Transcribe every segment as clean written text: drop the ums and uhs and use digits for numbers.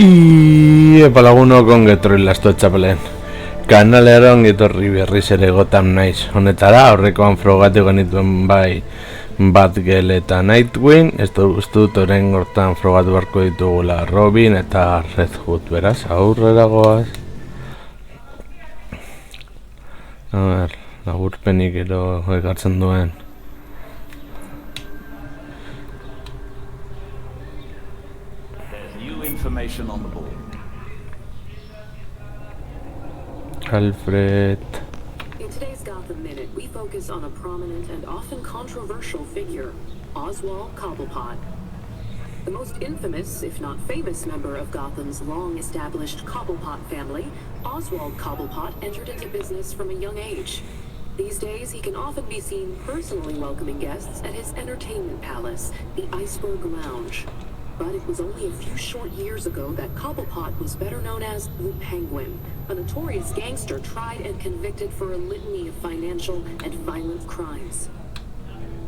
Epalagunok ongetorri lasto txapelen. Kanalera ongetorri berriz ere Gotham naiz. Honetara aurrekoan frogatu genituen bai Batgirl eta Nightwing. Ez dut orain hortan frogatu beharko ditugula Robin eta Red Hood, beraz, aurrera goaz. A ber, laburpenik ero ekartzen duen. Information on the board. Alfred. In today's Gotham Minute, we focus on a prominent and often controversial figure, Oswald Cobblepot. The most infamous, if not famous, member of Gotham's long-established Cobblepot family, Oswald Cobblepot entered into business from a young age. These days, he can often be seen personally welcoming guests at his entertainment palace, the Iceberg Lounge. But it was only a few short years ago that Cobblepot was better known as the Penguin, a notorious gangster tried and convicted for a litany of financial and violent crimes.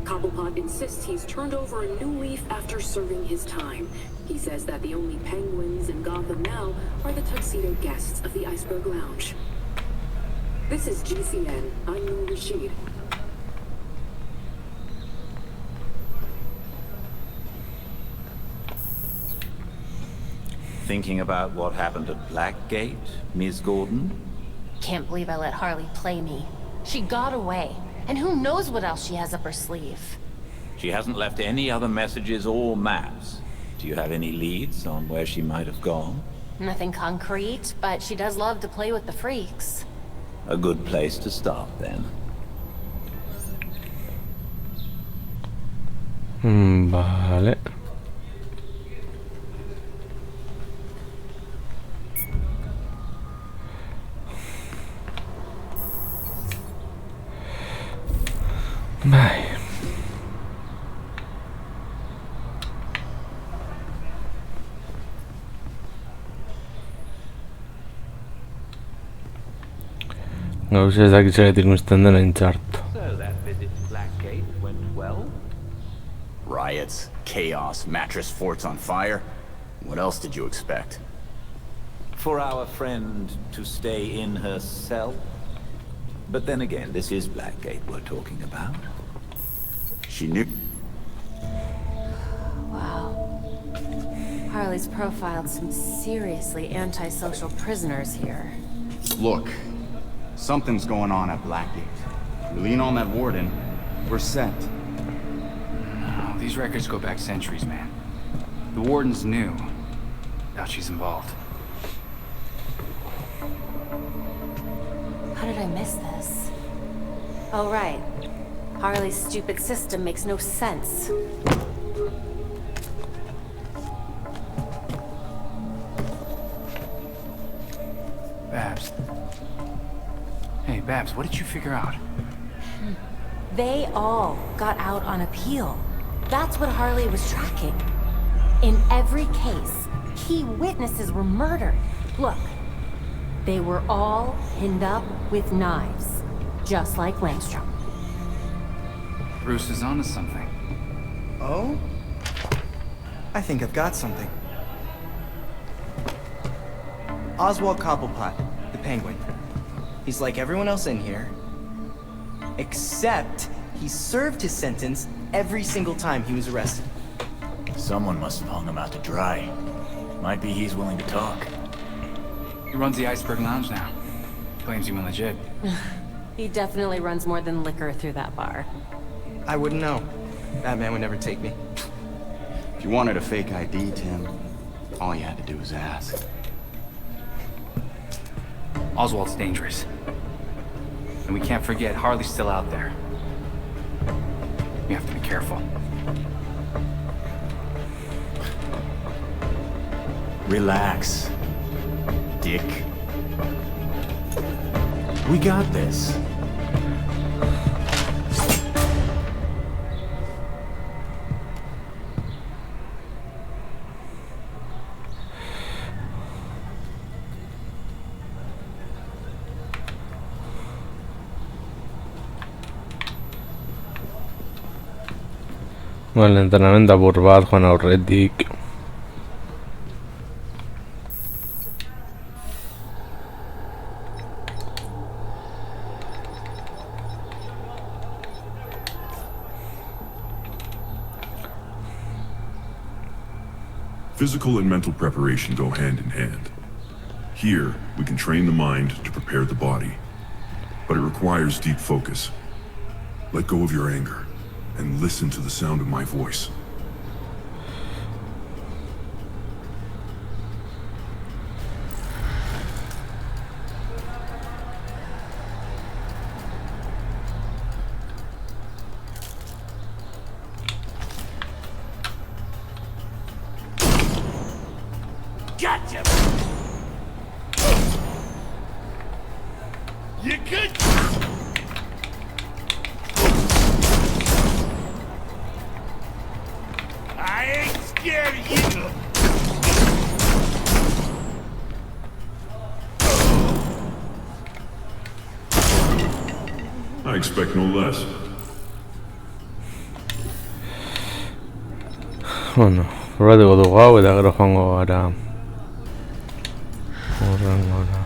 Cobblepot insists he's turned over a new leaf after serving his time. He says that the only penguins in Gotham now are the tuxedo guests of the Iceberg Lounge. This is GCN. I'm Noor Rashid. Thinking about what happened at Blackgate, Ms. Gordon? Can't believe I let Harley play me. She got away, and who knows what else she has up her sleeve. She hasn't left any other messages or maps. Do you have any leads on where she might have gone? Nothing concrete, but she does love to play with the freaks. A good place to start, then. Vale. Bai. Gauza ezakitzegatik ikusten dena intzartu. So that visit to Blackgate went well? Riots, chaos, mattress forts on fire. What else did you expect? For our friend to stay in her cell? But then again, this is Blackgate we're talking about. She knew. Wow. Harley's profiled some seriously antisocial prisoners here. Look, something's going on at Blackgate. We lean on that warden, we're set. No, these records go back centuries, man. The warden's new. Doubt she's involved. How did I miss this? Oh, right. Harley's stupid system makes no sense. Babs. Hey, Babs, what did you figure out? They all got out on appeal. That's what Harley was tracking. In every case, key witnesses were murdered. Look, they were all pinned up with knives, just like Langstrom. Bruce is onto something. Oh? I think I've got something. Oswald Cobblepot, the Penguin. He's like everyone else in here, except he served his sentence every single time he was arrested. Someone must have hung him out to dry. Might be he's willing to talk. He runs the Iceberg Lounge now. Claims he went legit. He definitely runs more than liquor through that bar. I wouldn't know. That man would never take me. If you wanted a fake ID, Tim, all you had to do was ask. Oswald's dangerous. And we can't forget Harley's still out there. We have to be careful. Relax, Dick. We got this. El entrenament de Burbat, Juan aurretik. Physical and mental preparation go hand in hand. Here, we can train the mind to prepare the body, but it requires deep focus. Let go of your anger and listen to the sound of my voice. Gotcha! You good? I ain't scared of you! I expect no less. Bueno, probatuko dugu hau eta gero joango gara horrengora.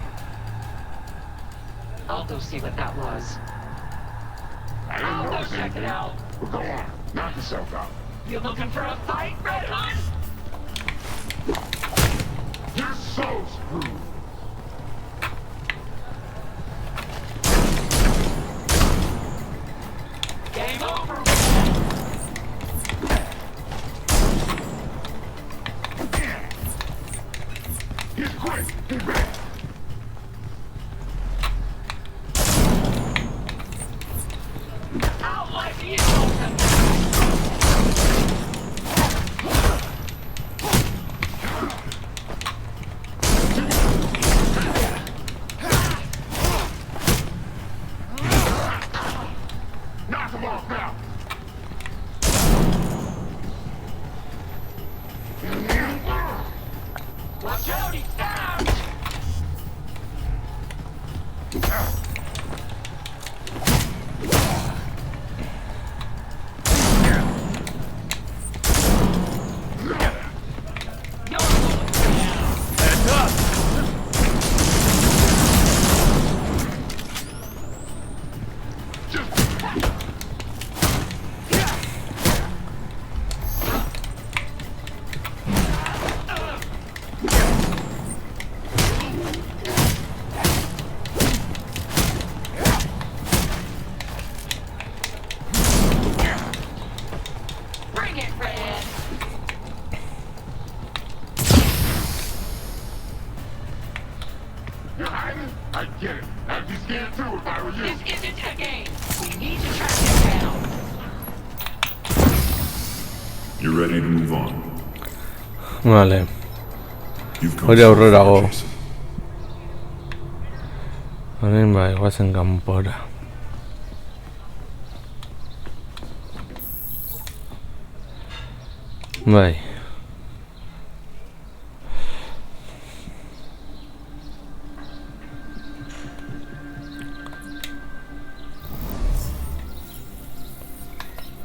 I'll go see what that was. I'll go check it out. Well, go on. Knock yourself out. You looking for a fight, Red Hunt? You're so screwed. Game over. He's quick. Get back. I'll let you. Knock him off now. Watch out, he's down! Heads up! Bring it, Red! You're hiding? I get it. I'd be scared too if I were you. This isn't a game! We need to track him down! You're ready to move on. Vale, You've come hori so aurrerago. far, Jason. Orain bai, guazen kanpora. Bai.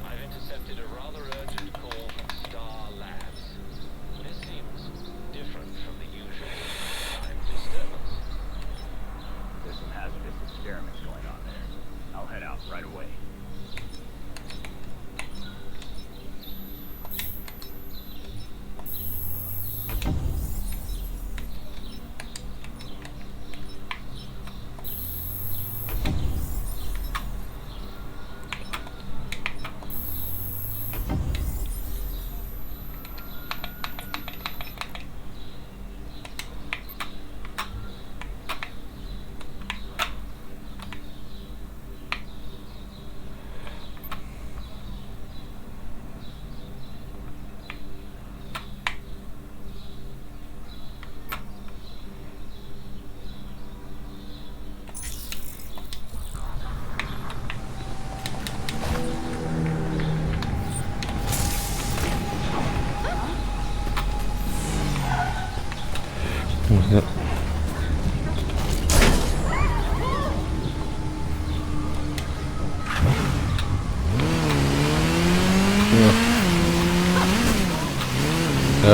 I've intercepted a rather urgent call from Star Labs. This seems different from the usual time disturbance. There's some hazardous experiments going on there. I'll head out right away.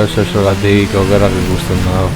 Oso okerrak ikusten dago.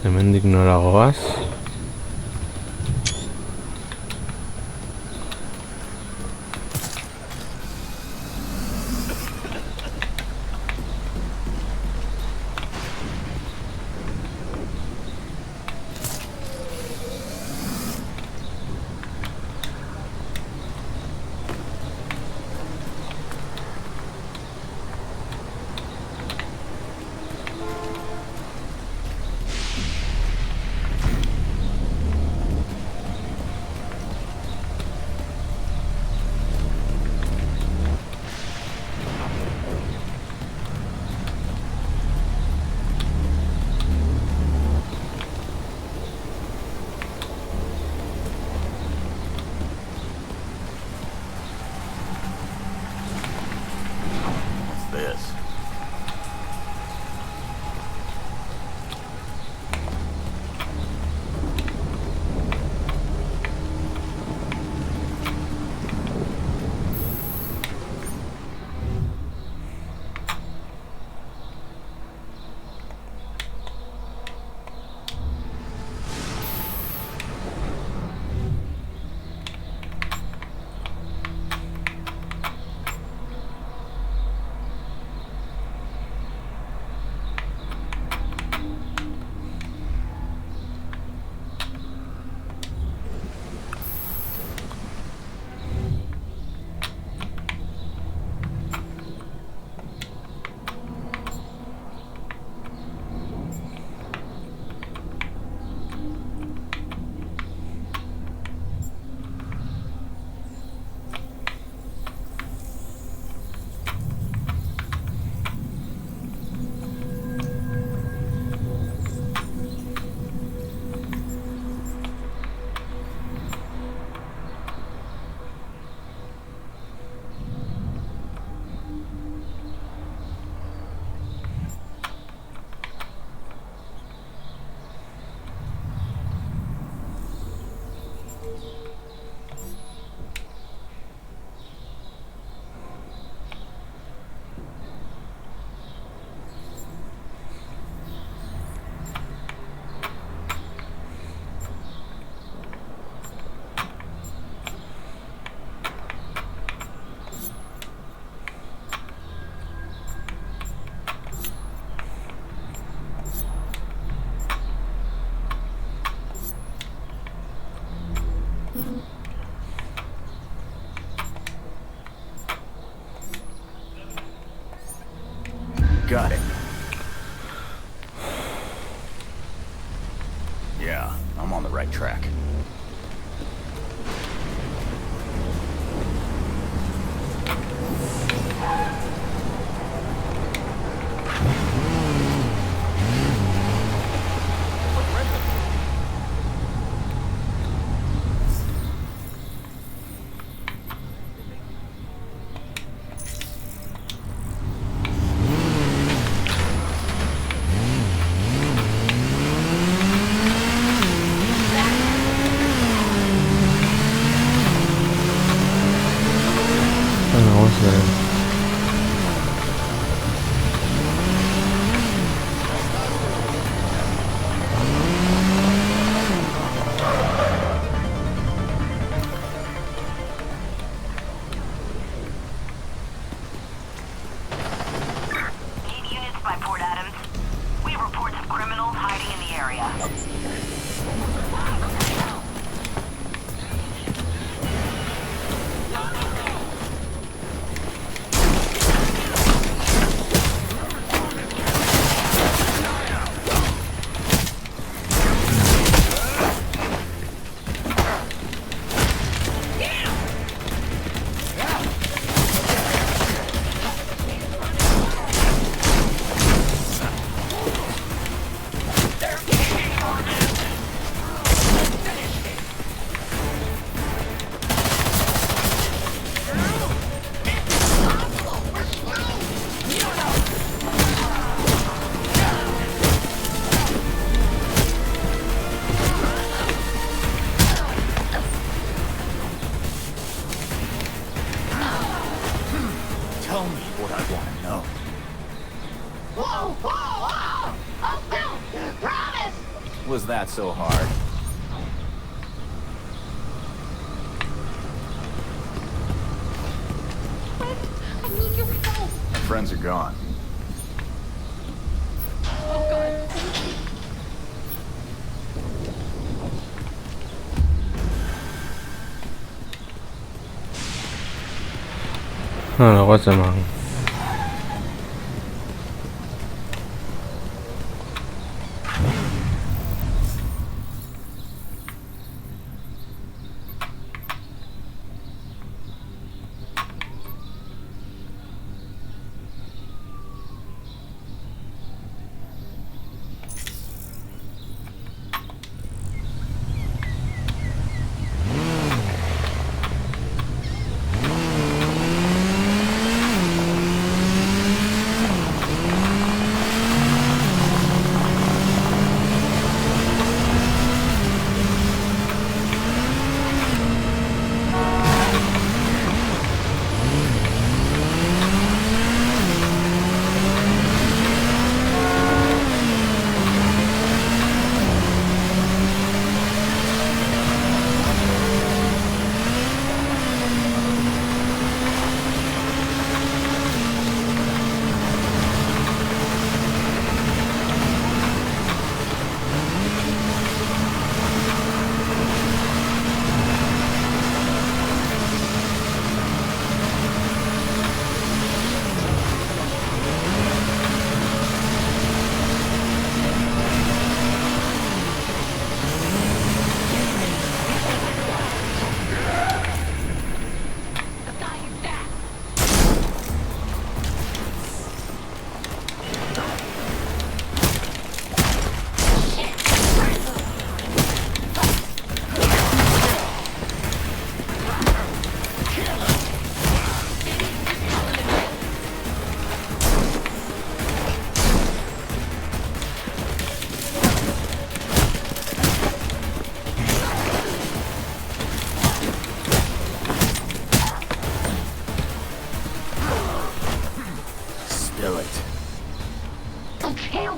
Hemendik nora goaz? This. Got it. Yeah, I'm on the right track. Vamos a ver. Need units by Port Adams. We have reports of criminals hiding in the area. Was that so hard? I need your help. My friends are gone. Oh God, thank you. No, what's the man?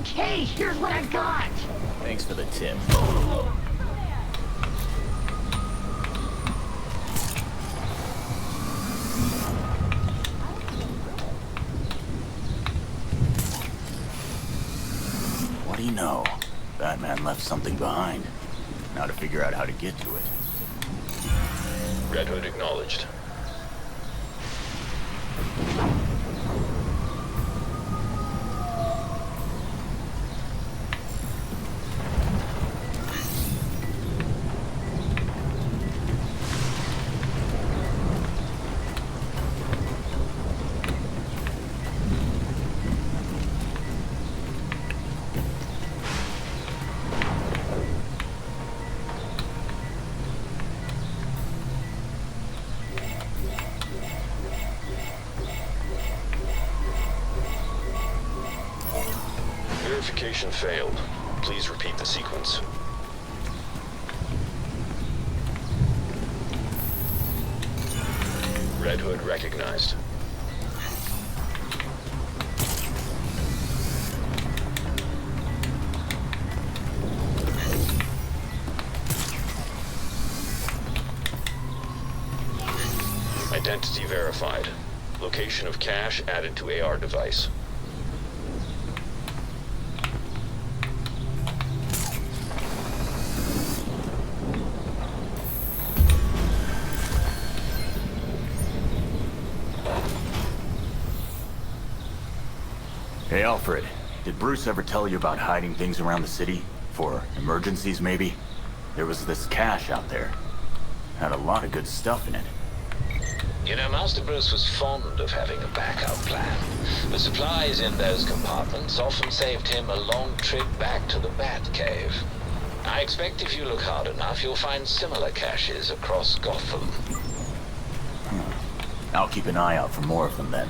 Okay, here's what I got. Thanks for the tip. What do you know? Batman left something behind. Now to figure out how to get to it. Red Hood acknowledged. Verification failed. Please repeat the sequence. Red Hood recognized. Identity verified. Location of cache added to AR device. Hey, Alfred. Did Bruce ever tell you about hiding things around the city? For emergencies, maybe? There was this cache out there. Had a lot of good stuff in it. You know, Master Bruce was fond of having a backup plan. The supplies in those compartments often saved him a long trip back to the Batcave. I expect if you look hard enough, you'll find similar caches across Gotham. I'll keep an eye out for more of them then.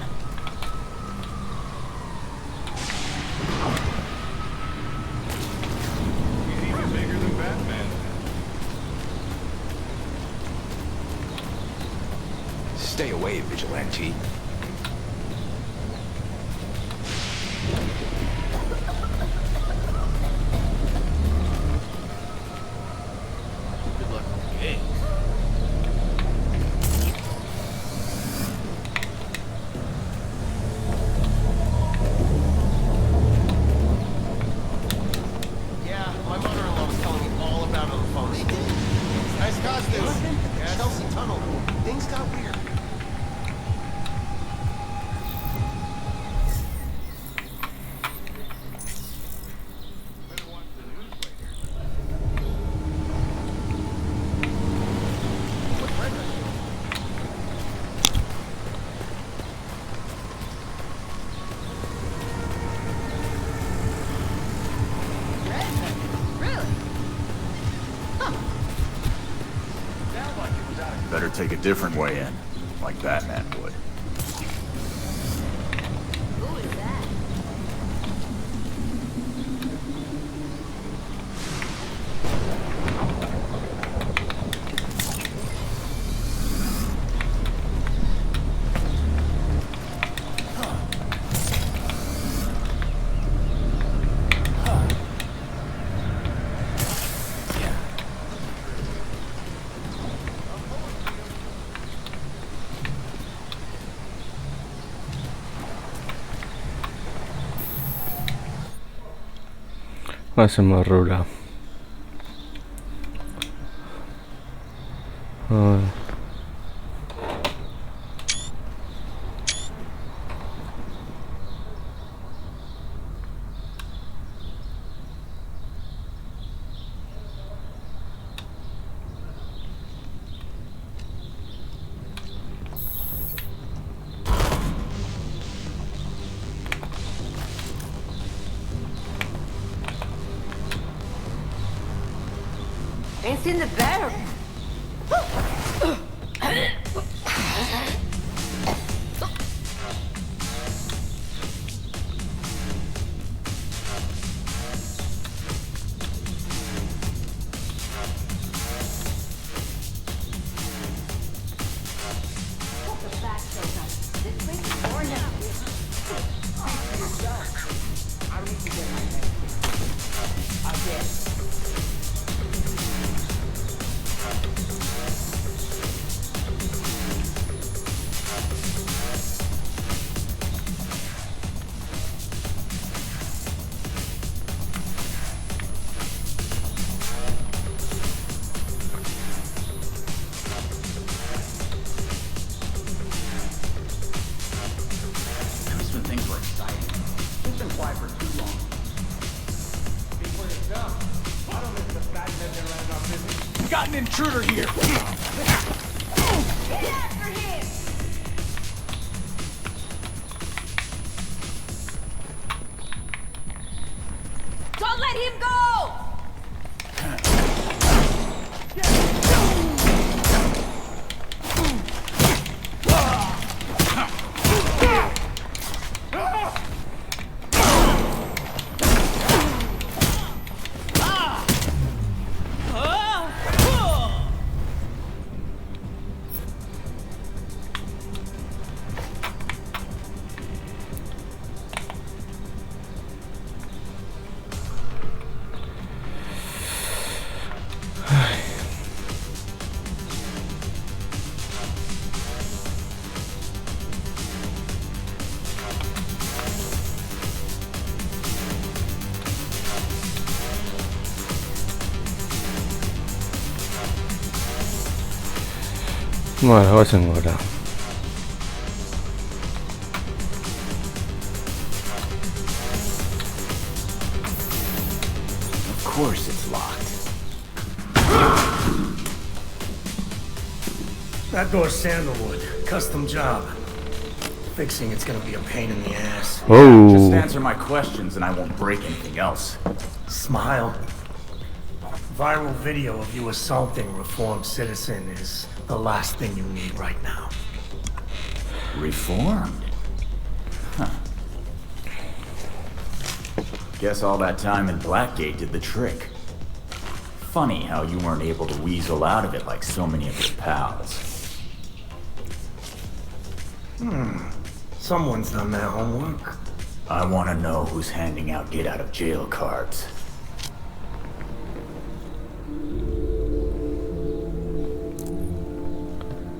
He's even bigger than Batman. Stay away, Vigilante. Nice costume. Chelsea Tunnel. Things got weird. Better take a different way in, like Batman would. Hacemos rura. Ain't seen the better. Got an intruder here. Don't let him go! Vale, vas embora. Of course it's locked. That door's sandalwood. Custom job. Fixing it's gonna be a pain in the ass. Oh. Just answer my questions and I won't break anything else. Smile. Viral video of you assaulting a reformed citizen is the last thing you need right now. Reformed? Huh. Guess all that time in Blackgate did the trick. Funny how you weren't able to weasel out of it like so many of your pals. Someone's done their homework. I want to know who's handing out get-out-of-jail cards.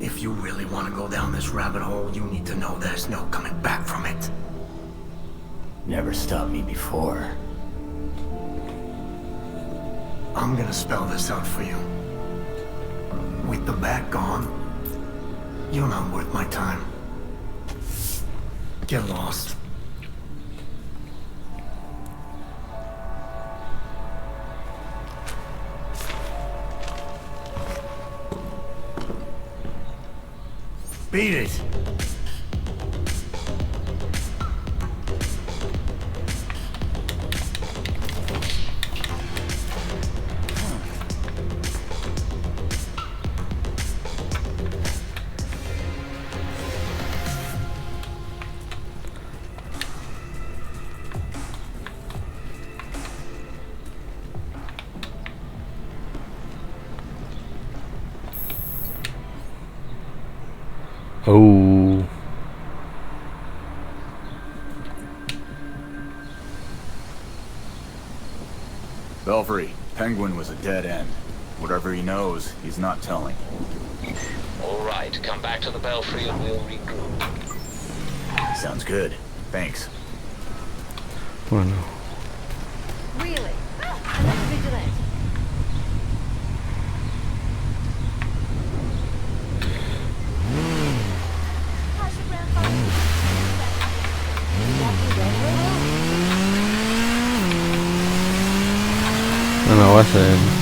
If you really want to go down this rabbit hole, you need to know there's no coming back from it. Never stopped me before. I'm gonna spell this out for you. With the bat gone, you're not worth my time. Get lost. Beat it! Oh. Belfry, Penguin was a dead end. Whatever he knows, he's not telling. All right, come back to the Belfry and we'll regroup. Sounds good. Thanks. Bueno. Really? Another vigilante. No va a ser.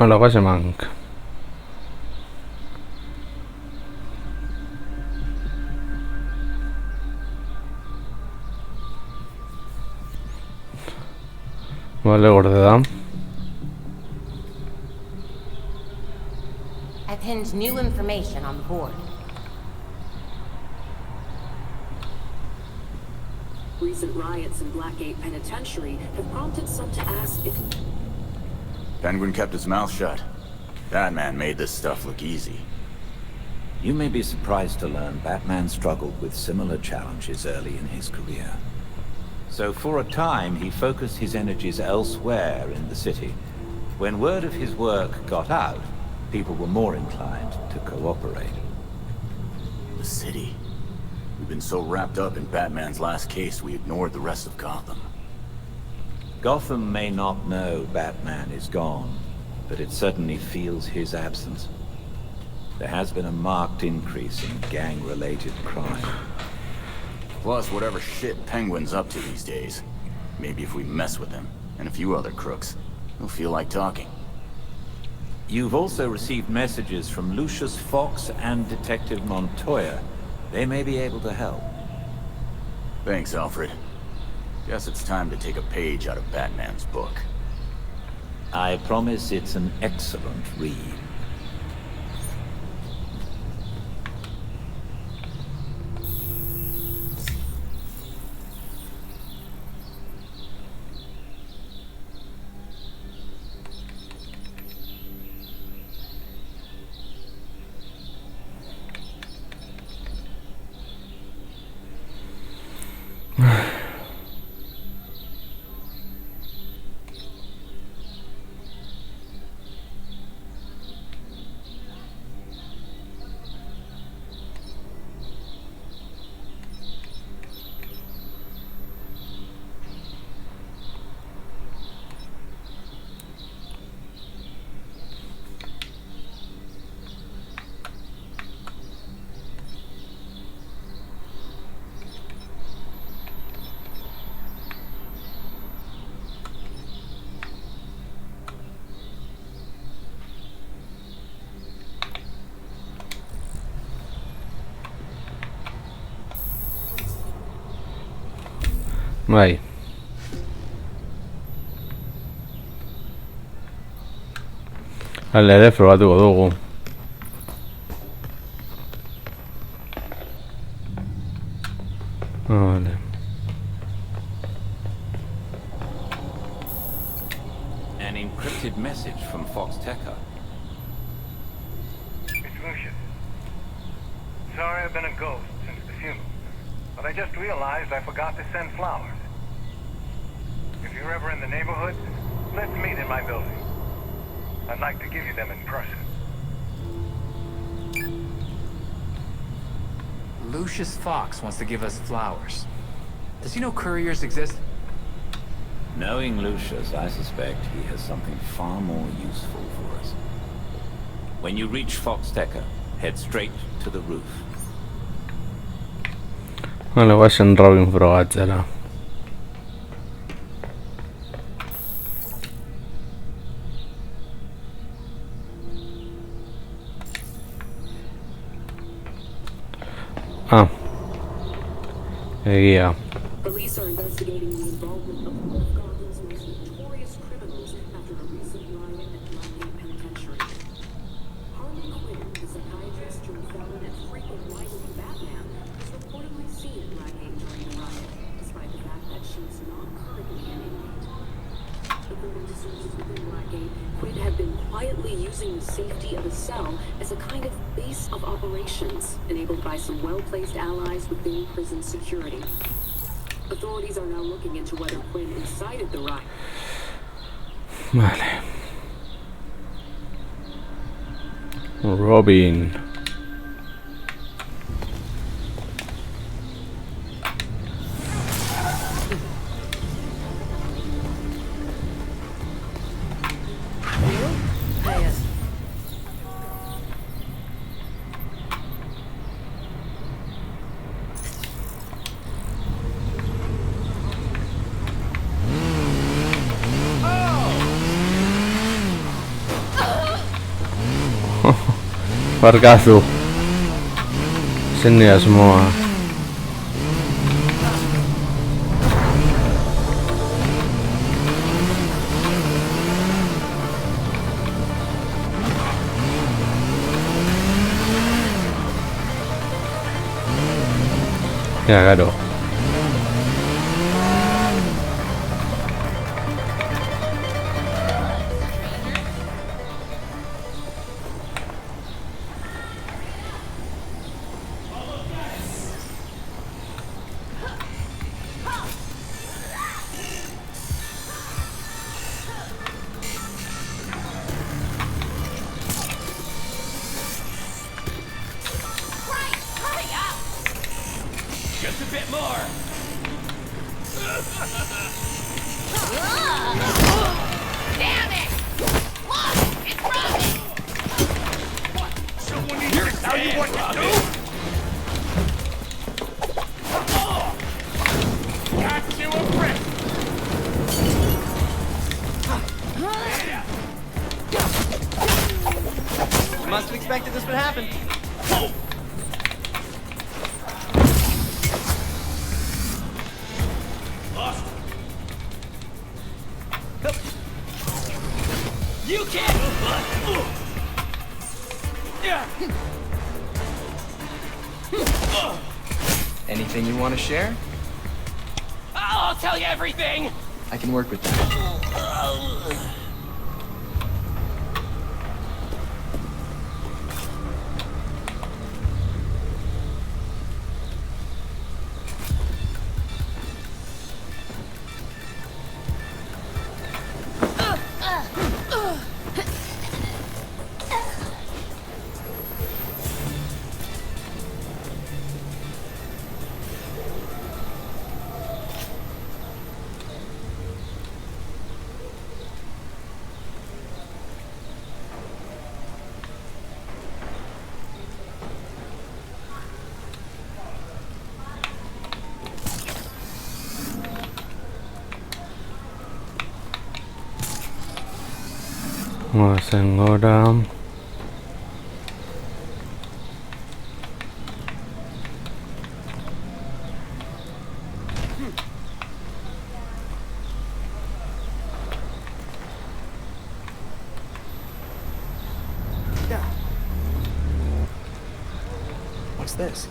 Alla cosa manca. Vale, guardada. I pinned new information on the board. Recent riots in Blackgate Penitentiary have prompted some to ask if... Penguin kept his mouth shut. Batman made this stuff look easy. You may be surprised to learn Batman struggled with similar challenges early in his career. So for a time, he focused his energies elsewhere in the city. When word of his work got out, people were more inclined to cooperate. The city. We've been so wrapped up in Batman's last case, we ignored the rest of Gotham. Gotham may not know Batman is gone, but it certainly feels his absence. There has been a marked increase in gang-related crime. Plus, whatever shit Penguin's up to these days. Maybe if we mess with him, and a few other crooks, he'll feel like talking. You've also received messages from Lucius Fox and Detective Montoya. They may be able to help. Thanks, Alfred. Guess it's time to take a page out of Batman's book. I promise it's an excellent read. Bai. Hala ere frogatuko dugu. Vale. An encrypted message from Fox Tekka. It's Lucius. Sorry I've been a ghost since the funeral, but I just realized I forgot to send flowers. If you're ever in the neighborhood, let's meet in my building. I'd like to give you them in person. Lucius Fox wants to give us flowers. Does he know couriers exist? Knowing Lucius, I suspect he has something far more useful for us. When you reach Fox Tekka, head straight to the roof. Vale, guazen Robin frogatzera. Egia. Police are investigating the involvement of one of Gotham's most notorious criminals after a recent riot at Blackgate Penitentiary. Harley Quinn, the psychiatrist turned felon and frequent rival to Batman, was reportedly seen at Blackgate during the riot, despite the fact that she is not currently an inmate. According to sources within Blackgate, Quinn had been quietly using the safety of a cell as a kind of base of operations, enabled by some well-placed allies within prison security. Authorities are now looking into whether Quinn incited the riot. Vale. Robin. Barkazu. Seni asmoa. Ya, claro. Just a bit more. Damn it! Look! It's Robin! Someone needs to tell you what to do? Got you a friend. Must have expected this would happen. Lost. You can't. Anything you want to share? I'll tell you everything. I can work with that. Guazen gora. What's this?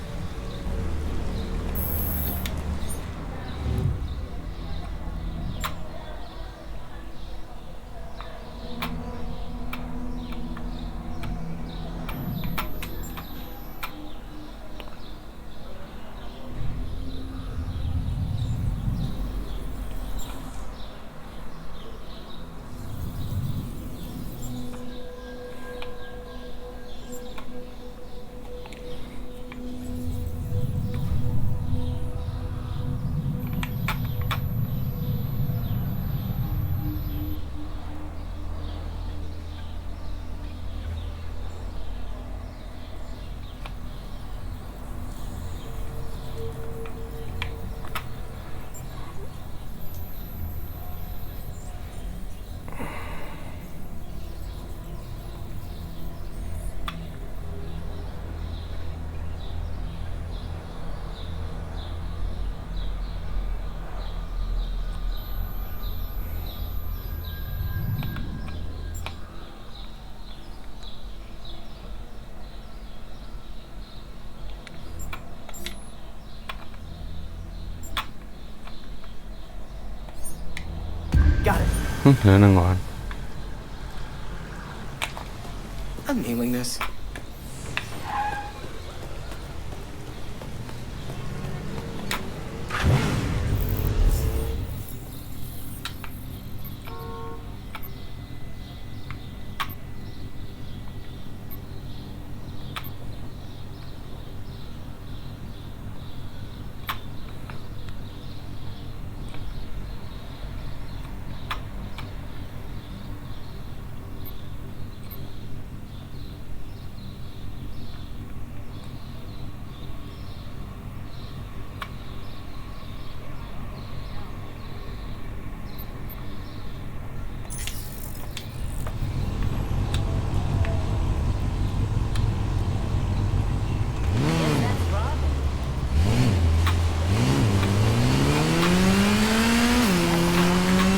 Lehenengoan. I'm nailing this.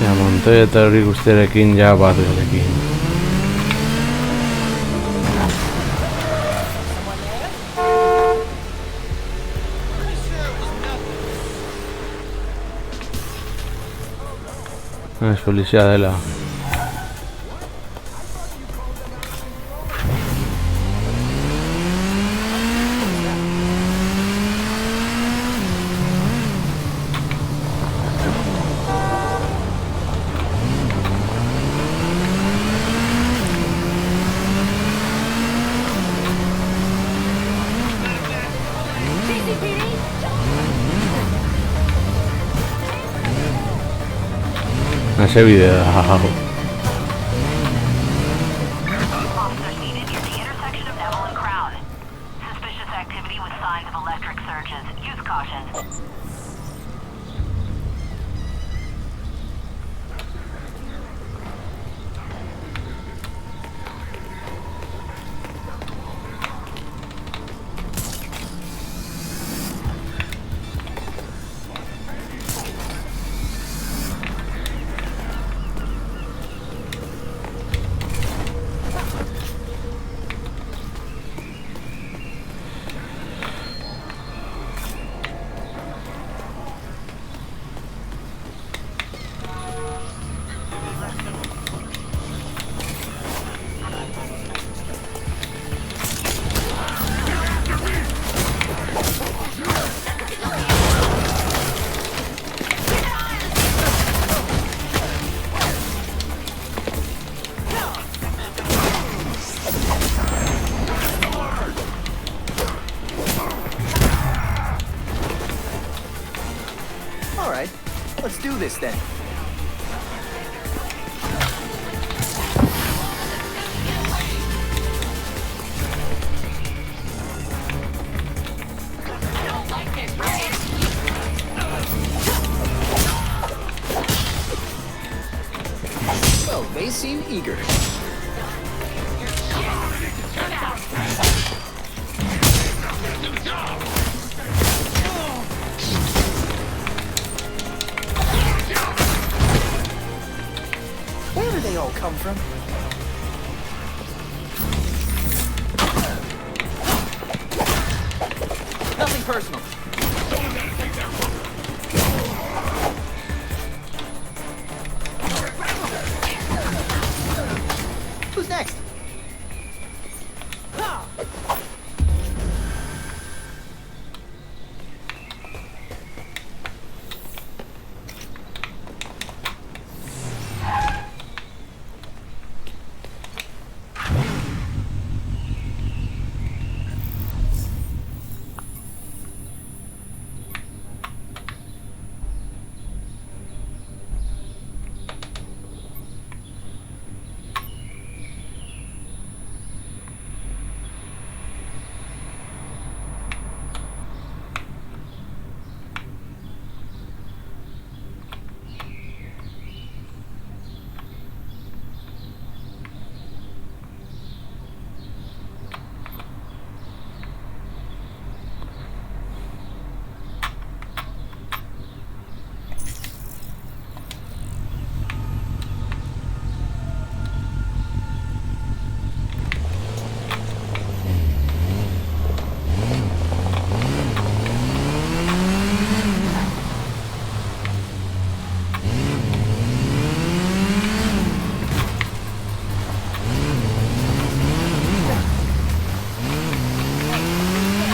Ja Montoya eta hori guztiarekin ja bat galekin. Ez polizia dela. Ese video hau. Officers needed near the intersection of Neville and Crown. Suspicious activity with signs of electric surges. Use caution. Alright, let's do this then. Well, they seem eager. Where do they all come from? Nothing personal. Who's next?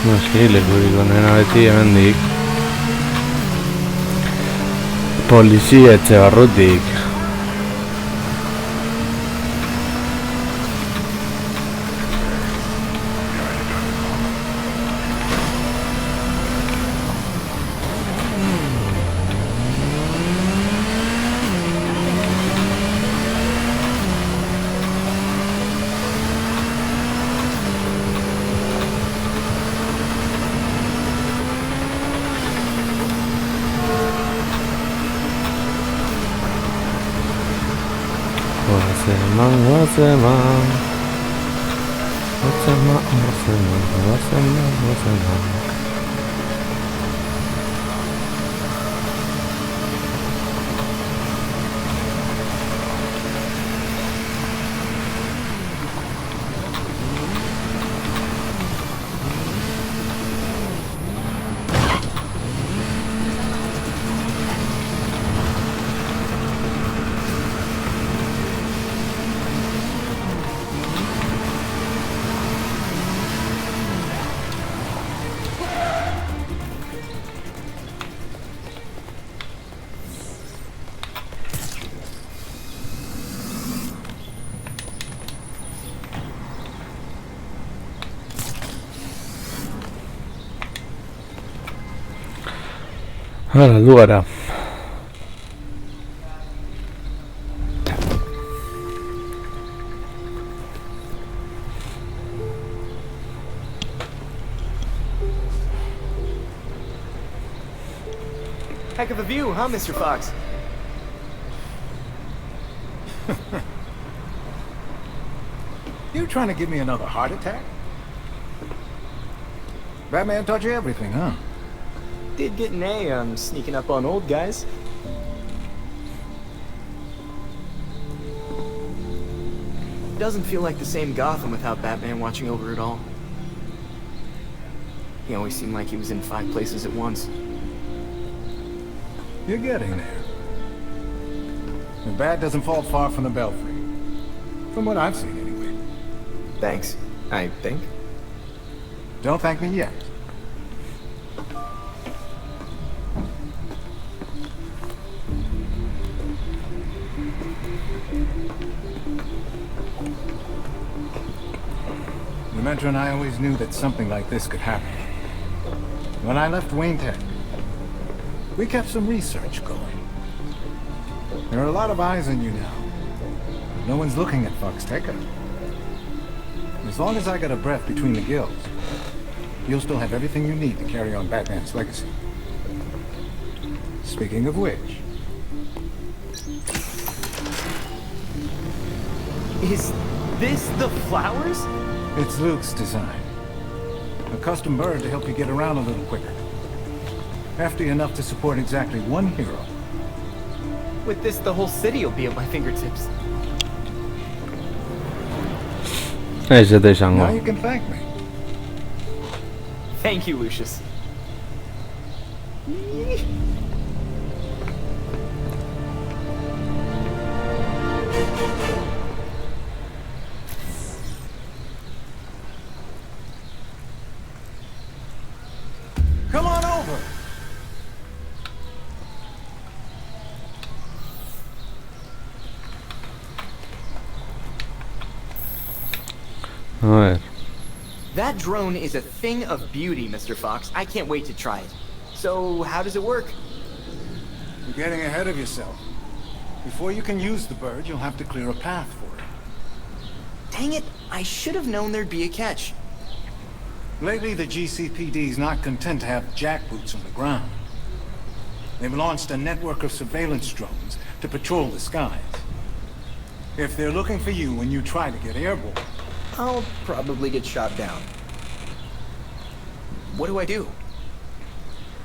Noski, lekurik onena beti hemendik. Polizia etxe barrutik. Hala, heldu gara. Heck of a view, huh, Mr. Fox? You trying to give me another heart attack? Batman taught you everything, huh? Did get an A on sneaking up on old guys. Doesn't feel like the same Gotham without Batman watching over it all. He always seemed like he was in 5 places at once. You're getting there. The Bat doesn't fall far from the Belfry. From what I've seen, anyway. Thanks, I think. Don't thank me yet. Demetra and I always knew that something like this could happen. When I left Wayne Tech, we kept some research going. There are a lot of eyes on you now. No one's looking at Foxteca. As long as I got a breath between the gills, you'll still have everything you need to carry on Batman's legacy. Speaking of which... Is this the flowers? It's Luke's design. A custom bird to help you get around a little quicker. Hefty enough to support exactly 1 hero. With this, the whole city will be at my fingertips. Now you can thank me. Thank you, Lucius. Come on over. A ver. That drone is a thing of beauty, Mr. Fox. I can't wait to try it. So, how does it work? You're getting ahead of yourself. Before you can use the bird, you'll have to clear a path for it. Dang it, I should have known there'd be a catch. Lately, the GCPD's not content to have jackboots on the ground. They've launched a network of surveillance drones to patrol the skies. If they're looking for you when you try to get airborne, I'll probably get shot down. What do I do?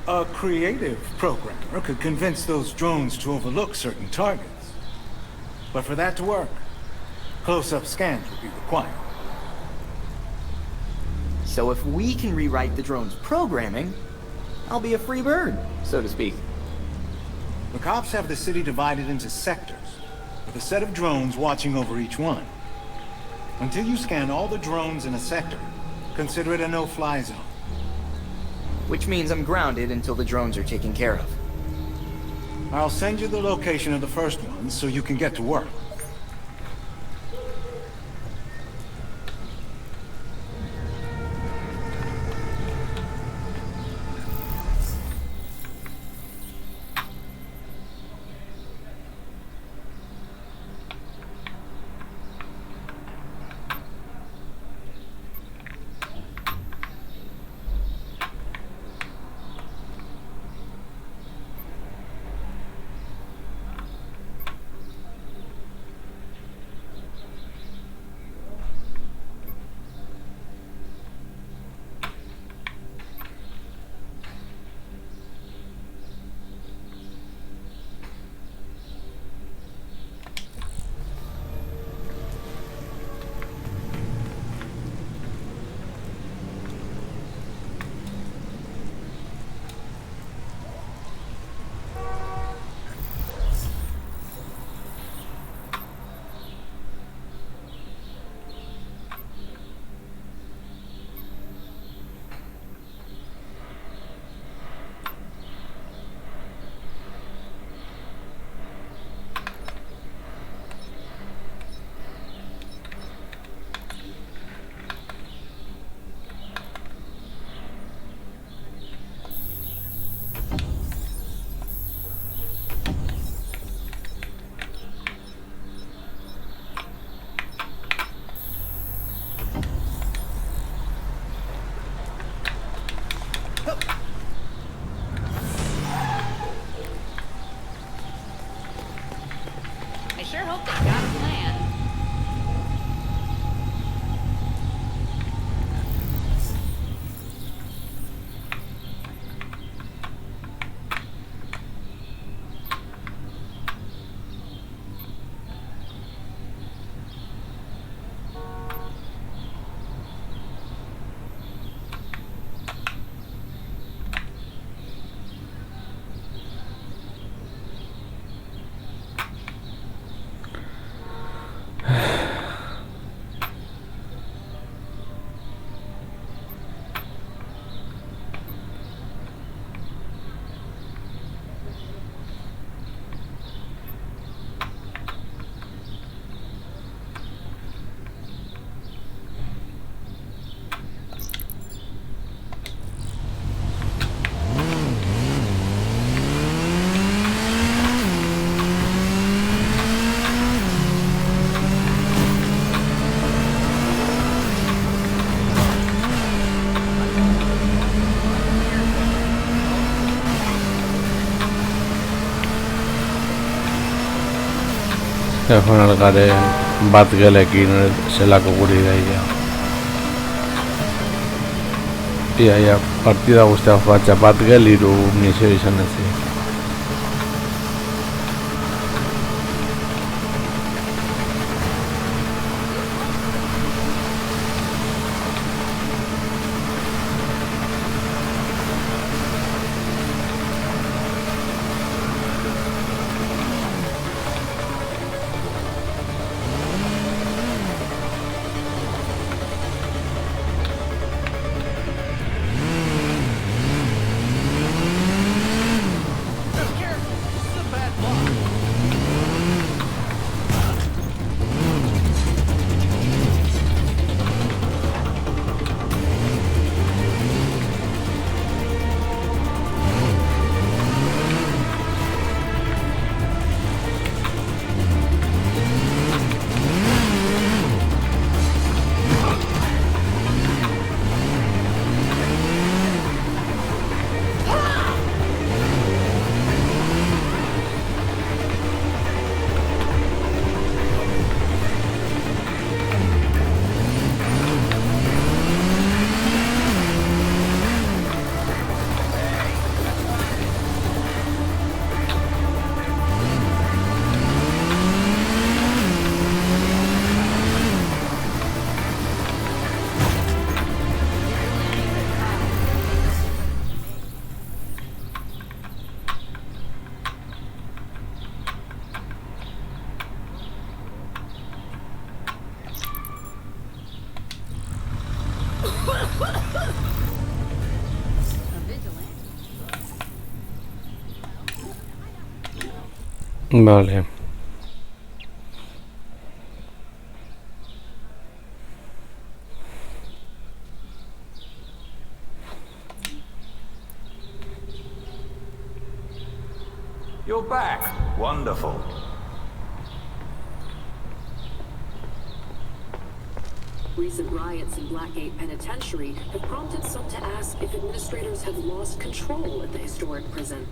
A creative programmer could convince those drones to overlook certain targets. But for that to work, close-up scans will be required. So if we can rewrite the drone's programming, I'll be a free bird, so to speak. The cops have the city divided into sectors, with a set of drones watching over each one. Until you scan all the drones in a sector, consider it a no-fly zone. which means I'm grounded until the drones are taken care of. I'll send you the location of the first one so you can get to work. I sure hope they got a plan. Egon garen bat gelekin zelako guri daia. Ia, partida guztiak batxa bat gel 3 misio izan ez. Vale. You're back. Wonderful. Recent riots in Blackgate Penitentiary have prompted some to ask if administrators have lost control at the historic prison.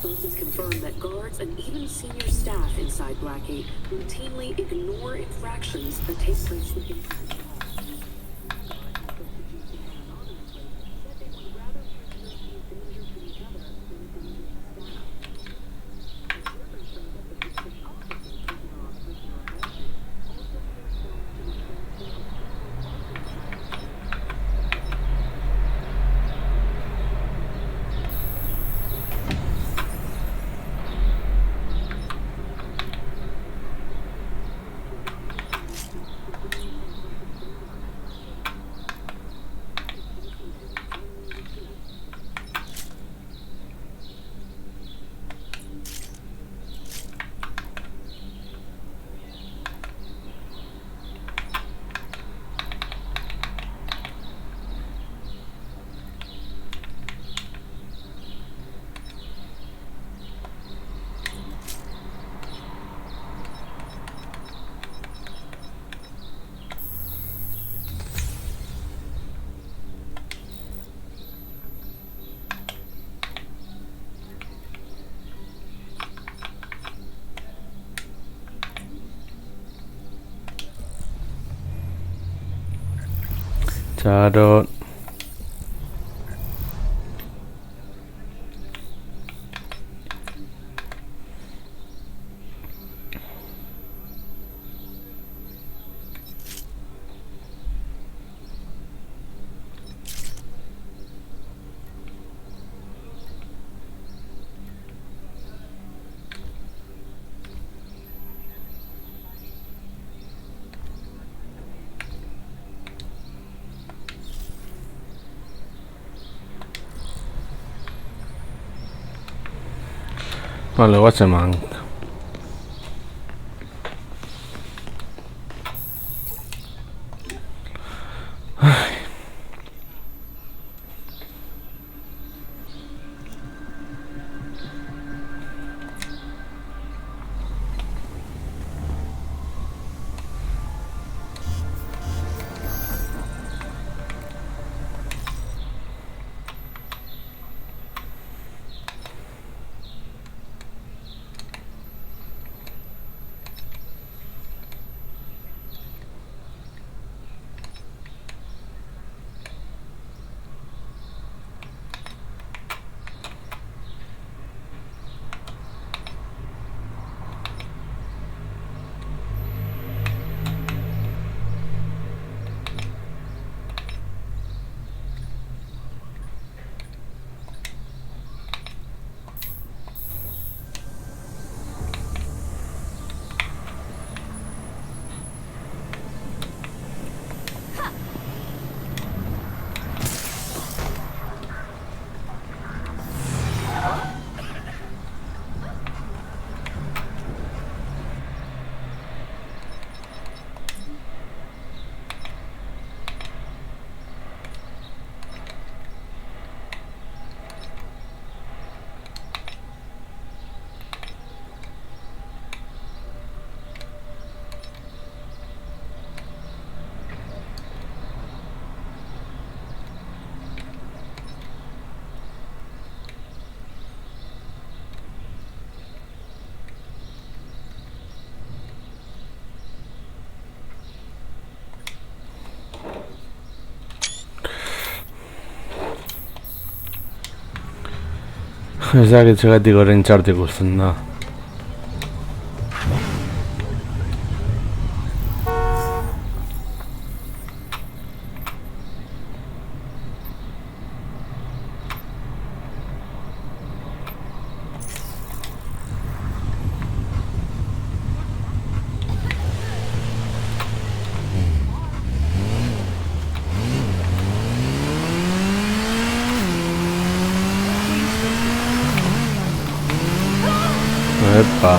Sources confirm that guards and even senior staff inside Blackgate routinely ignore infractions that take place within prison. Charot. Vale, Watchman. Ez dakit segatik orain txarte ikusten da. pa.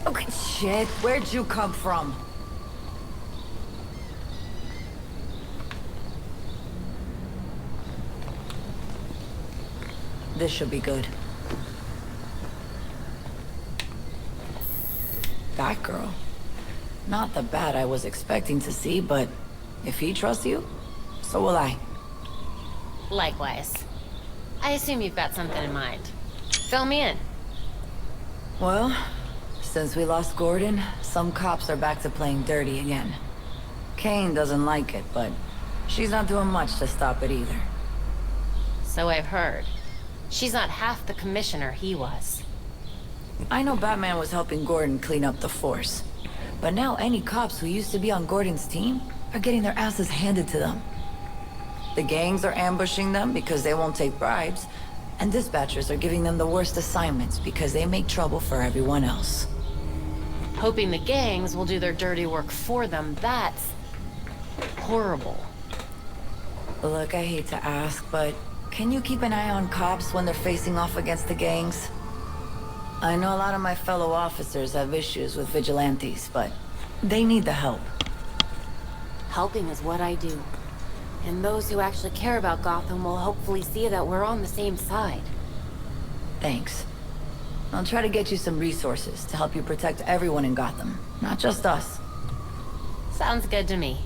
Okay, shit, where'd you come from? This should be good. That girl. Not the Bat I was expecting to see, but if he trusts you, so will I. Likewise. I assume you've got something in mind. Fill me in. Well, since we lost Gordon, some cops are back to playing dirty again. Kane doesn't like it, but she's not doing much to stop it either. So I've heard. She's not half the commissioner he was. I know Batman was helping Gordon clean up the force, but now any cops who used to be on Gordon's team are getting their asses handed to them. The gangs are ambushing them because they won't take bribes, and dispatchers are giving them the worst assignments because they make trouble for everyone else. Hoping the gangs will do their dirty work for them, that's horrible. Look, I hate to ask, but can you keep an eye on cops when they're facing off against the gangs? I know a lot of my fellow officers have issues with vigilantes, but they need the help. Helping is what I do. And those who actually care about Gotham will hopefully see that we're on the same side. Thanks. I'll try to get you some resources to help you protect everyone in Gotham, not just us. Sounds good to me.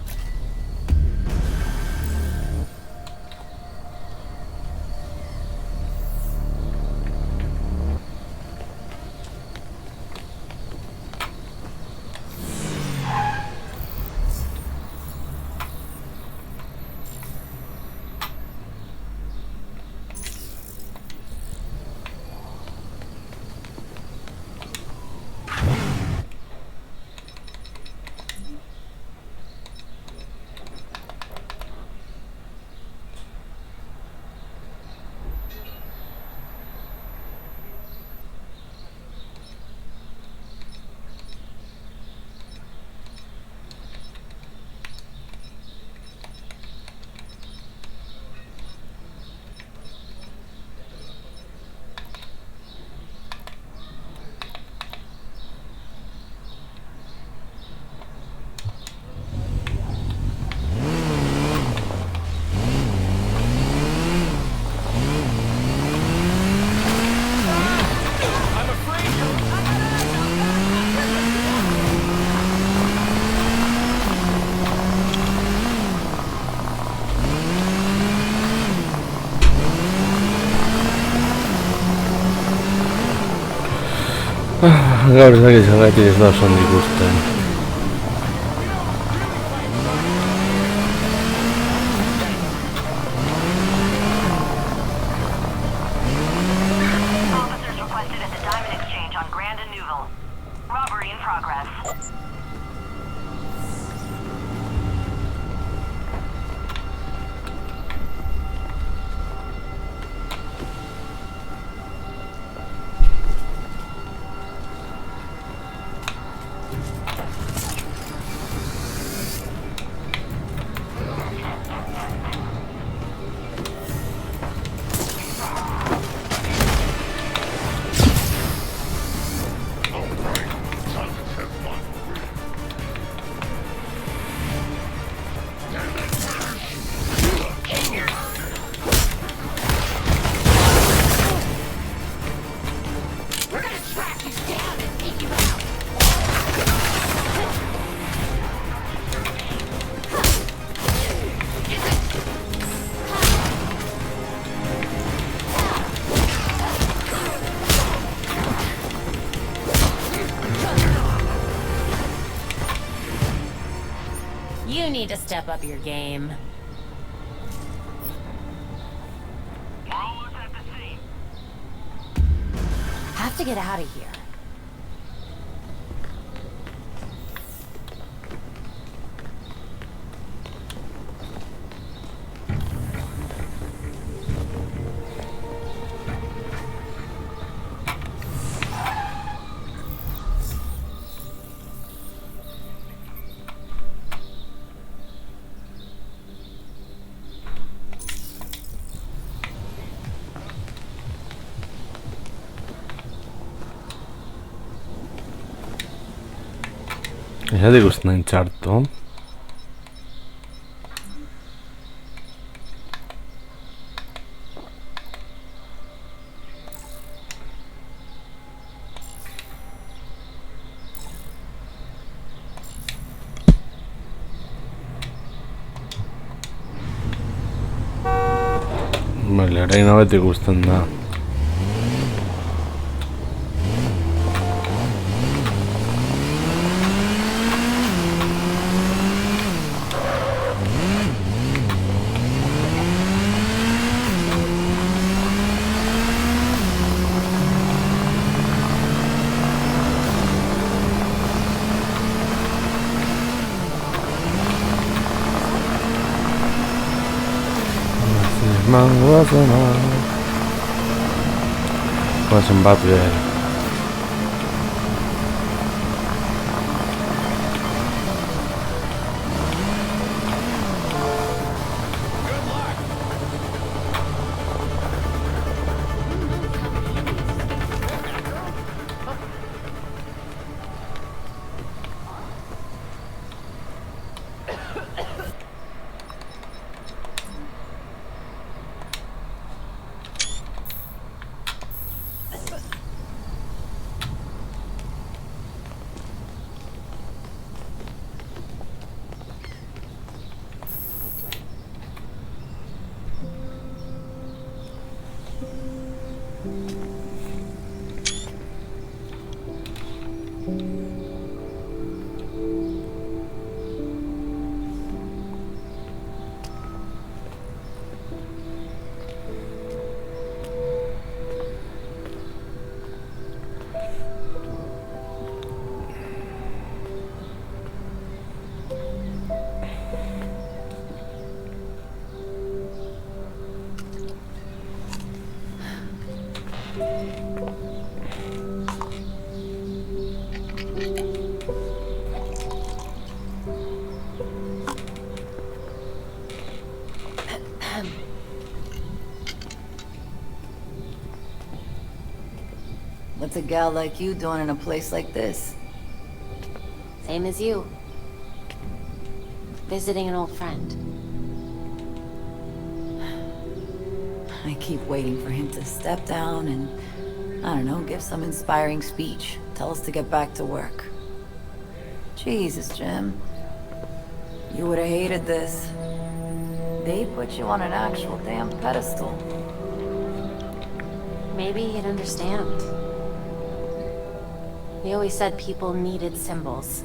Gaur ez dakit zergatik ez da oso ondo ikusten. Officers requested at the Diamond Exchange on Grand and Newville. Robbery in progress. You need to step up your game. Have to get out of here. Ja te gusta txarto. Vale, orain hau beti guztan da. Was een bad weer. What's a gal like you doing in a place like this? Same as you. Visiting an old friend. I keep waiting for him to step down and, I don't know, give some inspiring speech. Tell us to get back to work. Jesus, Jim. You would have hated this. They put you on an actual damn pedestal. Maybe he'd understand. He always said people needed symbols.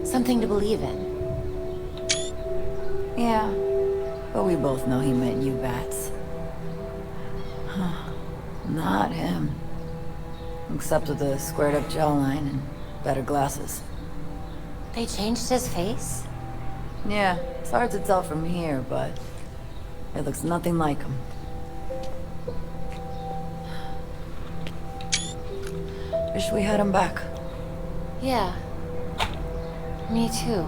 Something to believe in. Yeah, but we both know he meant you bats. Not him. Except with the squared-up jawline and better glasses. They changed his face? Yeah, it's hard to tell from here, but it looks nothing like him. Wish we had him back. Yeah. Me too.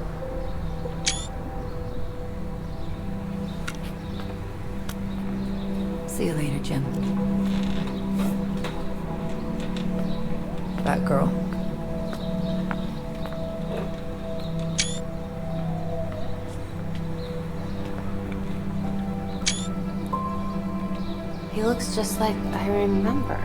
See you later, Jim. Batgirl. He looks just like I remember.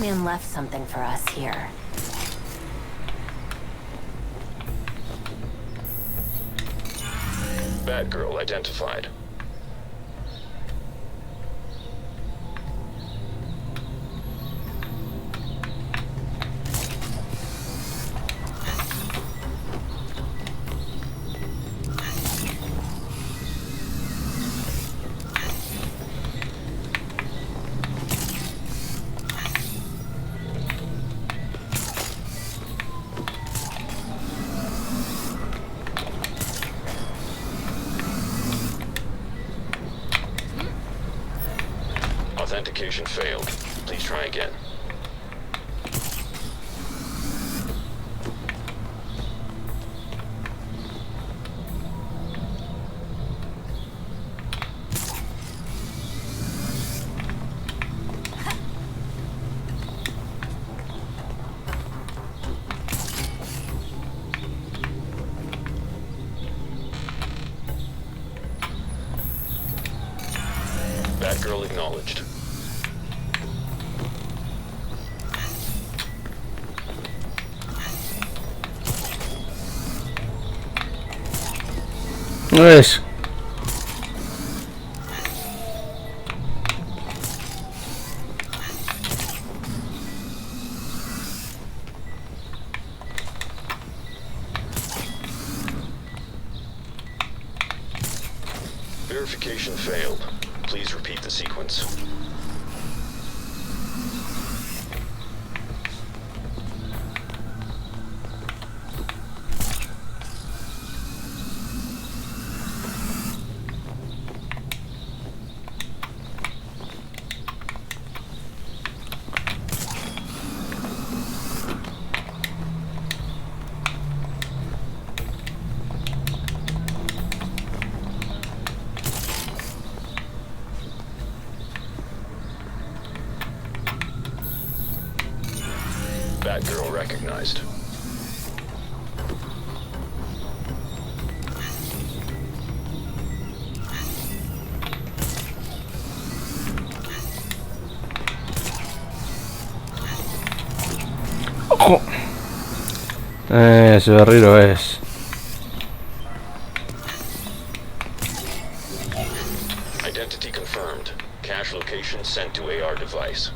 Batman left something for us here. Batgirl identified. Authentication failed. Please try again. Batgirl acknowledged. Yes. Verification failed. Please repeat the sequence. Batgirl recognized. ¡Ojo! Ese berriro es. Identity confirmed. Cache location sent to AR device.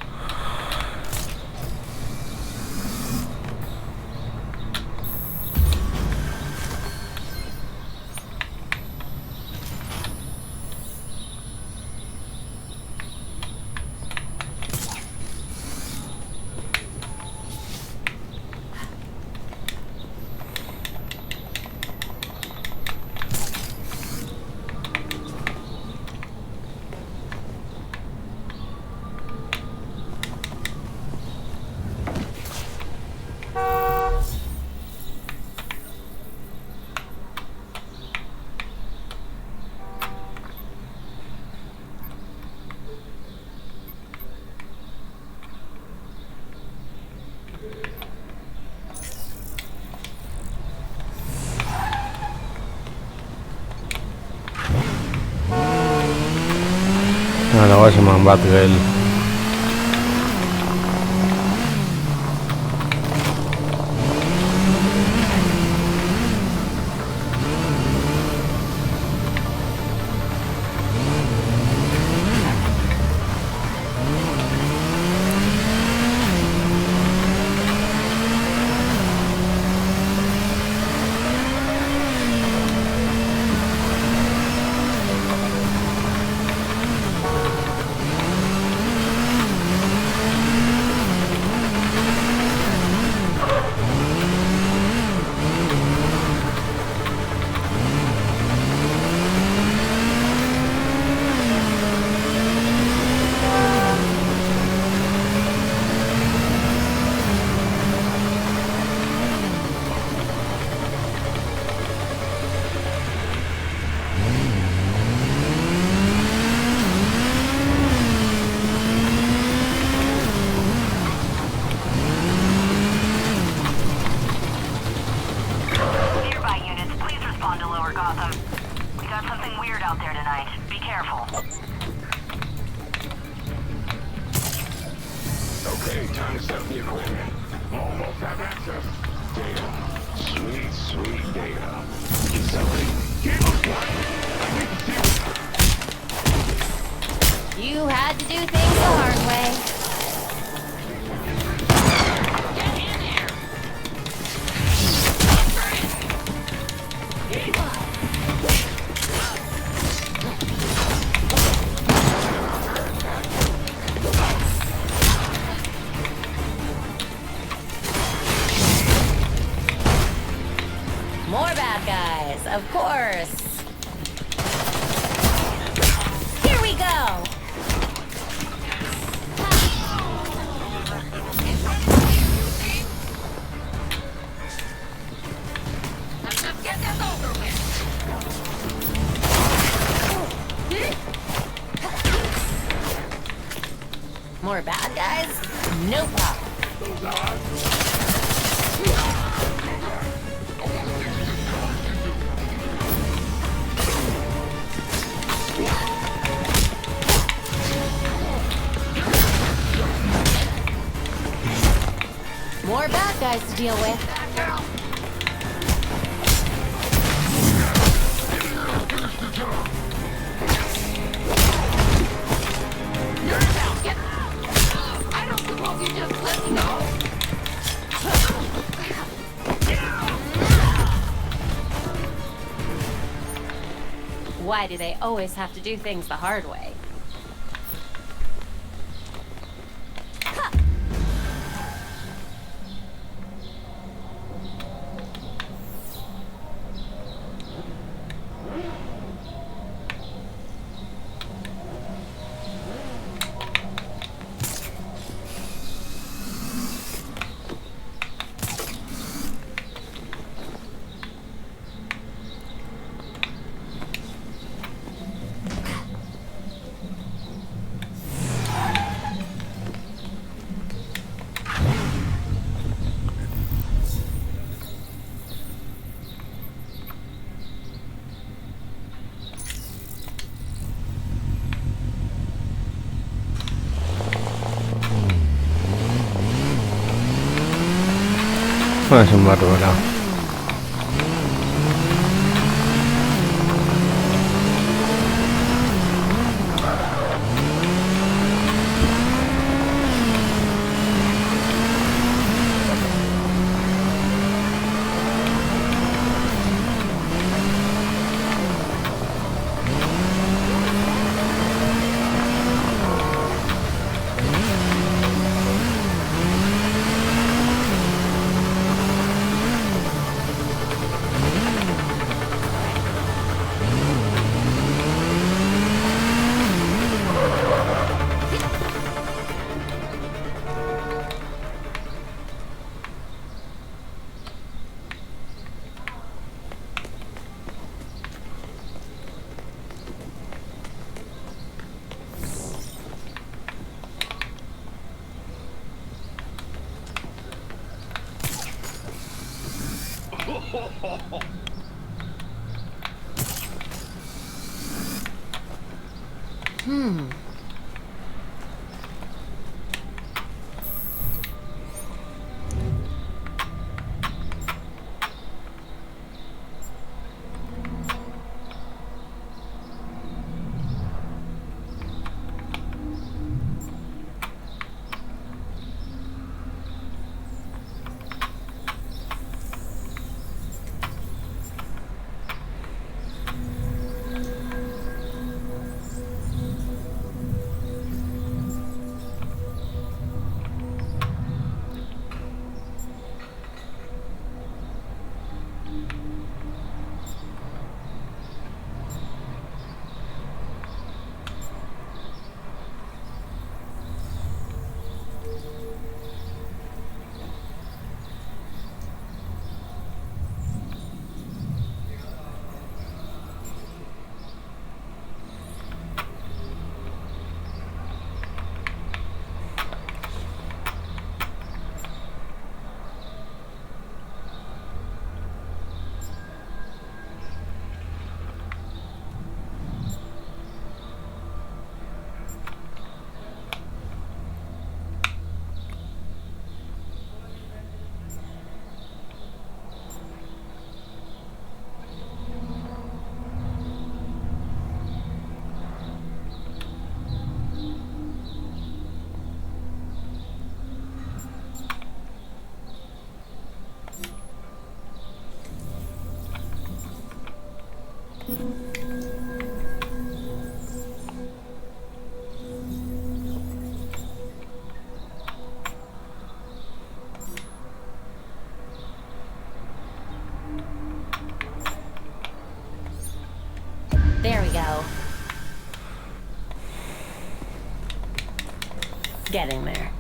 Ahora voy a llamar Batgirl. Data. Sweet, sweet data. Get something. Give us one. You had to do things the hard way. More bad guys, of course. Here we go. Get this over with. More bad guys? No problem. More bad guys to deal with. I don't suppose you just let me go. Why do they always have to do things the hard way? Es un bárbaro. There we go. Getting there.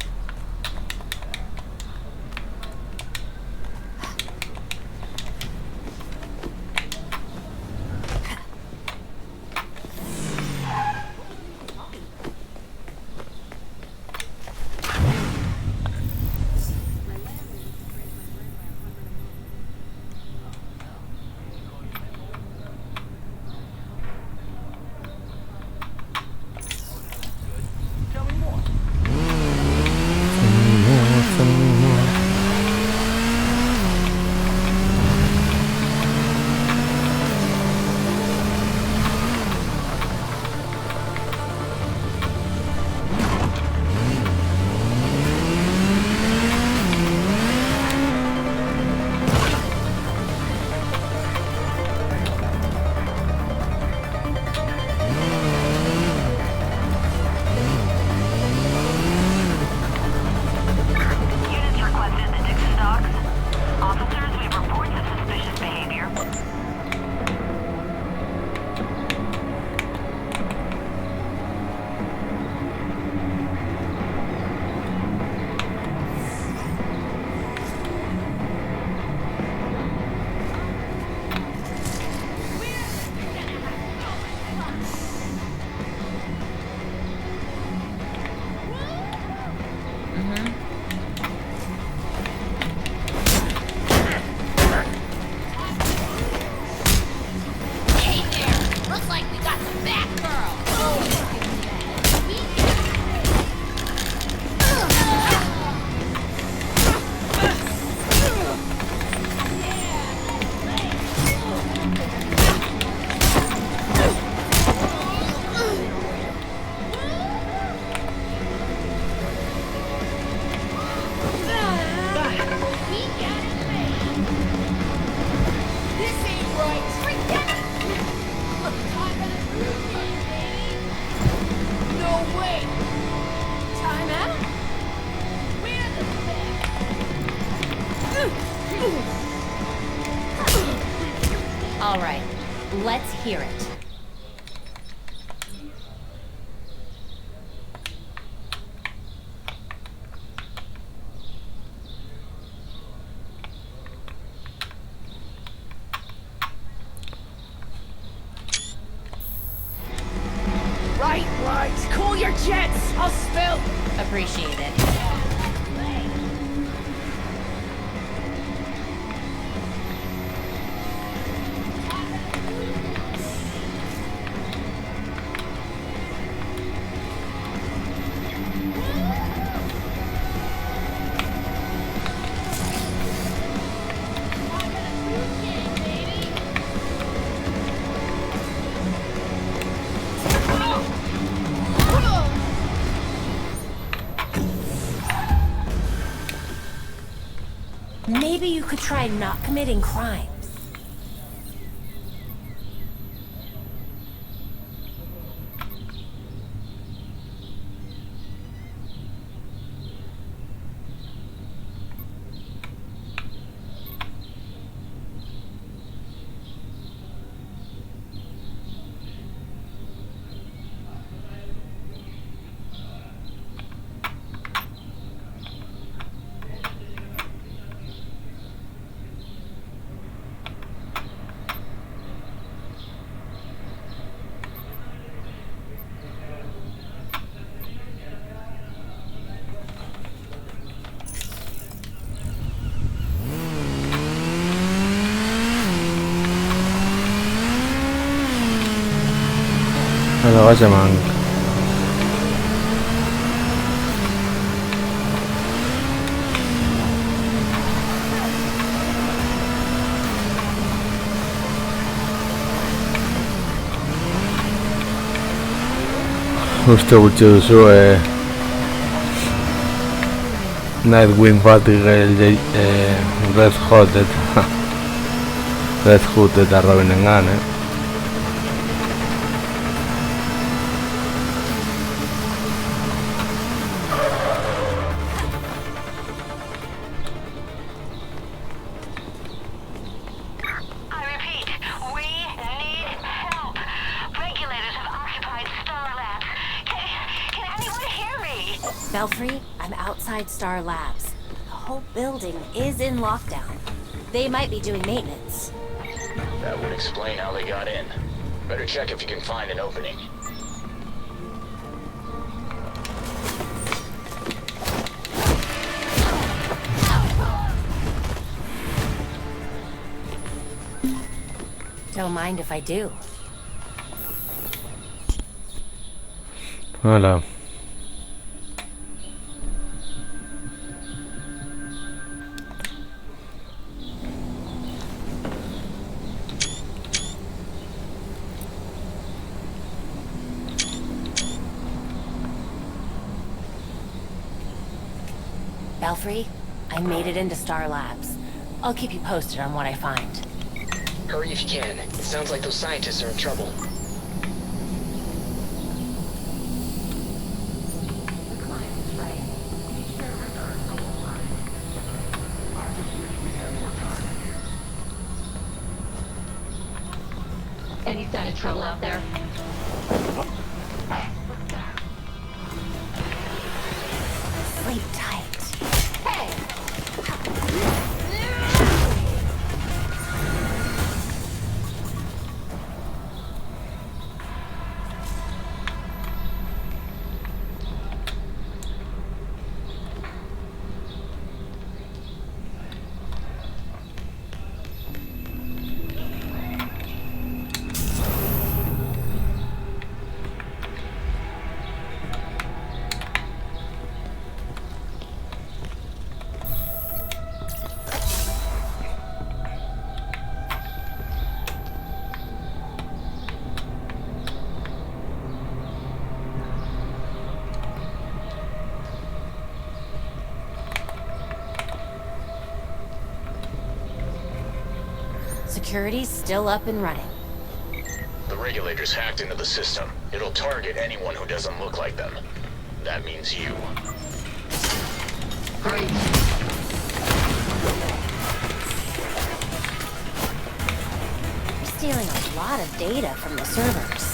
All right, let's hear it. Right. Cool your jets. I'll spill. Appreciate it. Maybe you could try not committing crimes. Allora cosa manca? Uste gutxi duzu Nightwing Fatigue Red Hood eta Robinen gan, Belfry, I'm outside Star Labs. The whole building is in lockdown. They might be doing maintenance. That would explain how they got in. Better check if you can find an opening. Don't mind if I do. Hola. Belfry, I made it into Star Labs. I'll keep you posted on what I find. Hurry if you can. It sounds like those scientists are in trouble. Any sign of trouble out there? Sleep tight. Hey! Security's still up and running. The regulators hacked into the system. It'll target anyone who doesn't look like them. That means you. Great. They're stealing a lot of data from the servers.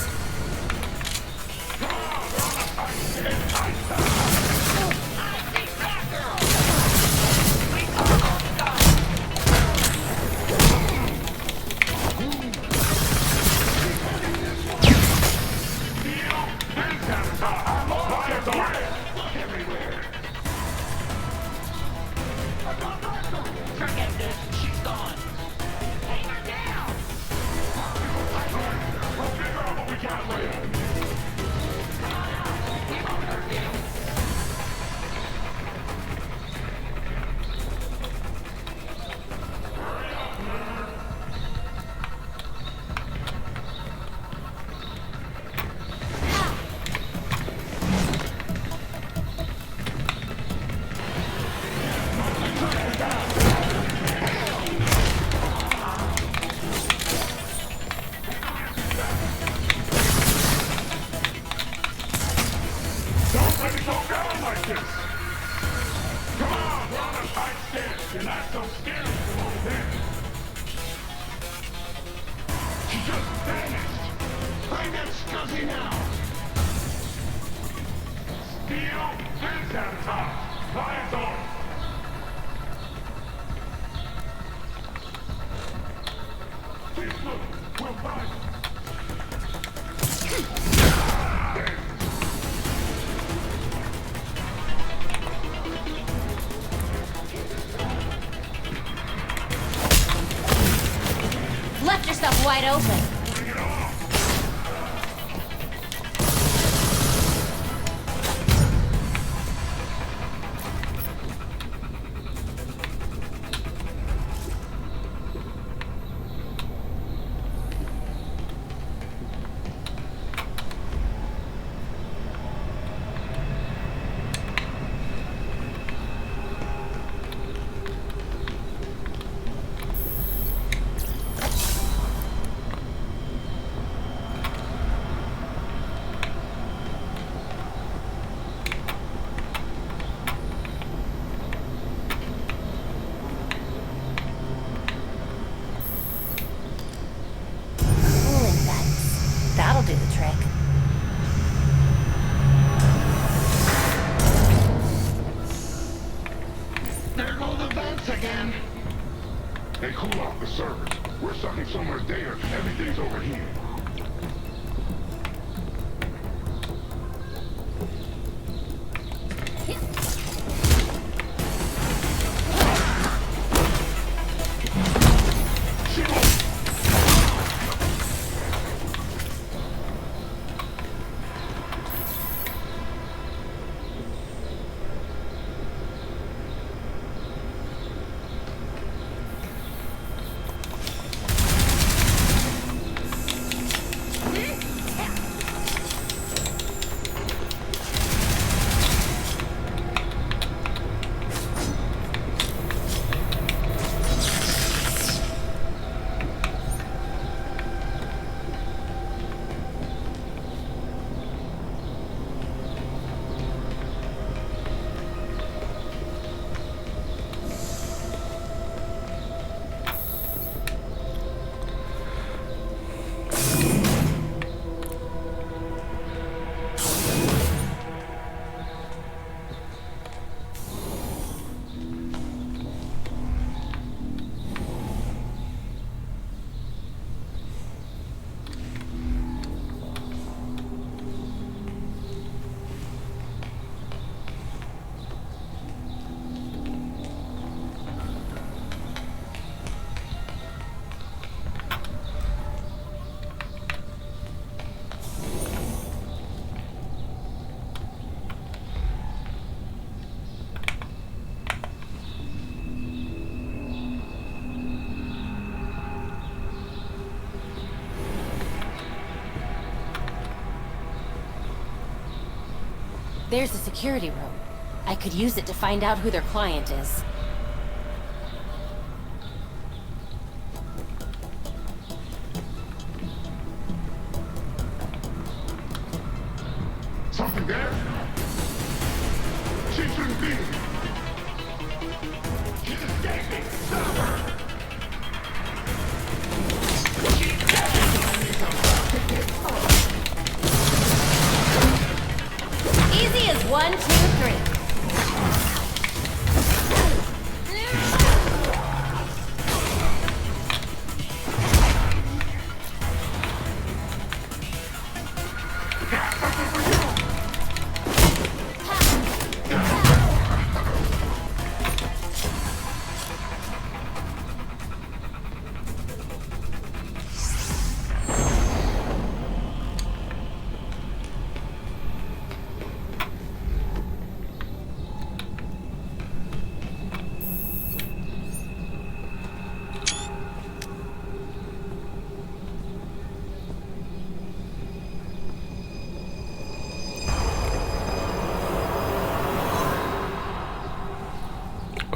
Left yourself wide open. They cool off the servers. We're stuck in somewhere there. Everything's over here. There's a security room. I could use it to find out who their client is. Something there? She shouldn't be. She's escaping. Stop her. Easy as 1, 2, 3.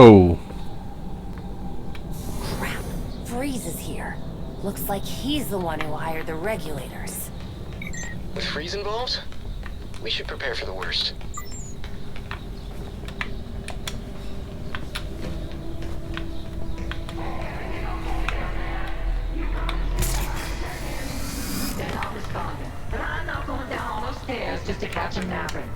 Oh. Crap. Freeze is here. Looks like he's the one who hired the regulators. With Freeze involved, we should prepare for the worst. They're not responding, but I'm not going down those stairs just to catch them napping.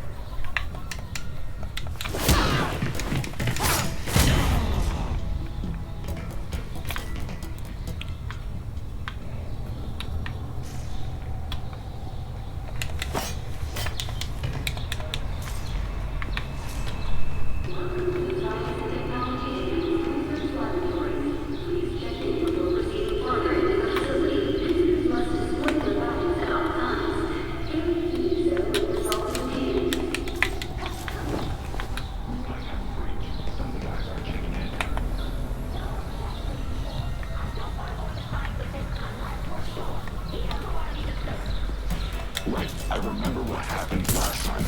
Right, I remember what happened last time.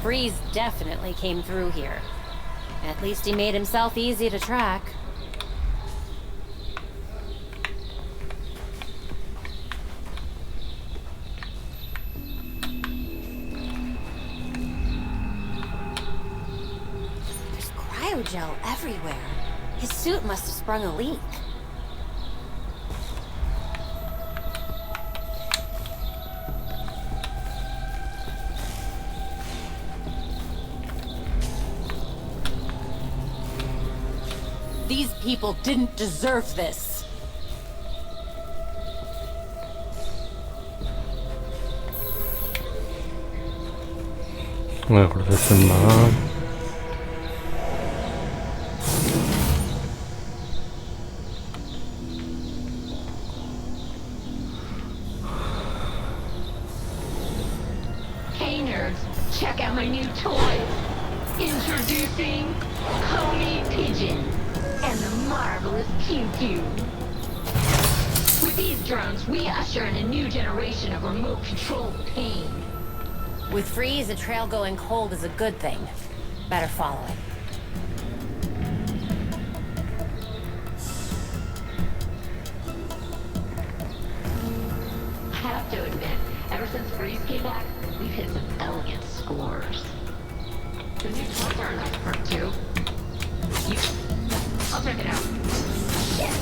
Freeze definitely came through here. At least he made himself easy to track. Aerogel everywhere. His suit must have sprung a leak. These people didn't deserve this. Me acuerdo de más. Hey nerds, check out my new toys. Introducing Coney Pigeon and the marvelous Pew Pew. With these drones, we usher in a new generation of remote-controlled pain. With Freeze, a trail going cold is a good thing. Better follow it. I have to admit, ever since Freeze came back, we've hit some elegant scores. The new toys are a nice perk too. I'll check it out. Shit!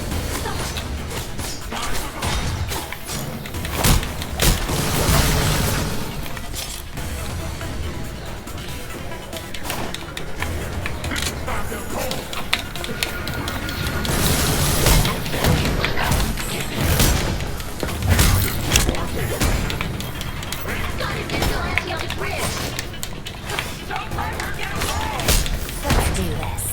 Let's do this.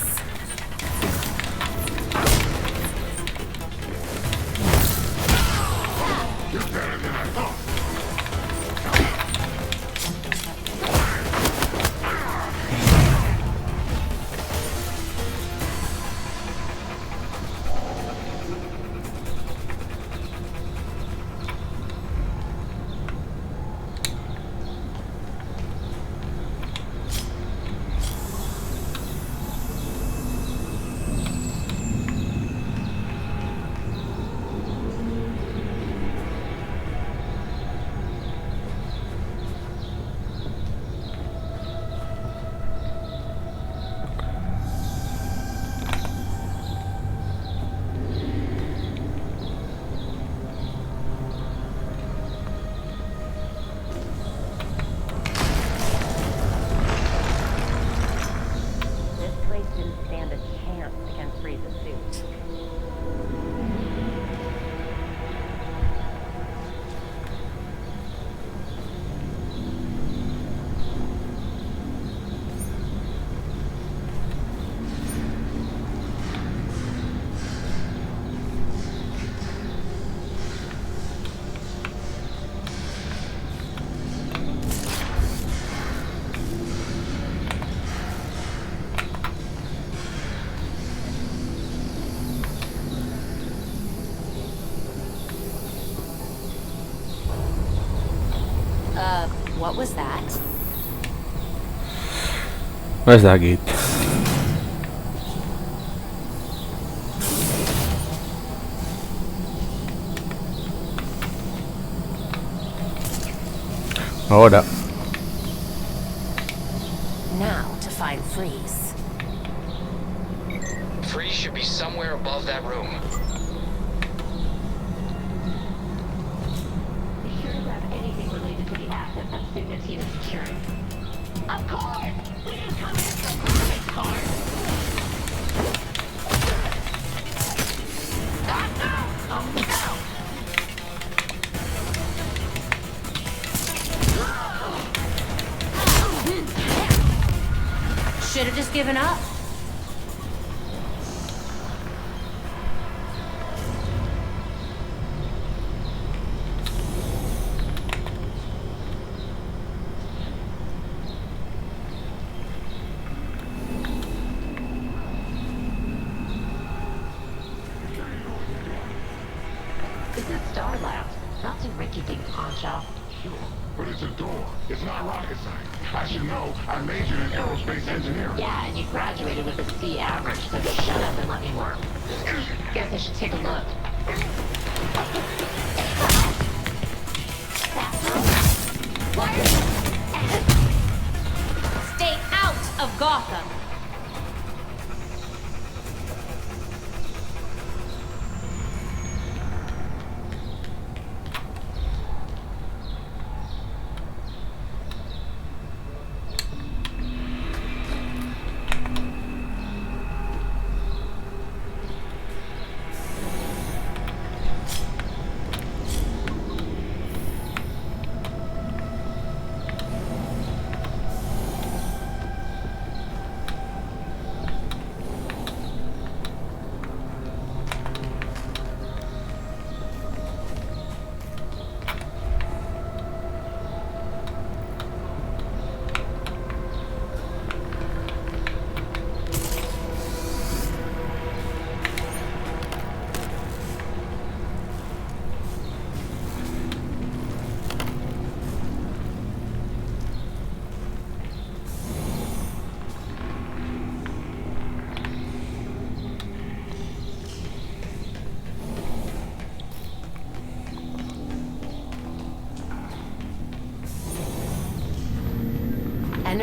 What was that? Where's that gate? Ahora. Now to find Freeze. Freeze should be somewhere above that room. Be sure to grab anything related to the asset that Sigma team is securing. Of course! We didn't come in for graphics cards! Should have just given up. This is Star Labs, not some rinky-dink pawn shop. Sure, but it's a door. It's not rocket science. I should know. I majored in aerospace engineering. Yeah, and you graduated with a C average, so shut up and let me work. Guess I should take a look. Stay out of Gotham.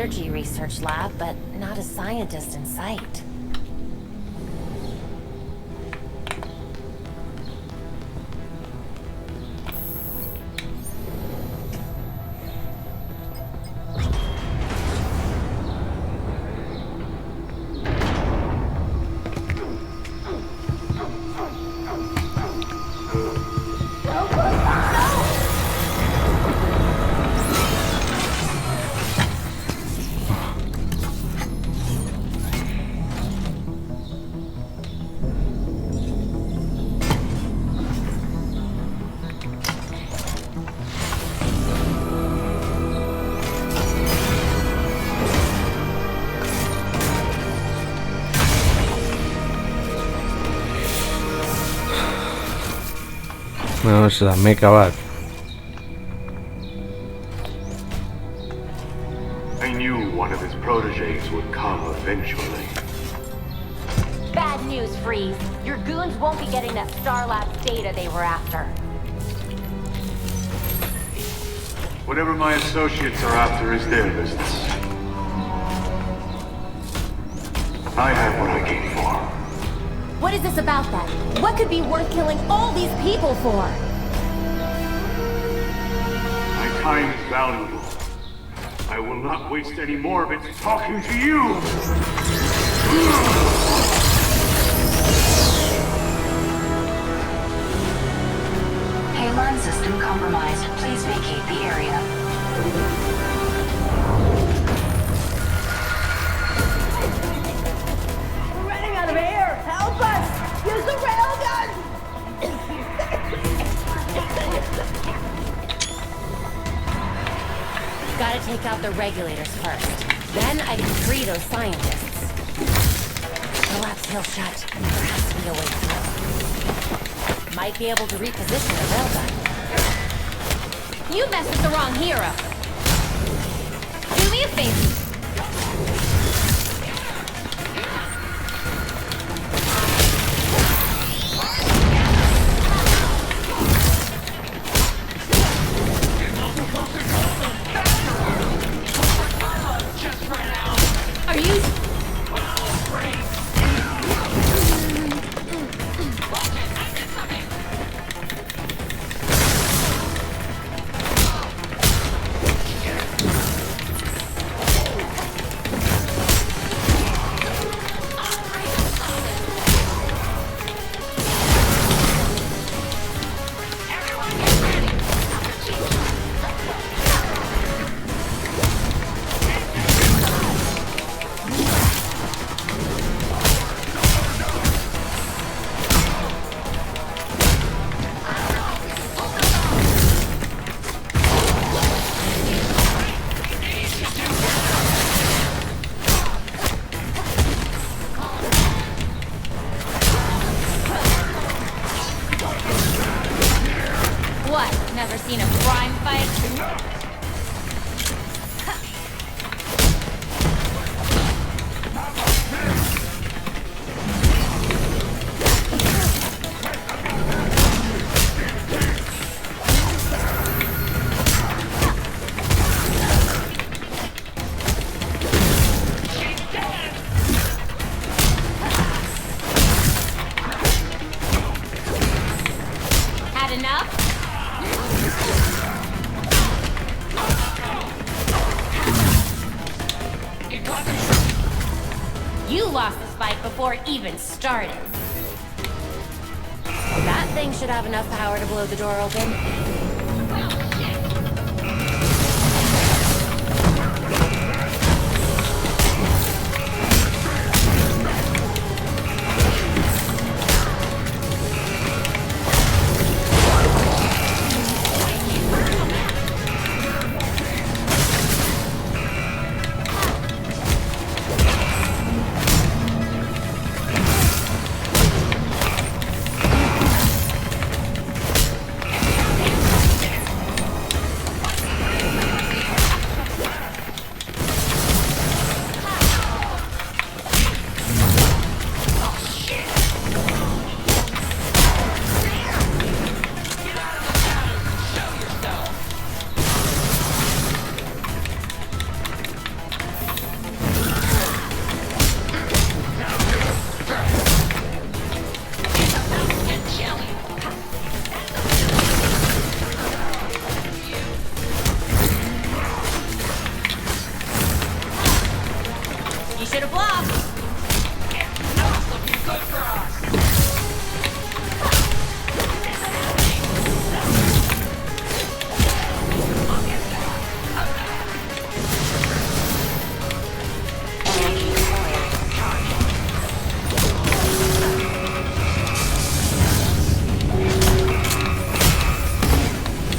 energy research lab, but not a scientist in sight. Vamos a la meca bat. I knew one of his proteges would come eventually. Bad news, Freeze. Your goons won't be getting that Star Labs data they were after. Whatever my associates are after is their business. I have what I came for. What is this about then? What could be worth killing all these people for? My time is valuable. I will not waste any more of it talking to you! Halon system compromised. Please vacate the area. We're running out of air! Help us! Use the railgun! Gotta take out the regulators first. Then I can free those scientists. The lab's still shut. There has to be a way through. Might be able to reposition the railgun. You messed with the wrong hero. Do me a favor. Are you... What? Never seen a crime fight? Had enough? You lost this fight before it even started. That thing should have enough power to blow the door open. to block. It's not looking good for us.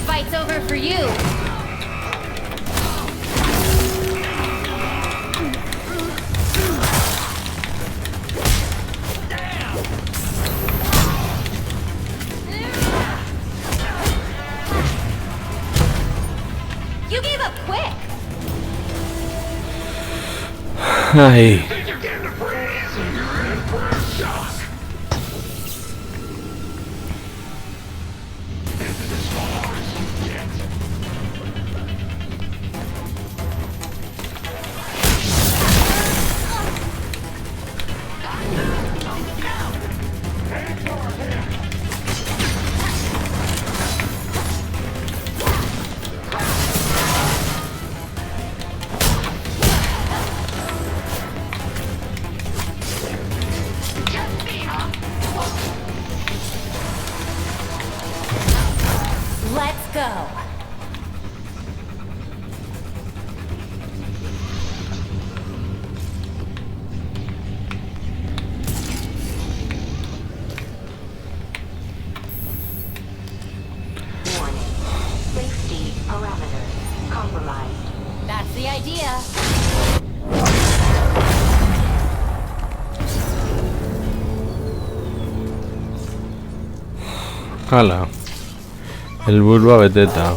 Fight's over for you. You gave up quick. Ay. Let's go. Warning. Safety parameters compromised. That's the idea. Hala. Helburua beteta.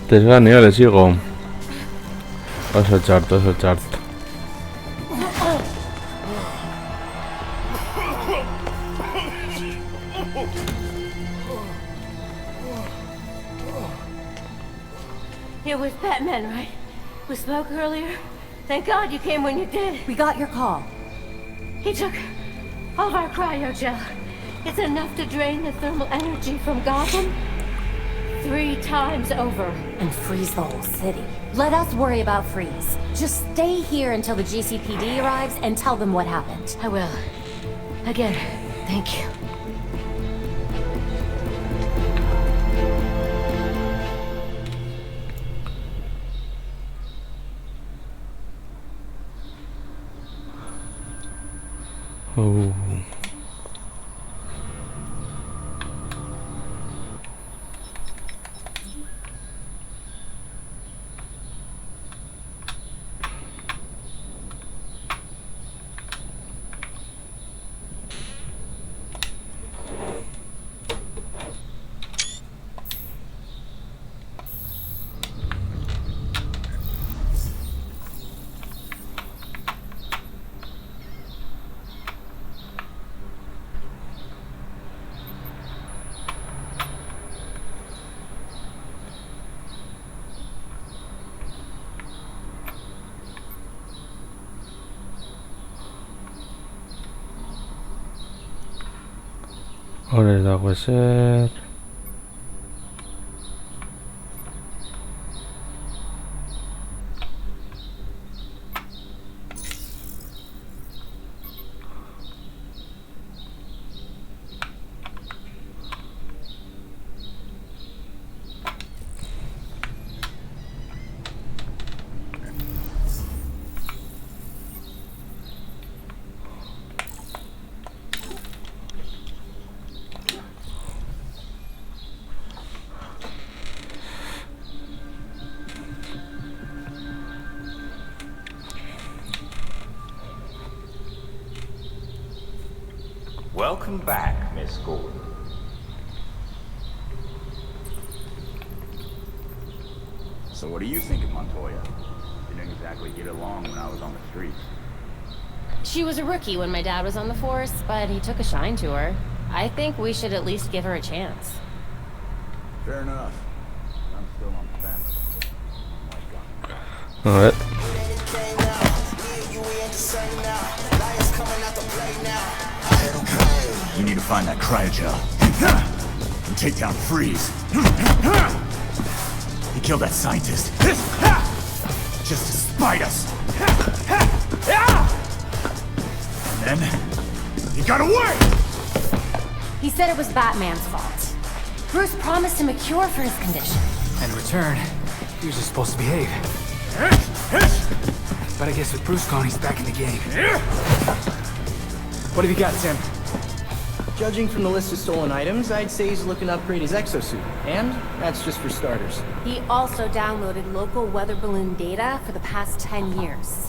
Tesganeo, le sigo. Oso txart, oso txart. It was Batman, right? We spoke earlier. Thank God you came when you did. We got your call. He took all of our cryogel. It's enough to drain the thermal energy from Gotham 3 times over. And freeze the whole city. Let us worry about Freeze. Just stay here until the GCPD arrives and tell them what happened. I will. Again, thank you. Oh. Ahora el agua ser. Welcome back, Miss Gordon. So what do you think of Montoya? Didn't exactly get along when I was on the streets. She was a rookie when my dad was on the force, but he took a shine to her. I think we should at least give her a chance. Fair enough. I'm still on the fence. Alright. We need to find that cryogel. And take down Freeze. He kill that scientist. Just to spite us. And then, he got away! He said it was Batman's fault. Bruce promised him a cure for his condition. And in return, he was just supposed to behave. But I guess with Bruce gone, he's back in the game. What have you got, Tim? Judging from the list of stolen items, I'd say he's looking to upgrade his exosuit. And that's just for starters. He also downloaded local weather balloon data for the past 10 years.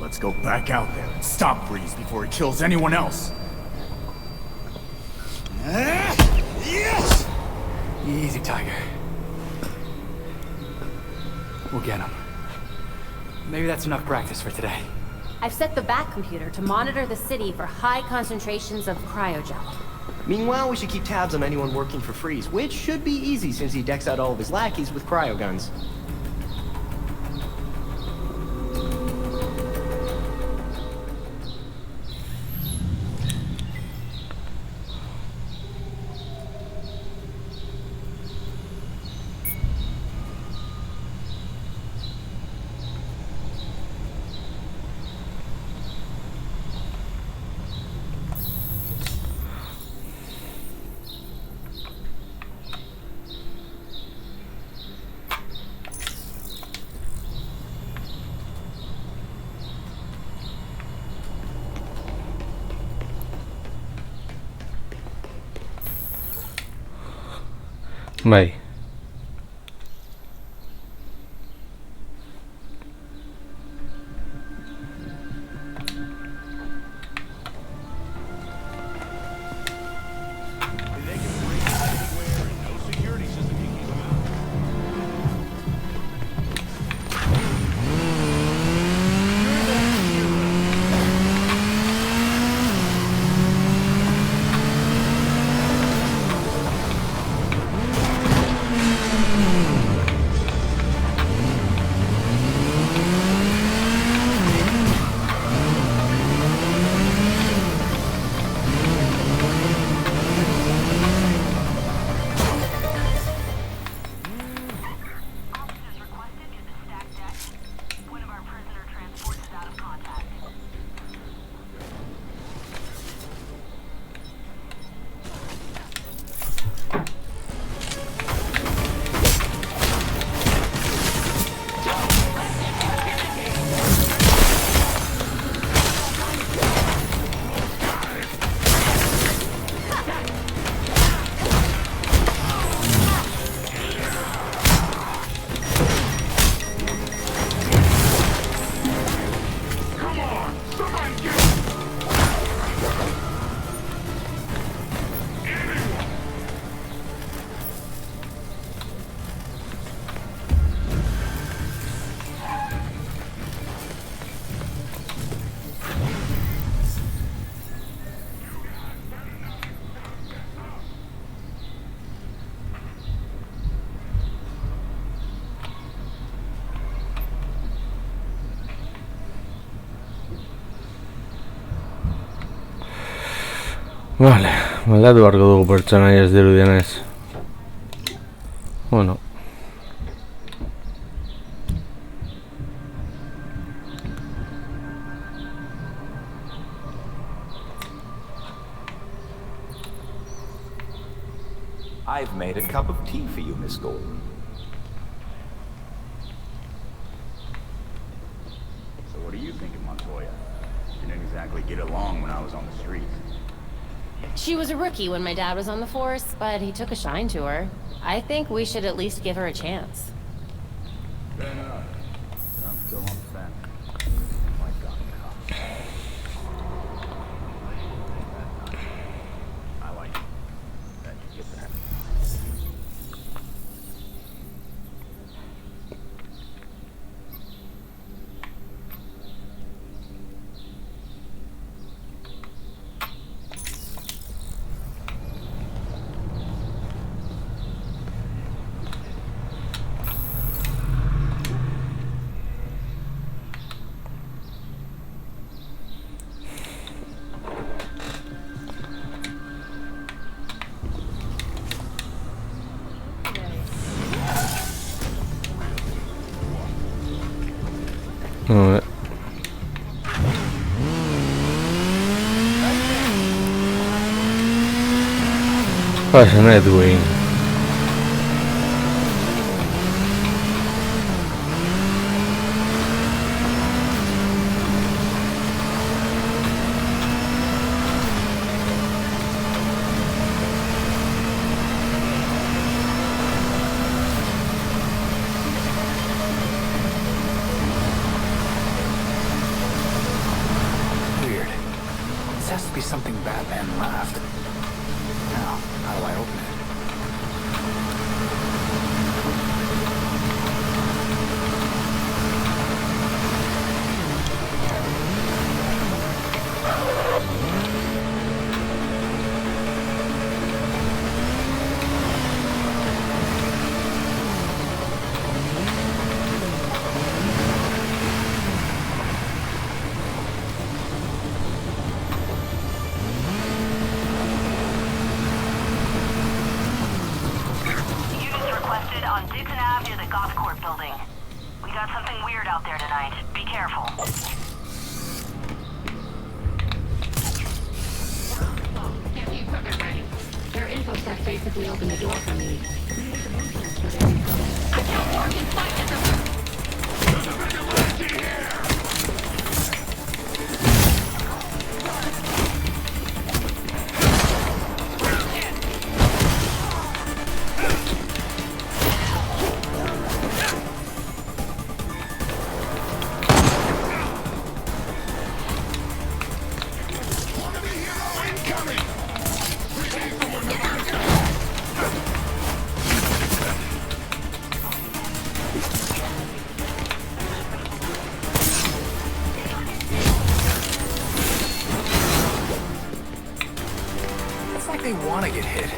Let's go back out there and stop Freeze before he kills anyone else. Yes! Easy, Tiger. We'll get him. Maybe that's enough practice for today. I've set the Bat computer to monitor the city for high concentrations of cryogel. Meanwhile, we should keep tabs on anyone working for Freeze, which should be easy since he decks out all of his lackeys with cryo guns. Bai. Vale, aldatu beharko dugu pertsonaia ez dirudienez. Bueno. I've made a cup of tea for you, Miss Gordon. So what are you thinking, Montoya? Didn't exactly get along when I was on the streets. She was a rookie when my dad was on the force, but he took a shine to her. I think we should at least give her a chance. Fair enough. I'm still on the fence. My God, cop. I like it. That you get that. A ver. Pasa Nightwing. Weird. This has to be something Batman left. Now, how do I open it? Units requested on Dixon Ave near the Goth Court building. We got something weird out there tonight. Be careful. Deputy Equipment ready. Their infosec basically opened the door for me. I can't walk inside at the... There's a vigilante here! It's like they want to get hit.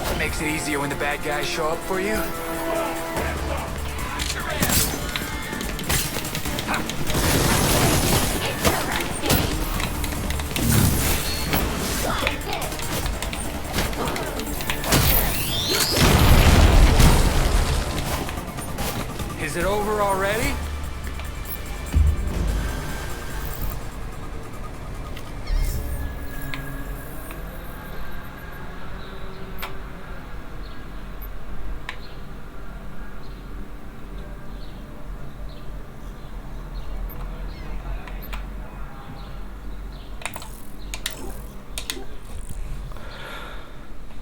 It makes it easier when the bad guys show up for you. Is it over already?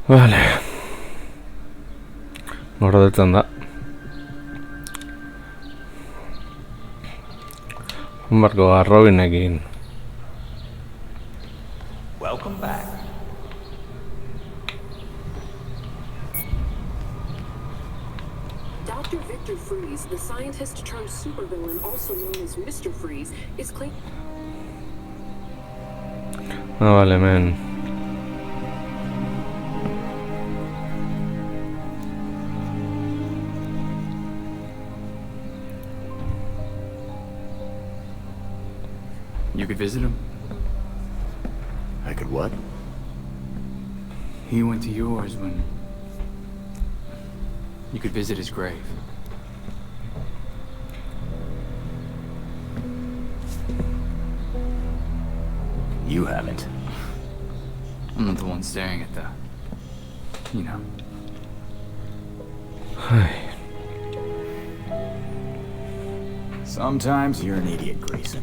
Vale. Gordetzen da. Barko Robinekin. Welcome back. Dr. Victor Freeze, the scientist turned supervillain also known as Mr. Freeze, is claiming... Ah, vale, men. You could visit him. I could what? He went to yours when... You could visit his grave. You haven't. I'm not the one staring at the... You know. Sometimes you're an idiot, Grayson.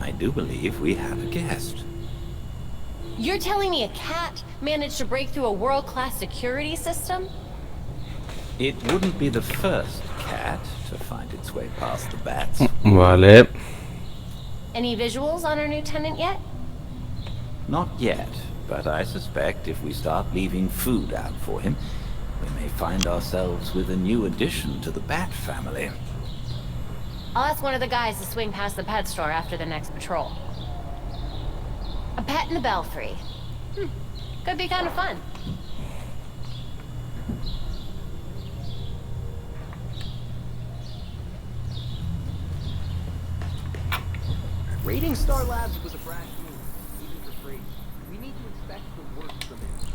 I do believe we have a guest. You're telling me a cat managed to break through a world-class security system? It wouldn't be the first cat to find its way past the bats. Vale. Any visuals on our new tenant yet? Not yet, but I suspect if we start leaving food out for him, we may find ourselves with a new addition to the bat family. I'll ask one of the guys to swing past the pet store after the next patrol. A pet in the belfry. Could be kind of fun. Raiding Star Labs was a brash move, even for free. We need to expect the worst from it.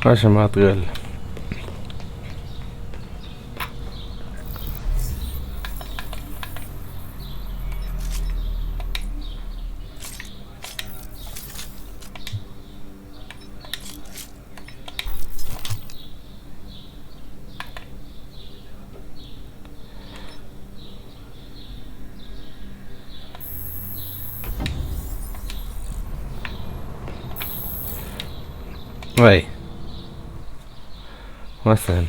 عشان تقل. Wait. What's that?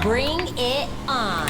Bring it on.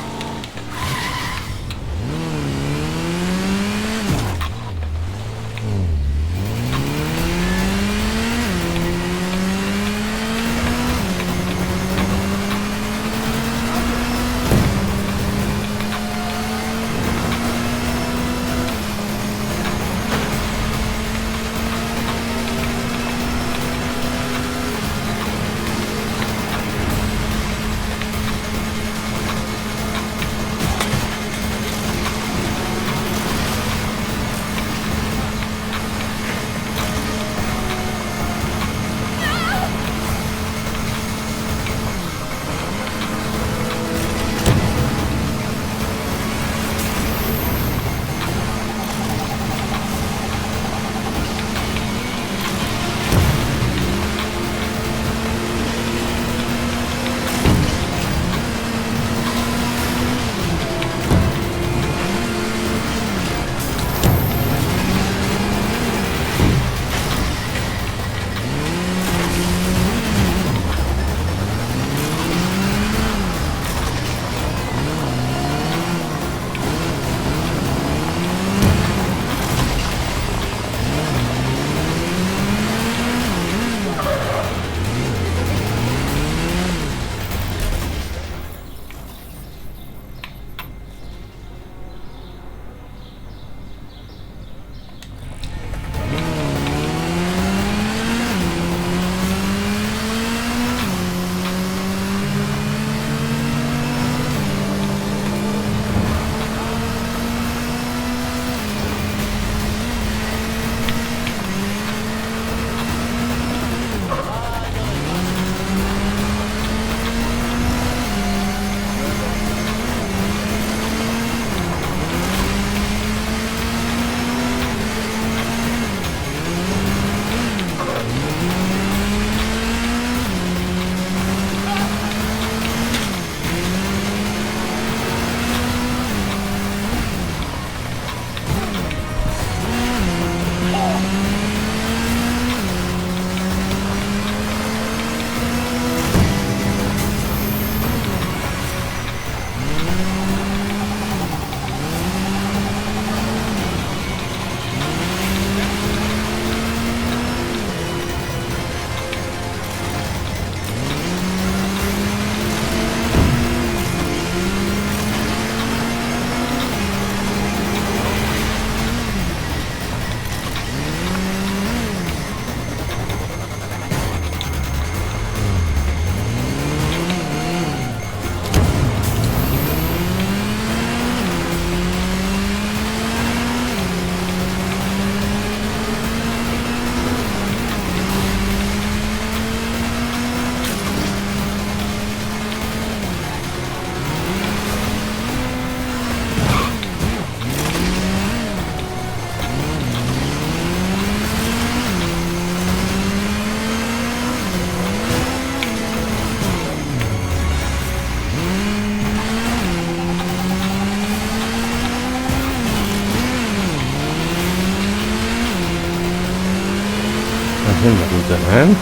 haciendo Superman?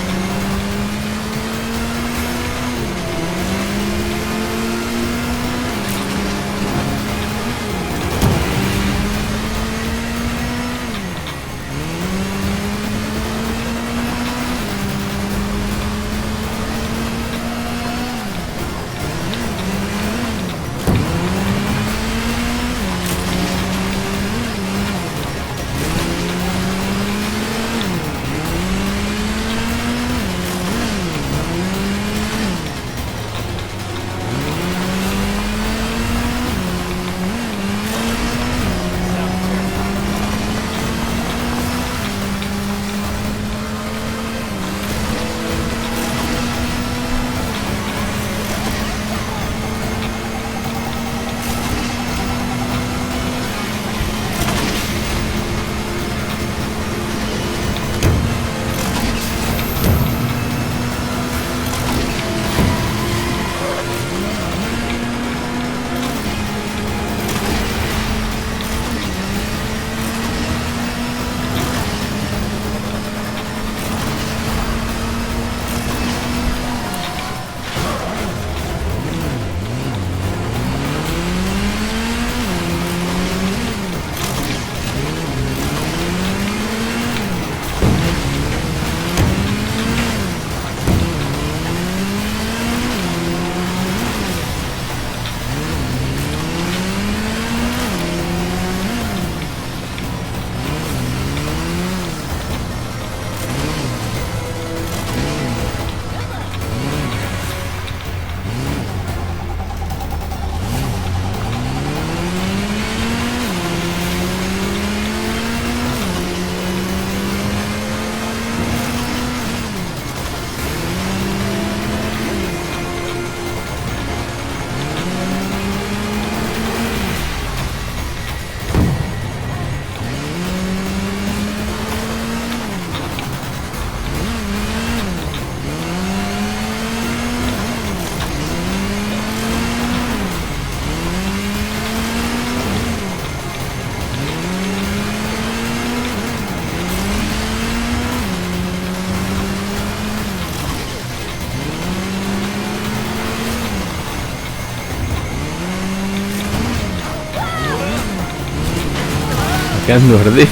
Quedando ardete.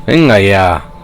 Venga ya.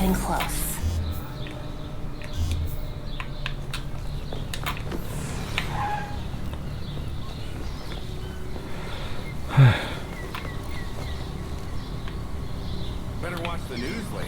getting close. Better watch the news later.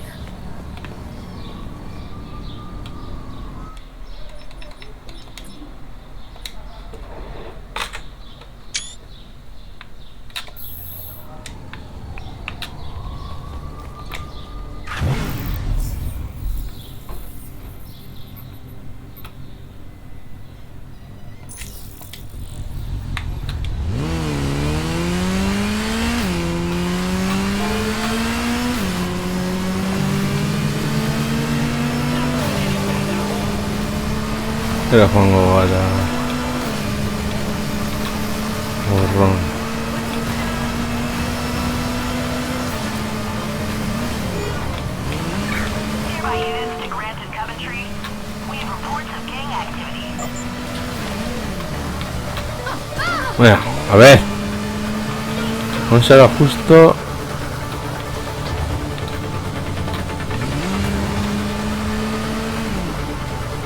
Era joango gara Horron. Nearby units to Grant and Coventry. We have reports of gang activity. Bueno, a ver. Vamos a ver justo.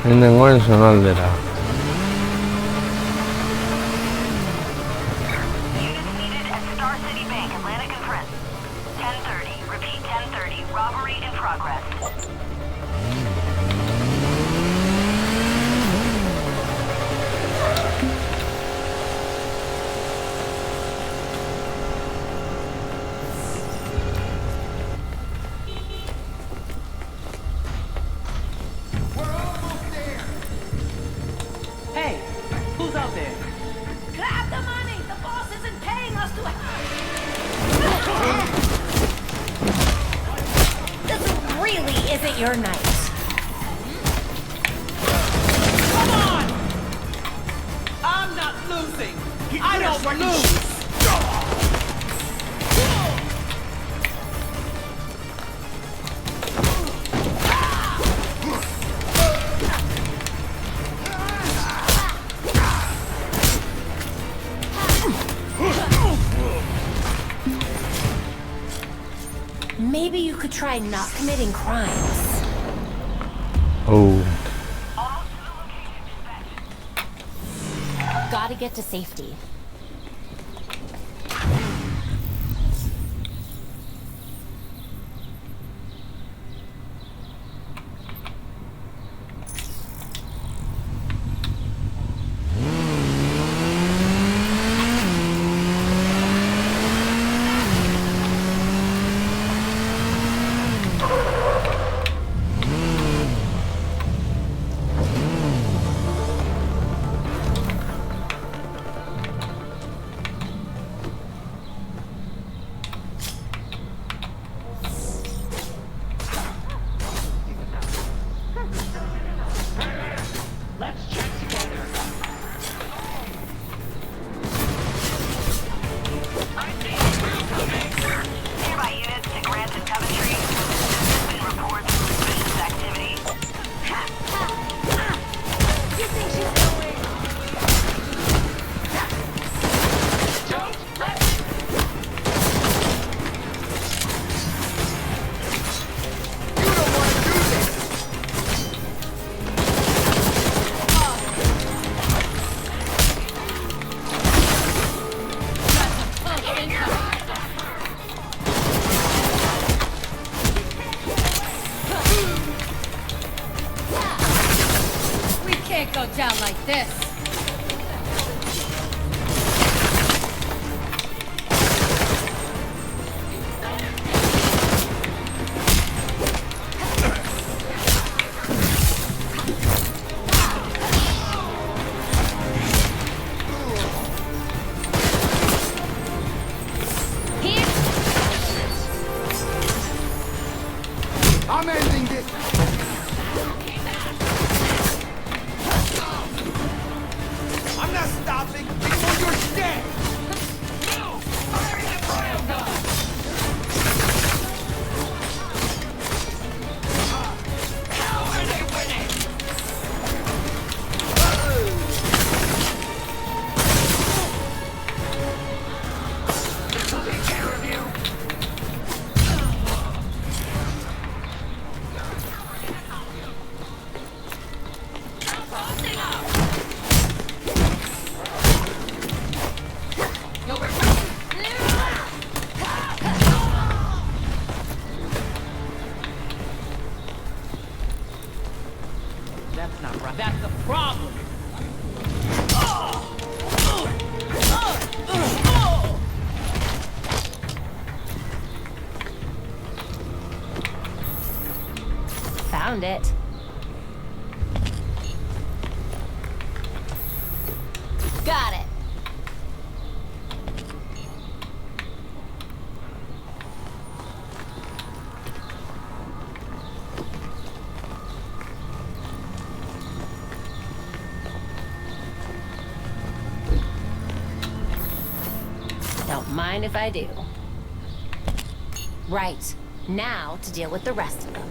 Nengoen zonaldera. Units needed at Star City Bank, Atlantic and Prince. 10:30. Repeat, 10:30. Robbery in progress. Hey, who's out there? Grab the money! The boss isn't paying us to... This really isn't your night. Come on! I'm not losing! I don't lose! Maybe you could try not committing crimes. Oh. Gotta get to safety. Nearby units to Grant and Coventry. There's been reports of suspicious activity. You think she's going? Don't let We can't go down like this. I'm ending this. I'm not stopping before you're dead! that's the problem. Found it. Got it. Don't mind if I do. Right. Now to deal with the rest of them.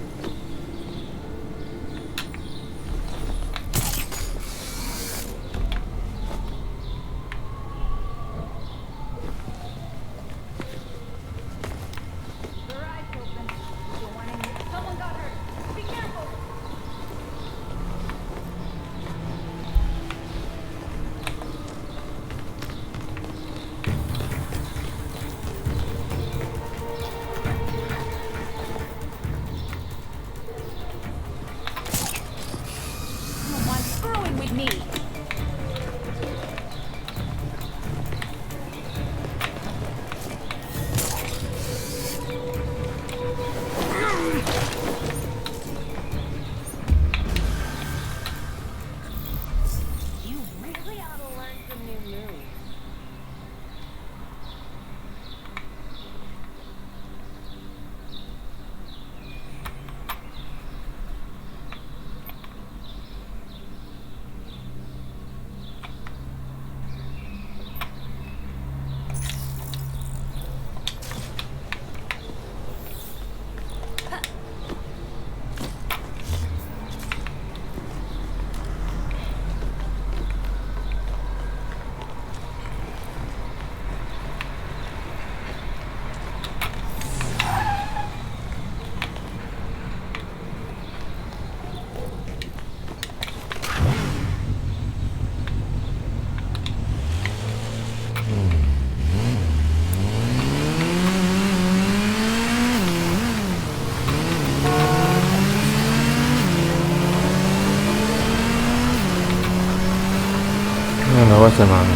No va a ser mal.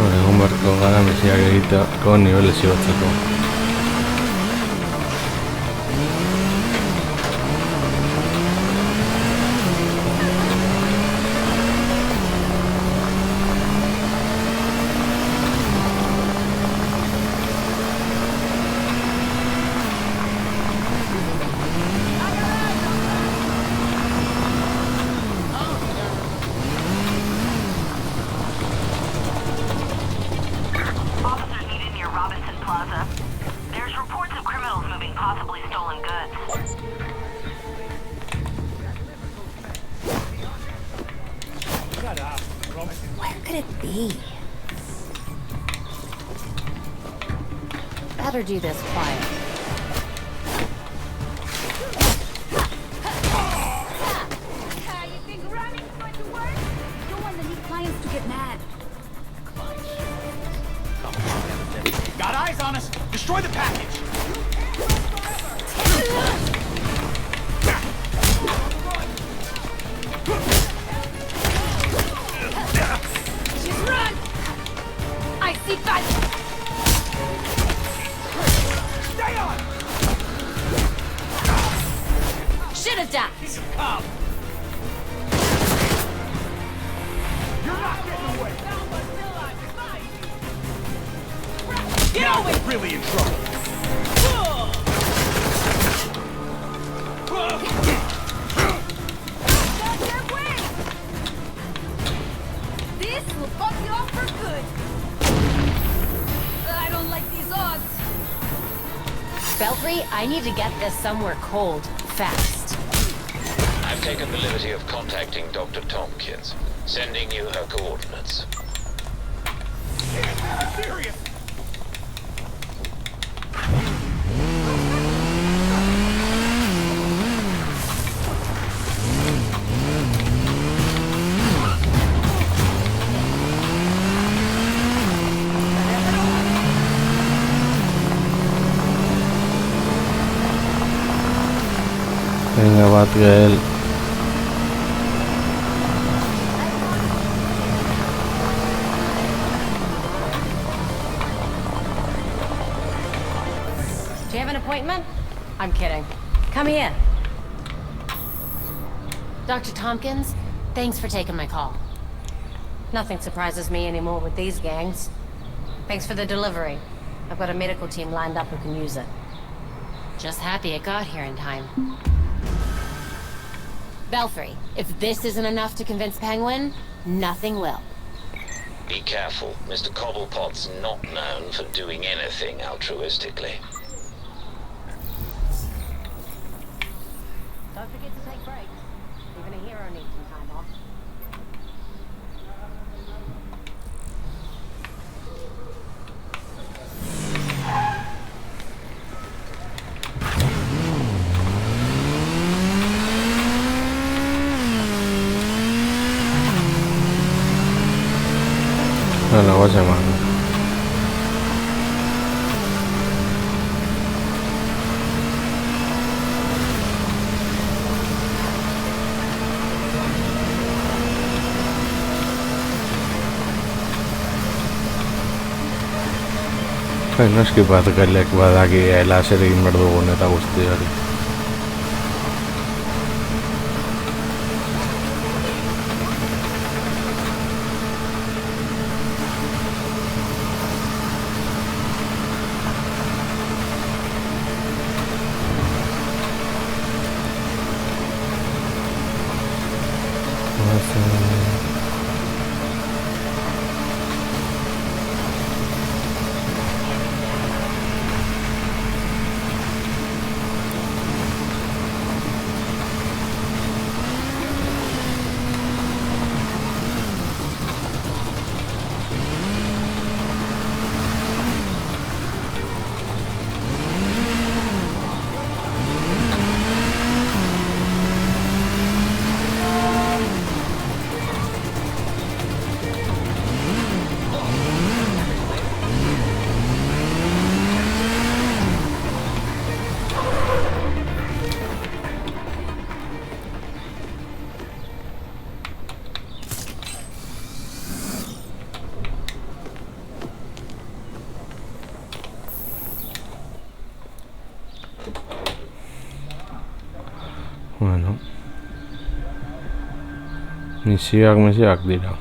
Egun barko gara mesiak egiteko niveles igotzeko. Where could it be? Better do this quiet. You think running's going to work? Don't want the clients to get mad. Got eyes on us! Destroy the package! She's run! I see that! Stay on! Should have died! Come! You're not getting away! Now we're really in trouble! This will fuck you off for good! I don't like these odds! Belfry, I need to get this somewhere cold, fast. I've taken the liberty of contacting Dr. Tompkins, sending you her coordinates. Serious! Venga, Batgirl. Do you have an appointment? I'm kidding. Come here. Dr. Tompkins, thanks for taking my call. Nothing surprises me anymore with these gangs. Thanks for the delivery. I've got a medical team lined up who can use it. Just happy it got here in time. Belfry, if this isn't enough to convince Penguin, nothing will. Be careful. Mr. Cobblepot's not known for doing anything altruistically. Don't forget to take breaks. Even a hero needs some time off. No va a ser malo. Noski Batgirlek badaki laser egin behar dugun eta guzti hori. Bueno, misioak dira.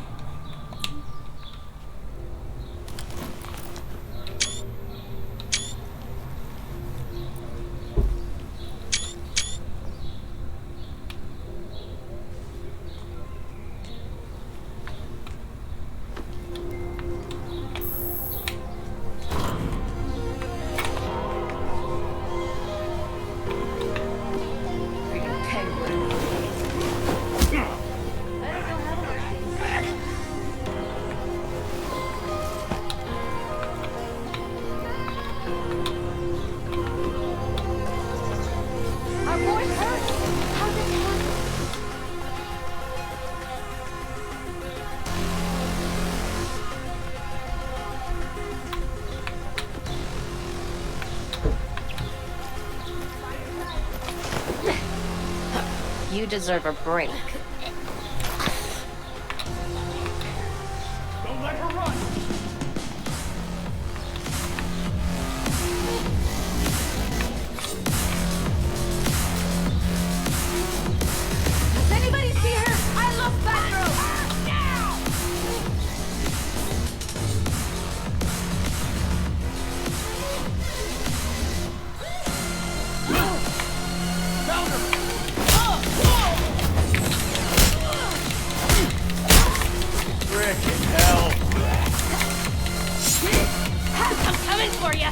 You deserve a break. Don't let her run! Does anybody see her? I love Batgirl! Frickin' hell! I'm coming for you!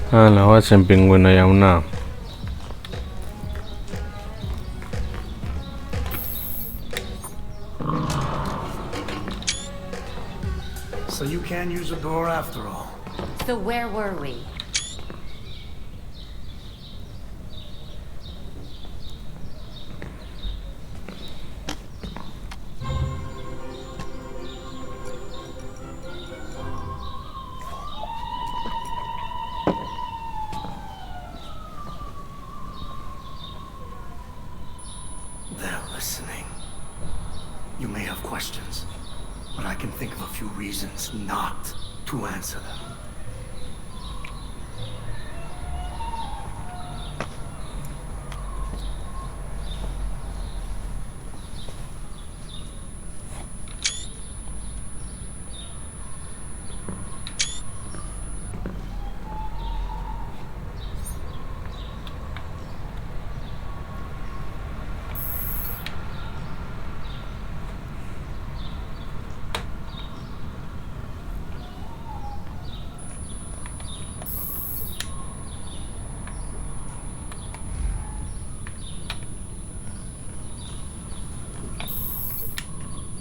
Hala, batzen pingüino jauna. So you can't use the door after all. So where were we? They're listening. You may have questions, but I can think of a few reasons not to answer them.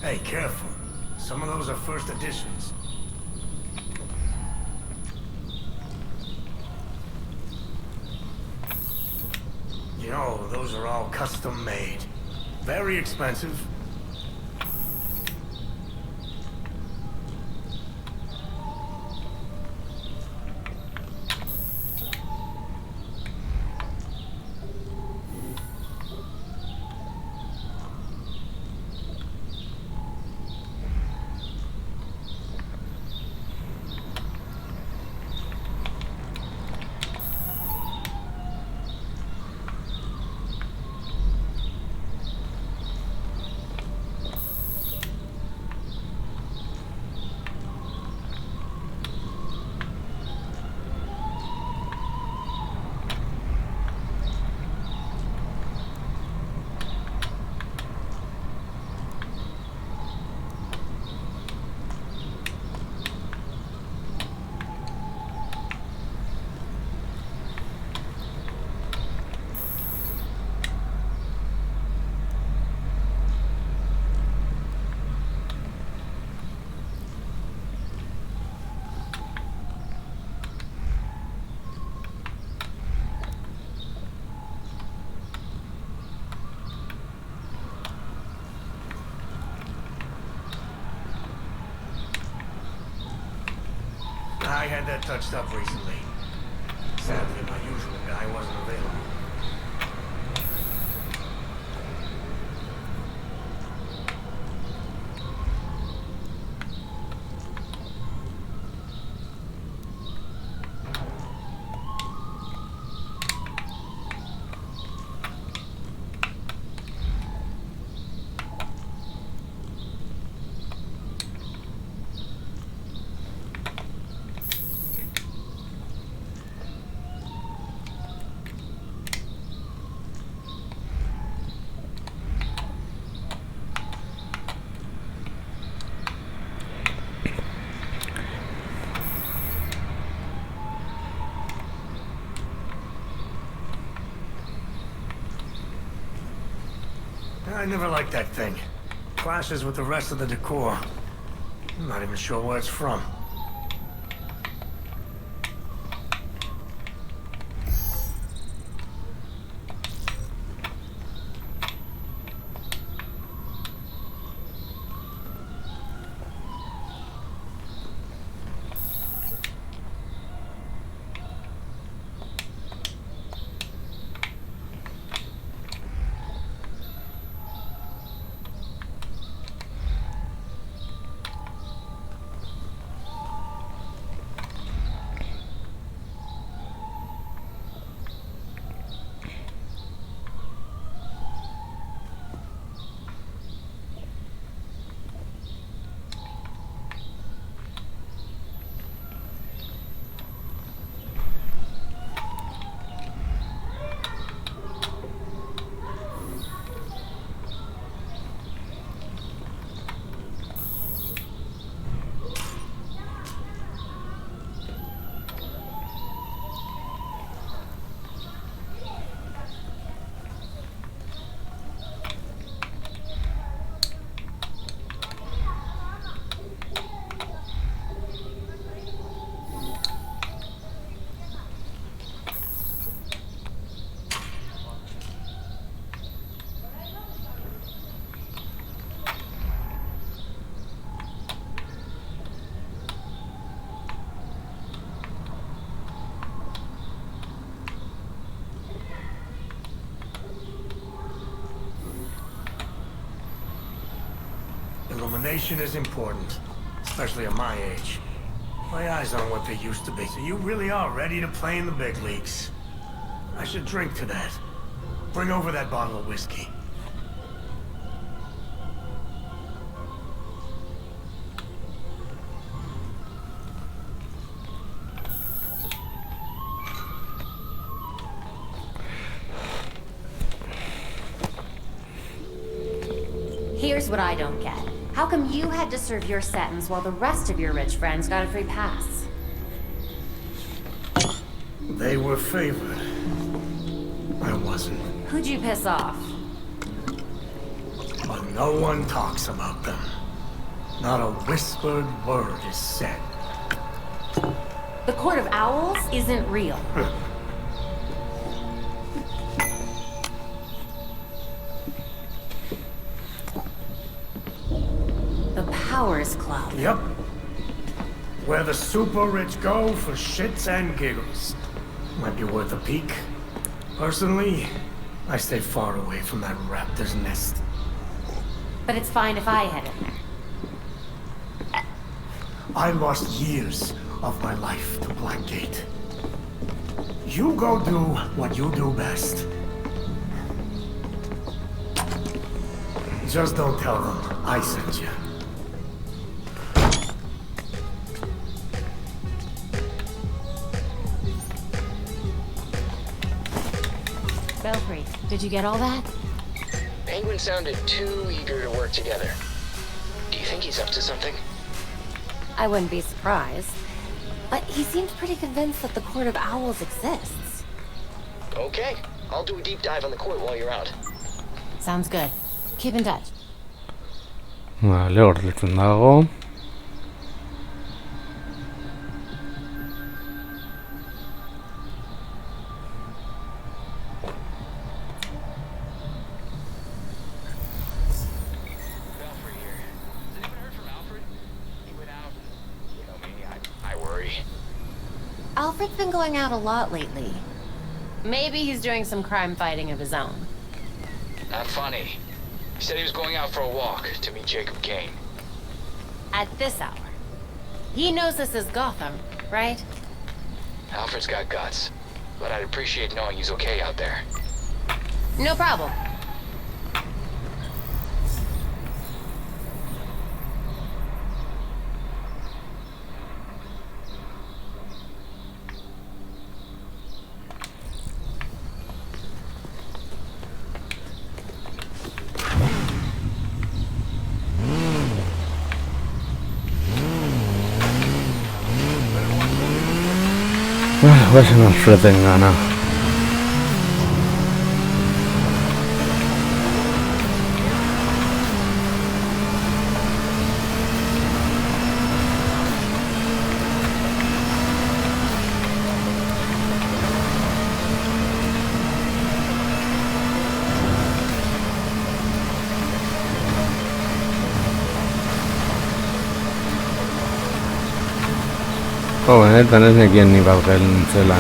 Hey, careful. Some of those are first editions. You know, those are all custom made. Very expensive. I had that touched up recently. Sadly, my usual guy wasn't available. I never liked that thing. Clashes with the rest of the decor. I'm not even sure where it's from. Information is important, especially at my age. My eyes aren't what they used to be, so you really are ready to play in the big leagues. I should drink to that. Bring over that bottle of whiskey. Here's what I don't get. How come you had to serve your sentence while the rest of your rich friends got a free pass? They were favored. I wasn't. Who'd you piss off? But no one talks about them. Not a whispered word is said. The Court of Owls isn't real. The Powers Club. Yep. Where the super rich go for shits and giggles. Might be worth a peek. Personally, I stay far away from that raptor's nest. But it's fine if I head in there. I lost years of my life to Blackgate. You go do what you do best. Just don't tell them I sent you. Belfry, did you get all that? Penguin sounded too eager to work together. Do you think he's up to something? I wouldn't be surprised. But he seems pretty convinced that the Court of Owls exists. Okay, I'll do a deep dive on the court while you're out. Sounds good. Keep in touch. Vale, horretzen dago. Alfred's been going out a lot lately. Maybe he's doing some crime fighting of his own. Not funny. He said he was going out for a walk to meet Jacob Kane. At this hour. He knows this is Gotham, right? Alfred's got guts, but I'd appreciate knowing he's okay out there. No problem. Voy a ser más frete en gana. Benetan ez nekien ni bat nintzela,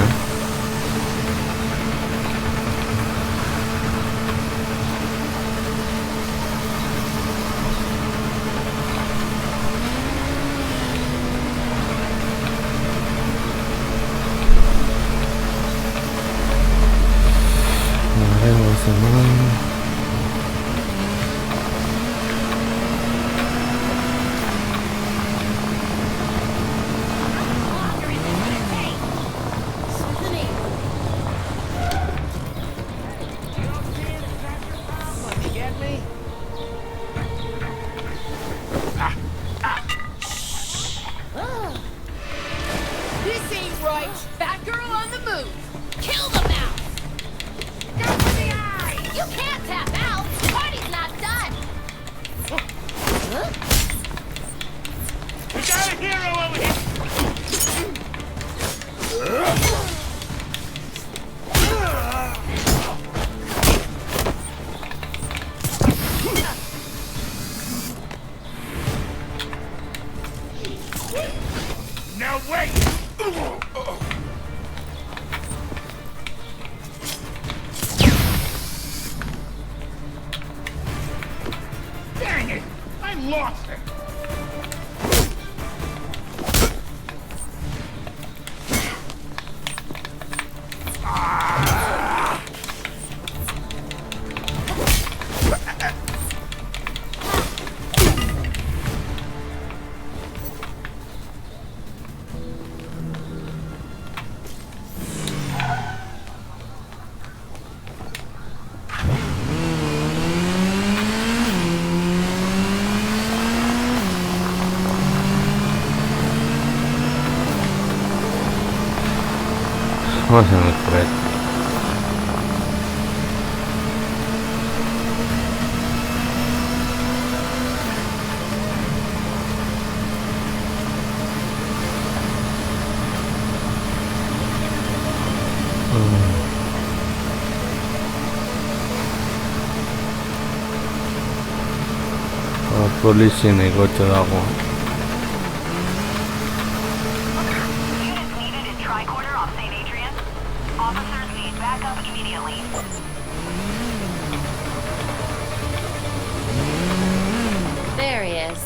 Dang it! I lost it! Vamos a ver por él. Police negozio dago. Units needed in Tricorder off St. Adrian. Officers need backup immediately. There he is.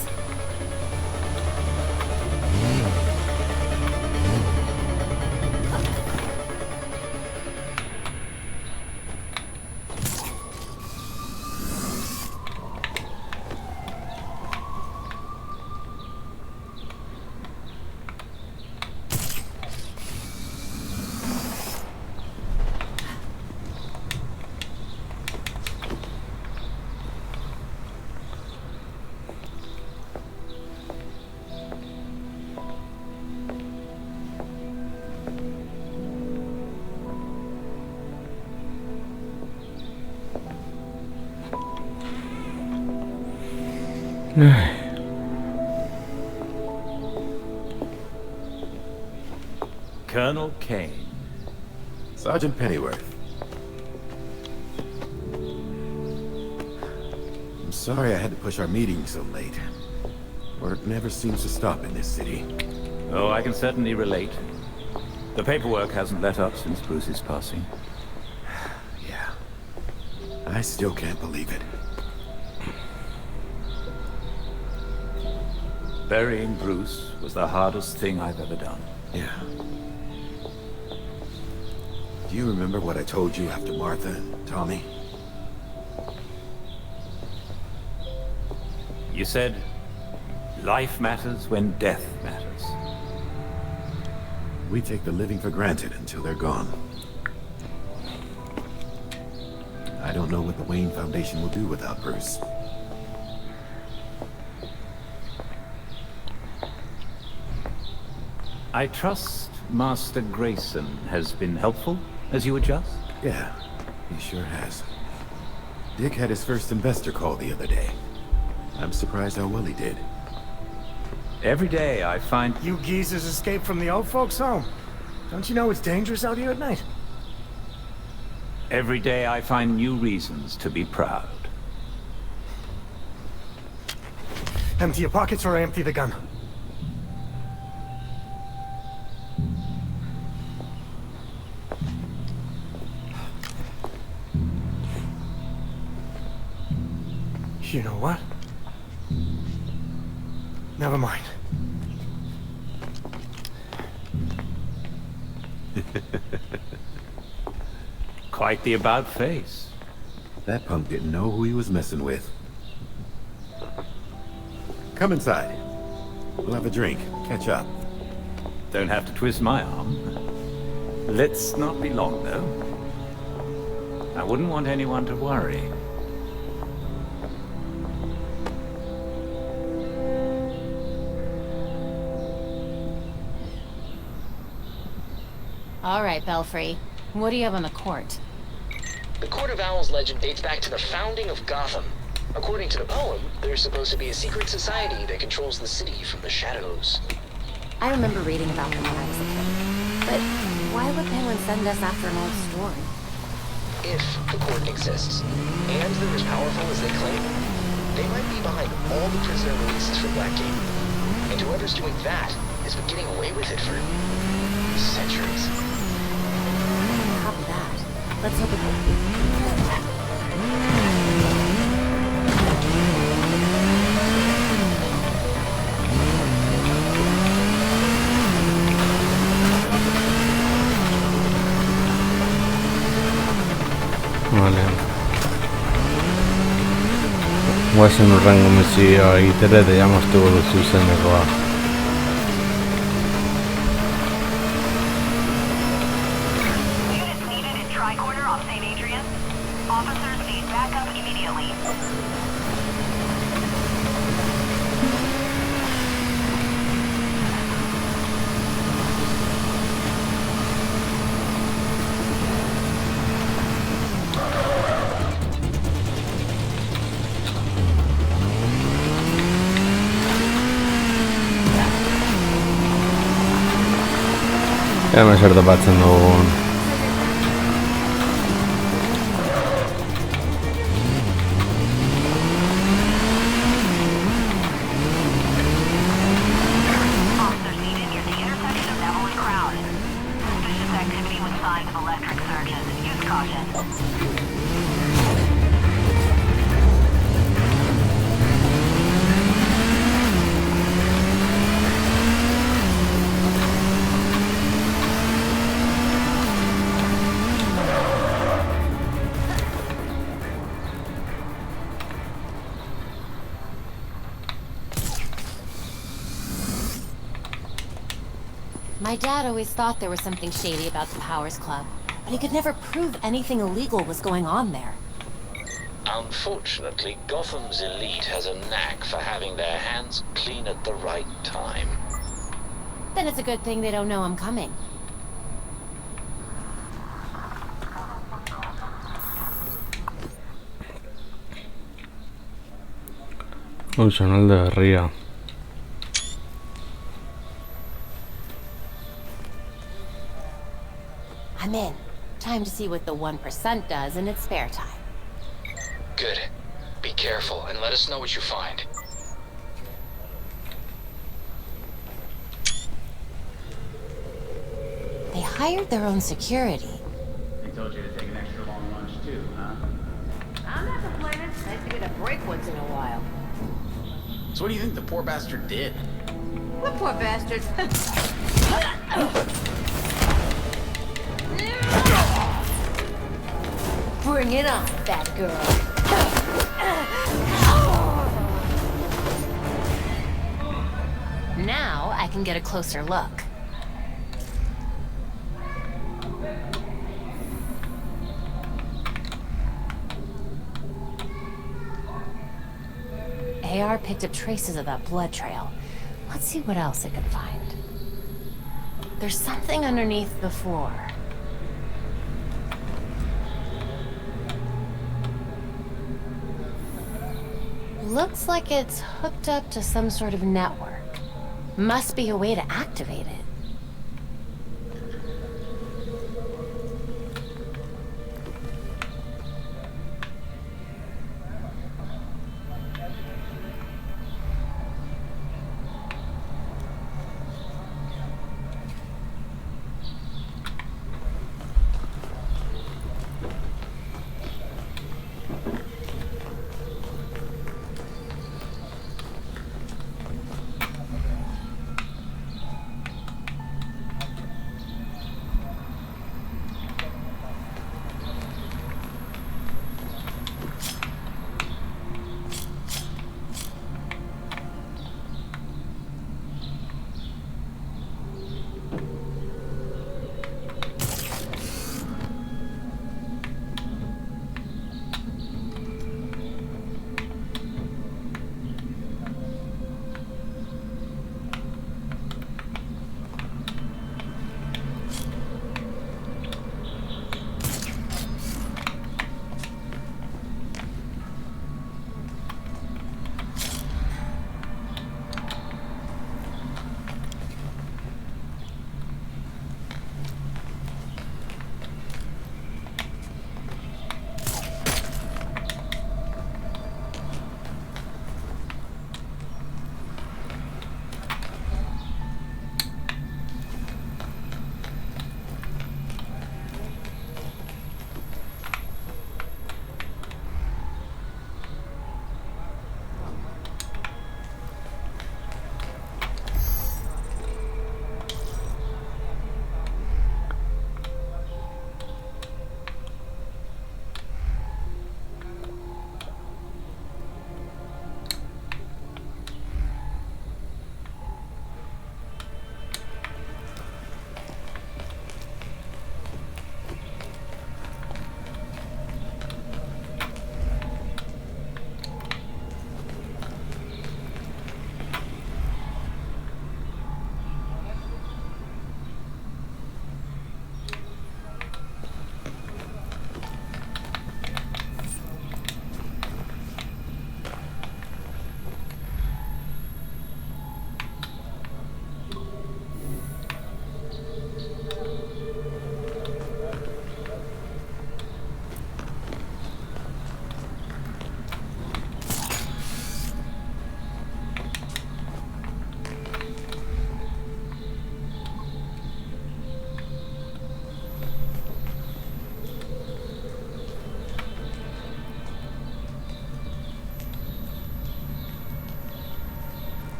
Colonel Kane. Sergeant Pennyworth. I'm sorry I had to push our meeting so late. Work never seems to stop in this city. Oh, I can certainly relate. The paperwork hasn't let up since Bruce's passing. Yeah. I still can't believe it. Burying Bruce was the hardest thing I've ever done. Yeah. Do you remember what I told you after Martha and Tommy? You said, life matters when death matters. We take the living for granted until they're gone. I don't know what the Wayne Foundation will do without Bruce. I trust Master Grayson has been helpful as you adjust? Yeah, he sure has. Dick had his first investor call the other day. I'm surprised how well he did. Every day I find... You geezers escaped from the old folks' home. Don't you know it's dangerous out here at night? Every day I find new reasons to be proud. Empty your pockets or I empty the gun. You know what? Never mind. Quite the about face. That punk didn't know who he was messing with. Come inside. We'll have a drink, catch up. Don't have to twist my arm. Let's not be long, though. I wouldn't want anyone to worry. All right, Belfry. What do you have on the court? The Court of Owls legend dates back to the founding of Gotham. According to the poem, there's supposed to be a secret society that controls the city from the shadows. I remember reading about them when I was a kid. But why would Penguin send us after an old story? If the court exists, and they're as powerful as they claim, they might be behind all the prisoner releases for Blackgate. And whoever's doing that has been getting away with it for centuries. Copy that. Let's hope it Vale. Guazen urrengo misioa egitere eta jamaztuko duzu izenekoa. Units needed in Tricorder off St. Adrian. Officers need backup immediately. Hemen zer topatzen dugun. Officers needed near the intersection of Neville and Crown. Suspicious activity with signs of electric surges. Use caution. My dad always thought there was something shady about the Powers Club, but he could never prove anything illegal was going on there. Unfortunately, Gotham's elite has a knack for having their hands clean at the right time. Then it's a good thing they don't know I'm coming. Uy, son el de Berría. I'm in. Time to see what the 1% does in its spare time. Good. Be careful and let us know what you find. They hired their own security. They told you to take an extra long lunch too, huh? I'm not complaining. Nice to get a break once in a while. So what do you think the poor bastard did? What poor bastard? Bring it on, bad girl. Now I can get a closer look. AR picked up traces of that blood trail. Let's see what else it can find. There's something underneath the floor. Looks like it's hooked up to some sort of network. Must be a way to activate it.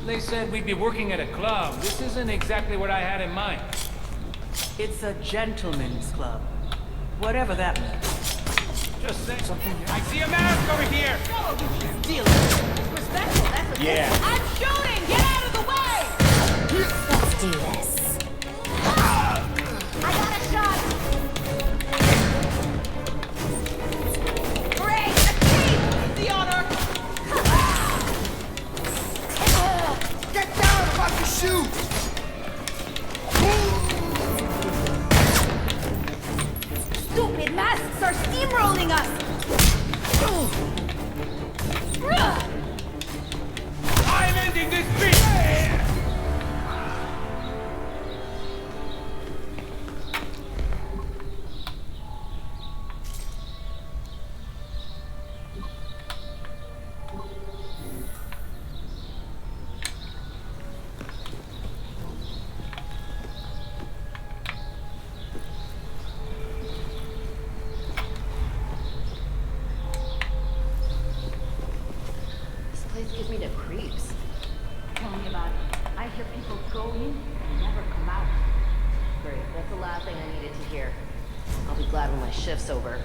They said we'd be working at a club. This isn't exactly what I had in mind. It's a gentleman's club. Whatever that means. Just saying. Something. I see a mask over here! Deal with respectful, that's what Yeah. I'm shooting! Get out of the way! Let's do this. I got a shot! Great! Achieve! The honor! Get down if I can shoot! Stupid masks are steamrolling us! I'm ending this beat! This place gives me the creeps. Tell me about it. I hear people go in and never come out. Great, that's the last thing I needed to hear. I'll be glad when my shift's over.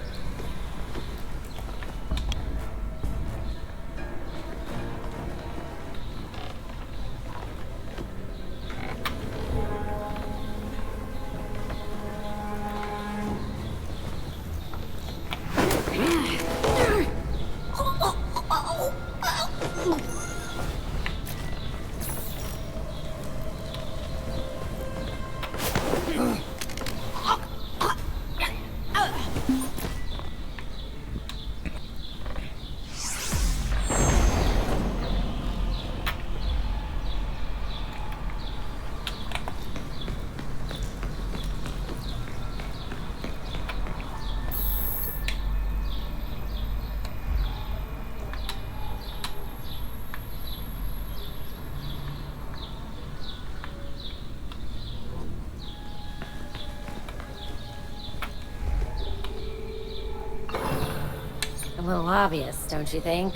A little obvious, don't you think?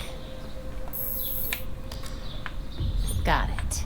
Got it.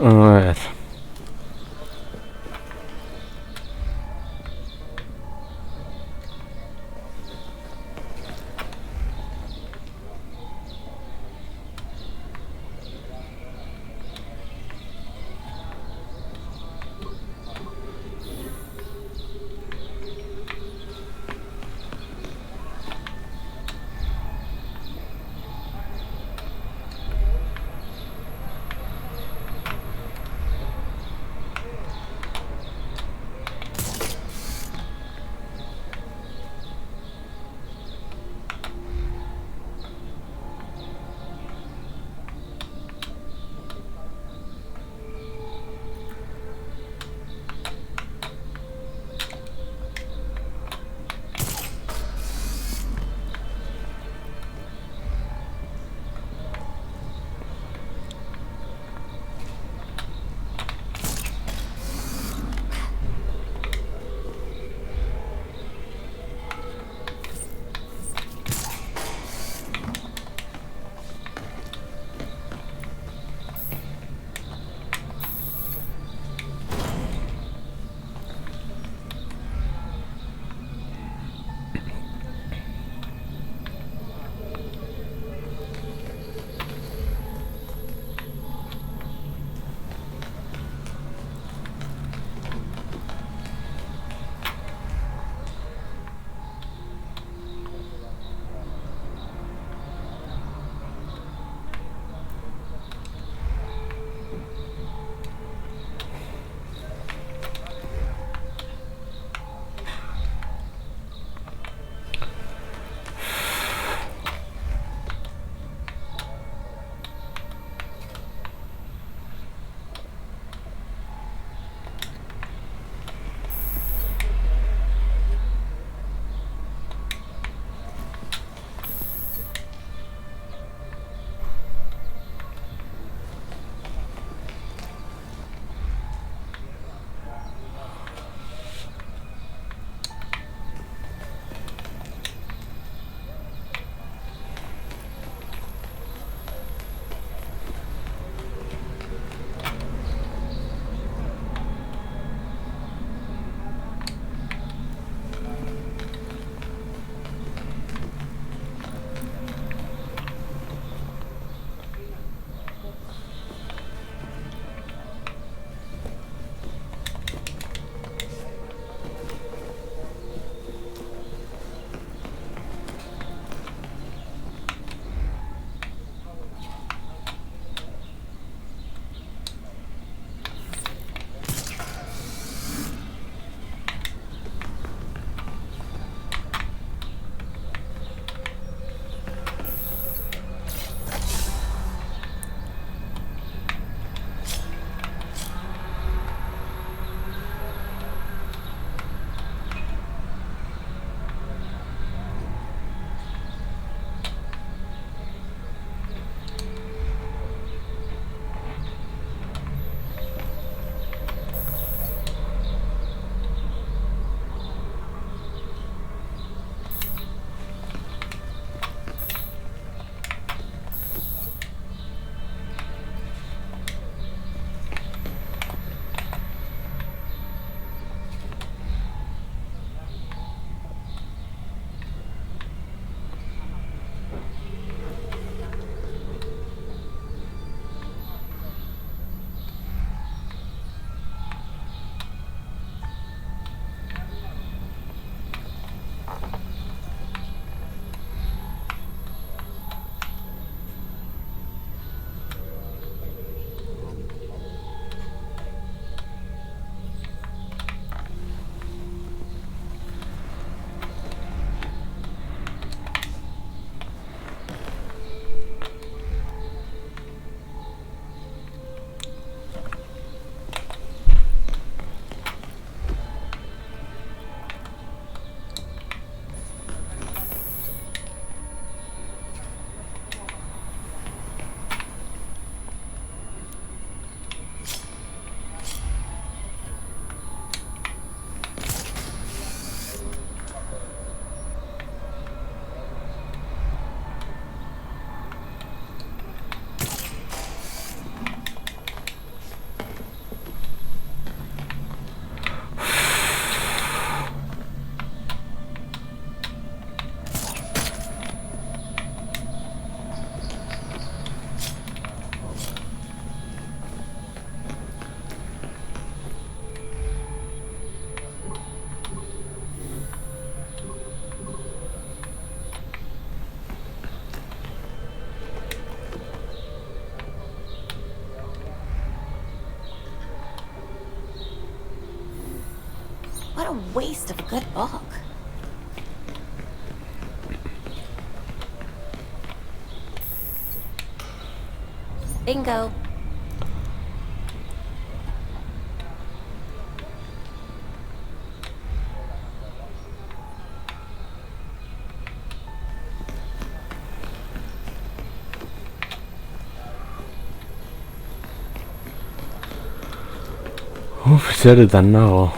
A ver. a waste of a good book. Bingo. Zeretan nago.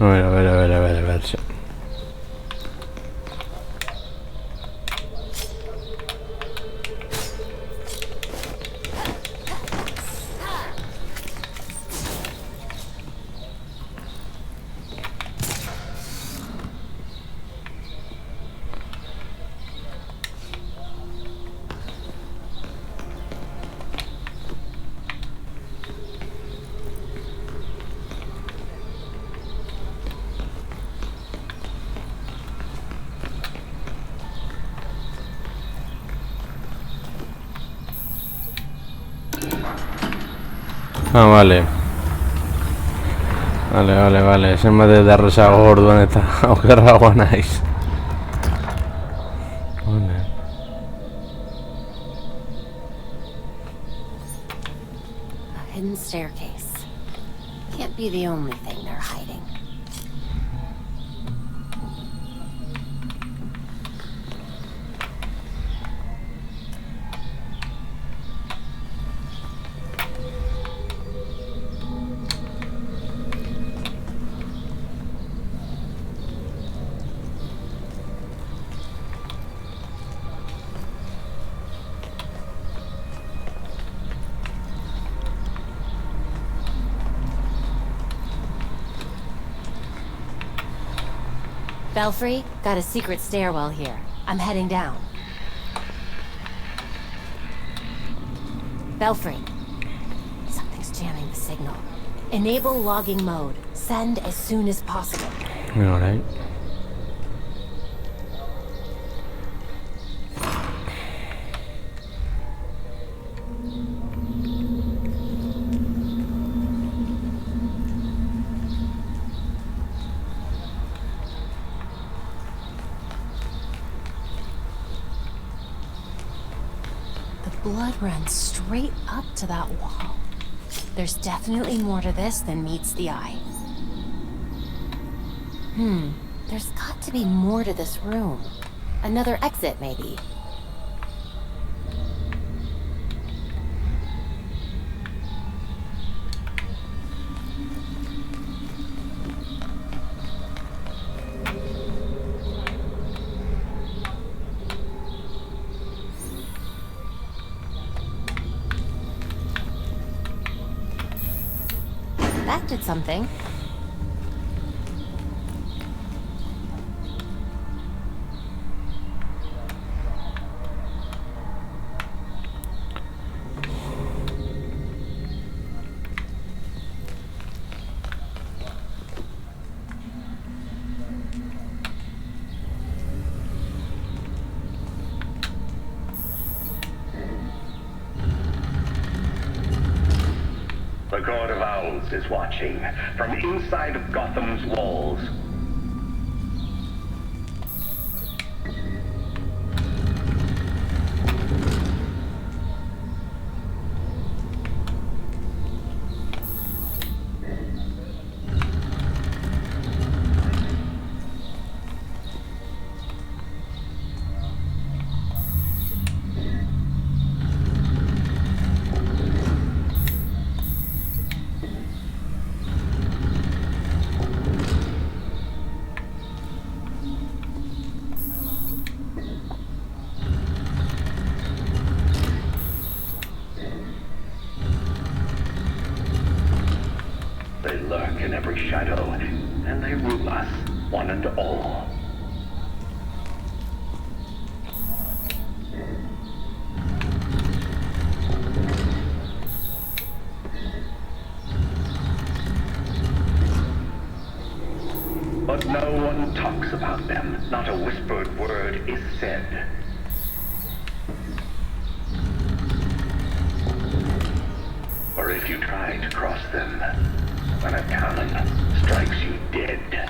A ver. Ah, vale. Vale. Se me ha de darse a gordo en esta okerragoa naiz. Vale. A hidden staircase. Can't be the only thing they're hiding. Belfry, got a secret stairwell here. I'm heading down. Belfry. Something's jamming the signal. Enable logging mode. Send as soon as possible. Alright. Blood runs straight up to that wall. There's definitely more to this than meets the eye. There's got to be more to this room. Another exit, maybe. That did something. The God of Owls is watching from inside of Gotham's walls. They lurk in every shadow, and they rule us, one and all. But no one talks about them. Not a whispered word is said. Or if you try to cross them, when a cannon strikes you dead.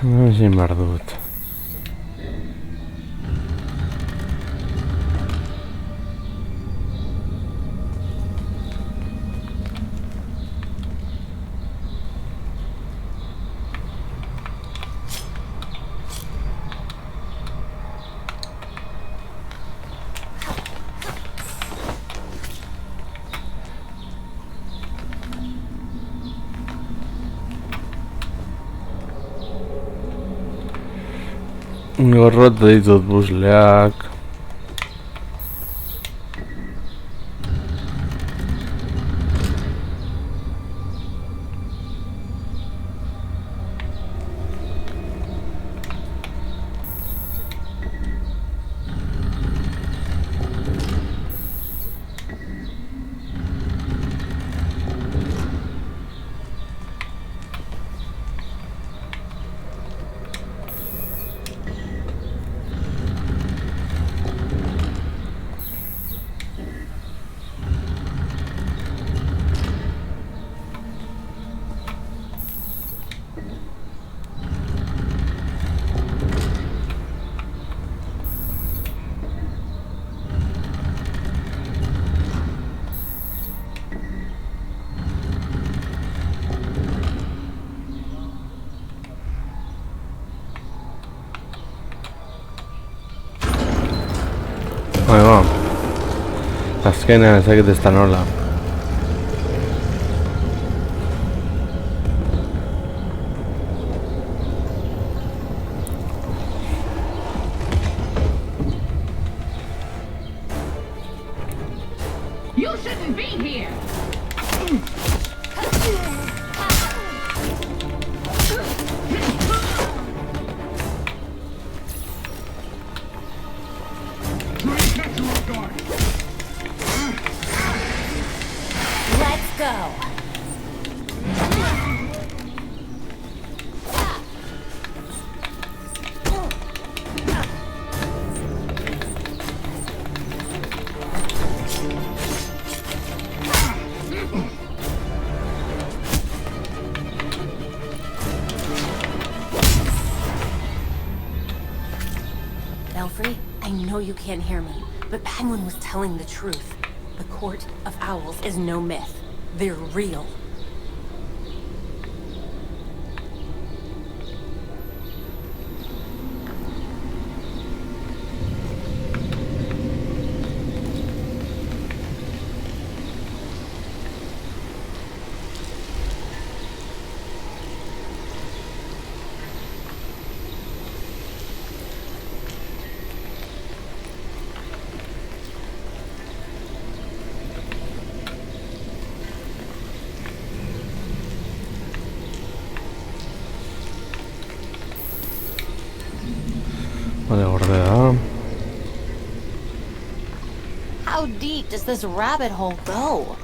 Ezin behar dut. Gorrotu ditut busleak. Ba, azkenean ezakit ez da nola. You shouldn't be here! Let's go. Belfry, I know you can't hear me, but Penguin was telling the truth. The Court of Owls is no myth. They're real. Vale, gordea. How deep does this rabbit hole go?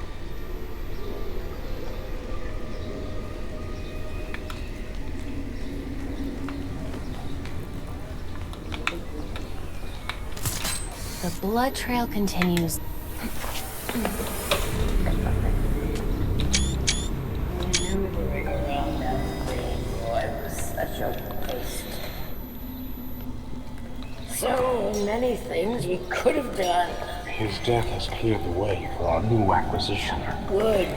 The blood trail continues. Maneuvering around that thing was such a waste. So many things he could have done. His death has cleared the way for our new acquisition. Good.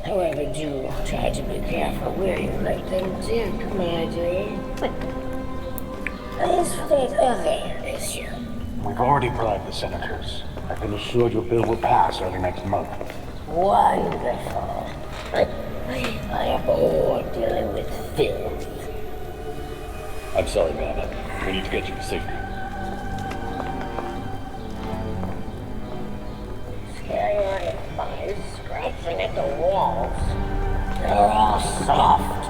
However, do try to be careful where you let them dig, my dear. As for that other issue, We've already bribed the senators. I've been assured your bill will pass early next month. wonderful. I abhor dealing with filth. I'm sorry, man. We need to get you to safety. Scary flies scratching at the walls. They're all soft.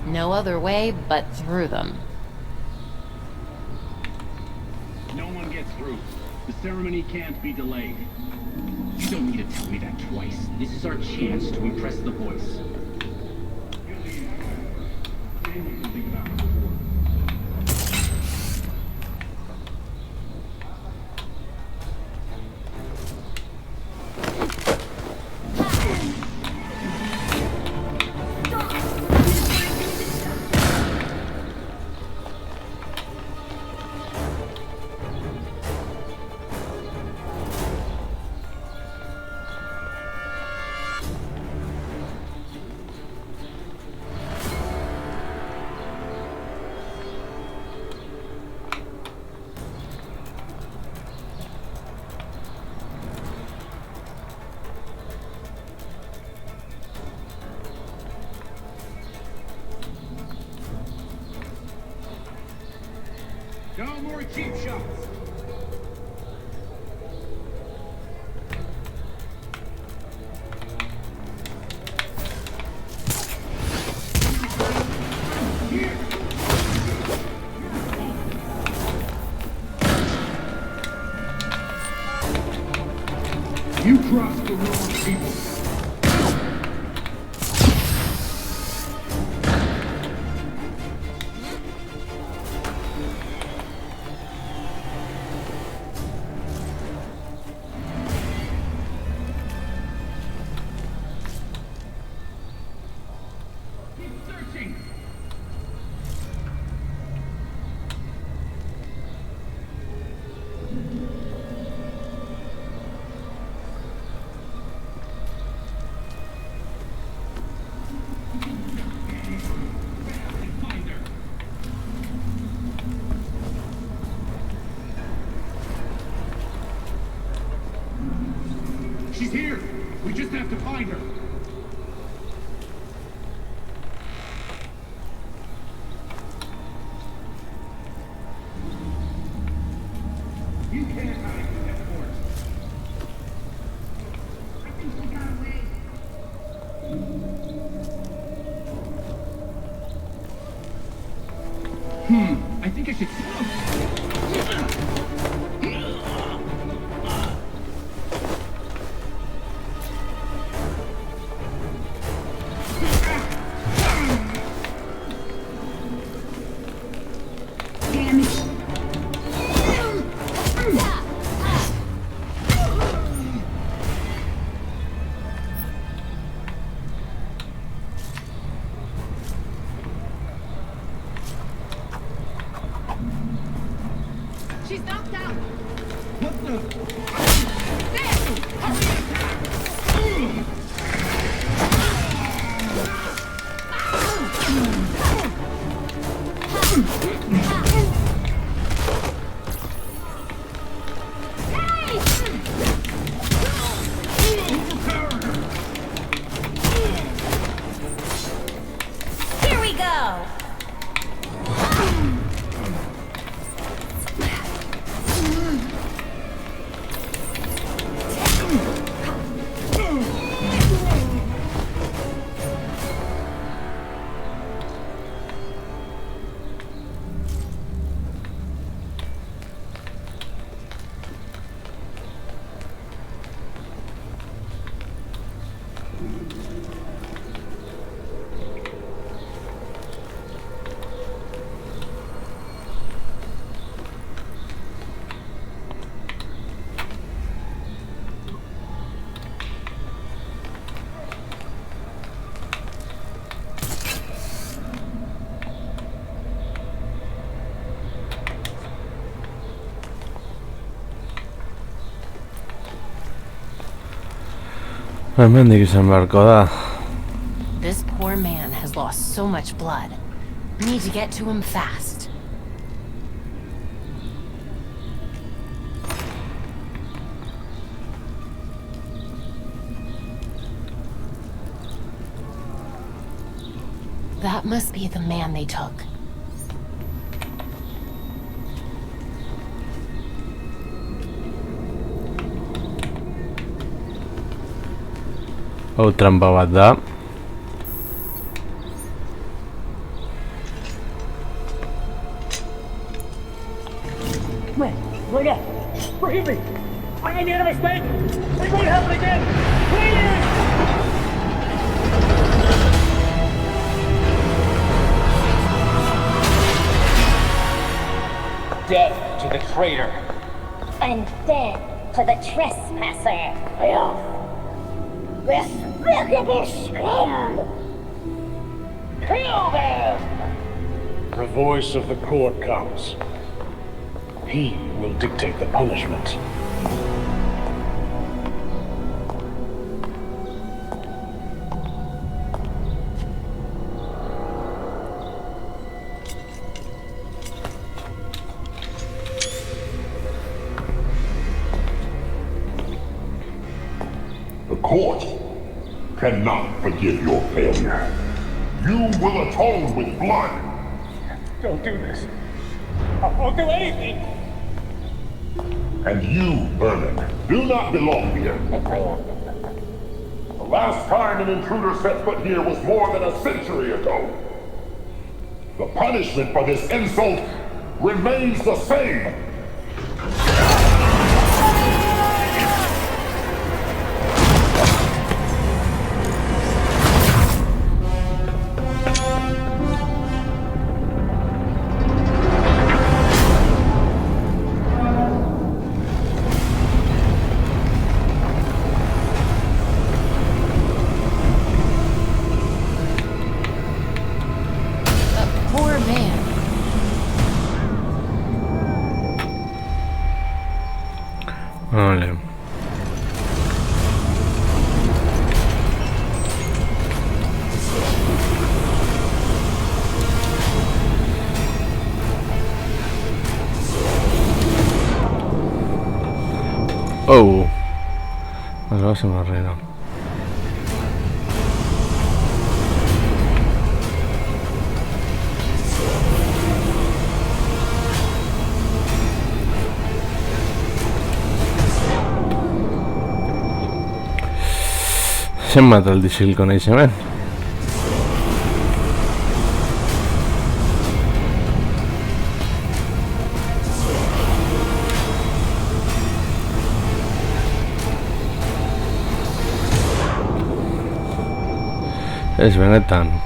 No other way but through them. No one gets through. The ceremony can't be delayed. You don't need to tell me that twice. This is our chance to impress the voice. No more cheap shots. You trust the wrong people. She's here! We just have to find her! You can't hide from that force. I think she got away. I think I should... She's knocked out. What the? There! Hurry attack! Here we go! Hemendik izan beharko da. This poor man has lost so much blood. Need to get to him fast. That must be the man they took. Hau trampa bat da. Look out! Forgive me! I made a mistake! It won't happen again! Please! Death to the traitor! And death to the trespasser! Despicable scum! Kill them! The voice of the court comes. He will dictate the punishment. The court cannot forgive your failure. You will atone with blood. Don't do this. won't do anything. And you, Vernon, do not belong here. The last time an intruder set foot here was more than a century ago. The punishment for this insult remains the same. Vale. Oh. Algo se me arregla. Se mata el diesel con ese man. Es benetan.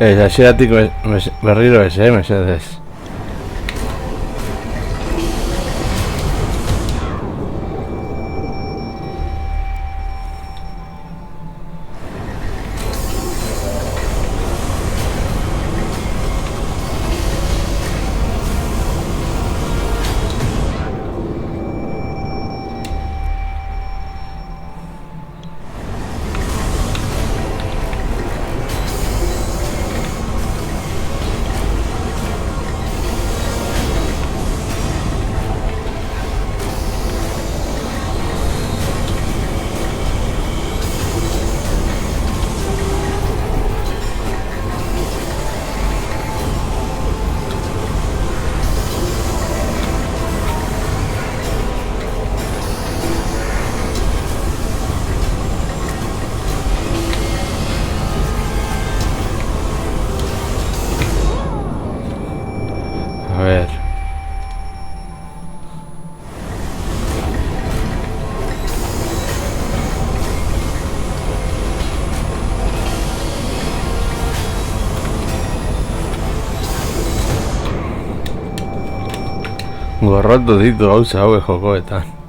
Hasieratik berriro ez, mesedez. A ver. Gorrotu ditu gauza hauek jokoetan.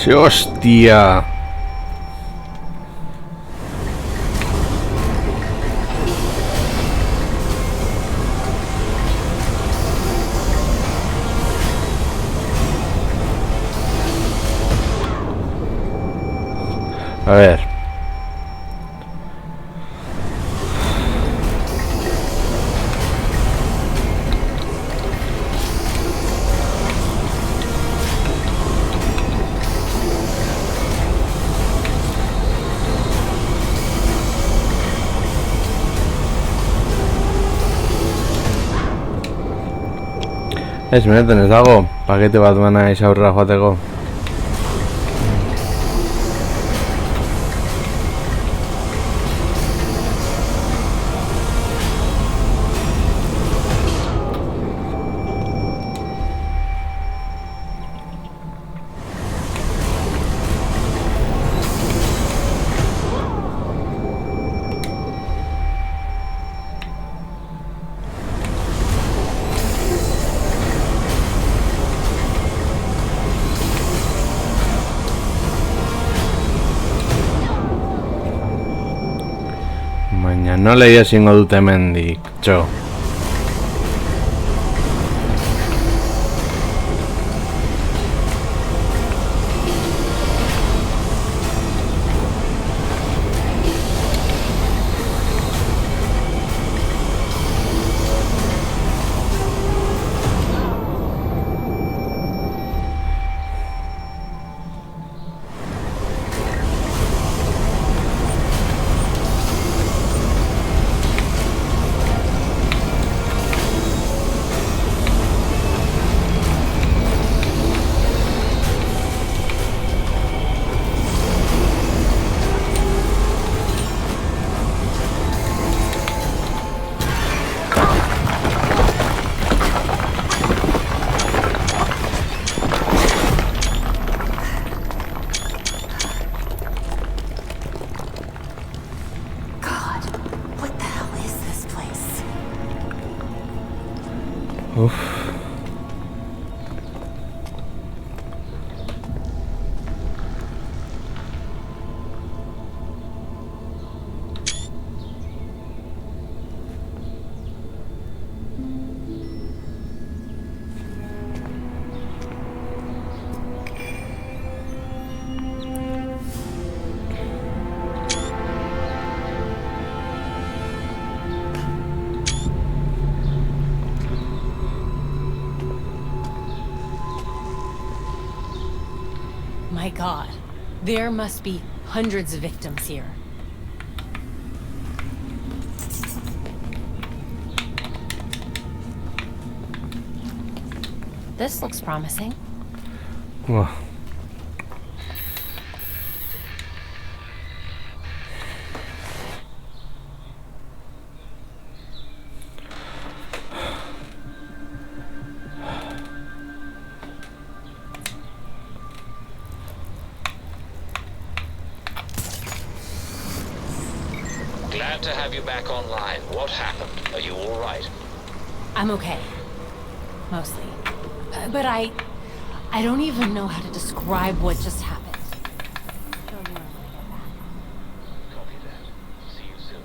¡Hostia! A ver. Ez, benetan ez dago, pakete bat bana aurrera joateko. Baina nola ezingo dut hemendik, txo. My God, there must be hundreds of victims here. This looks promising. Wow. Glad to have you back online. What happened? Are you all right? I'm okay. Mostly. But I don't even know how to describe what just happened. Copy that. See you soon.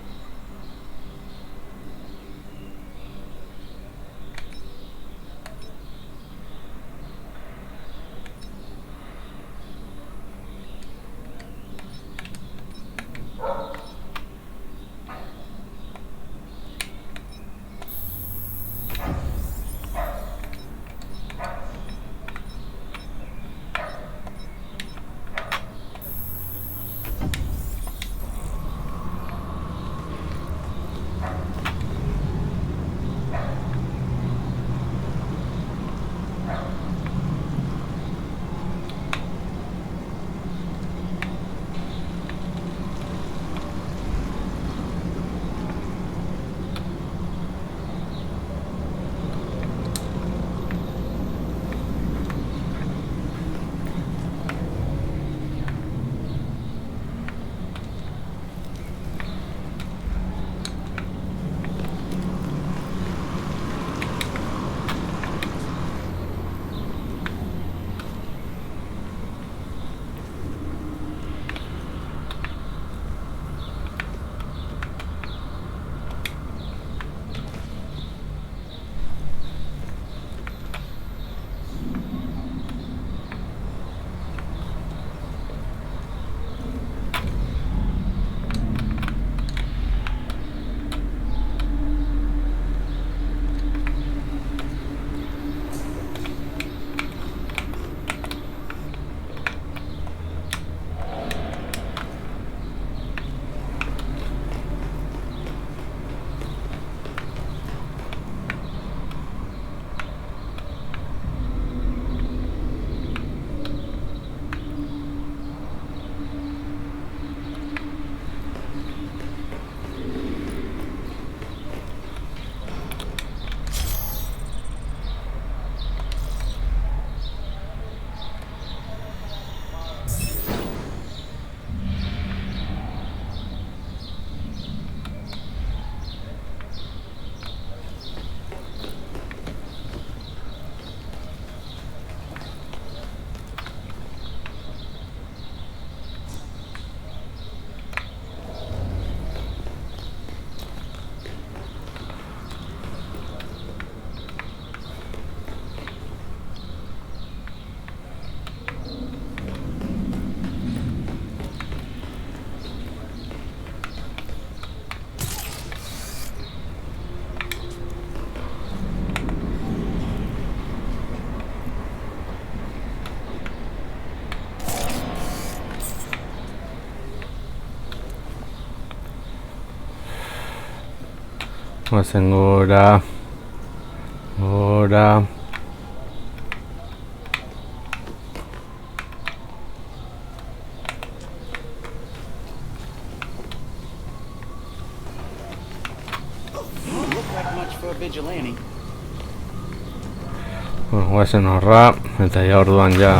Guazen gora. Gora. Bueno, guazen horra, eta ja orduan ja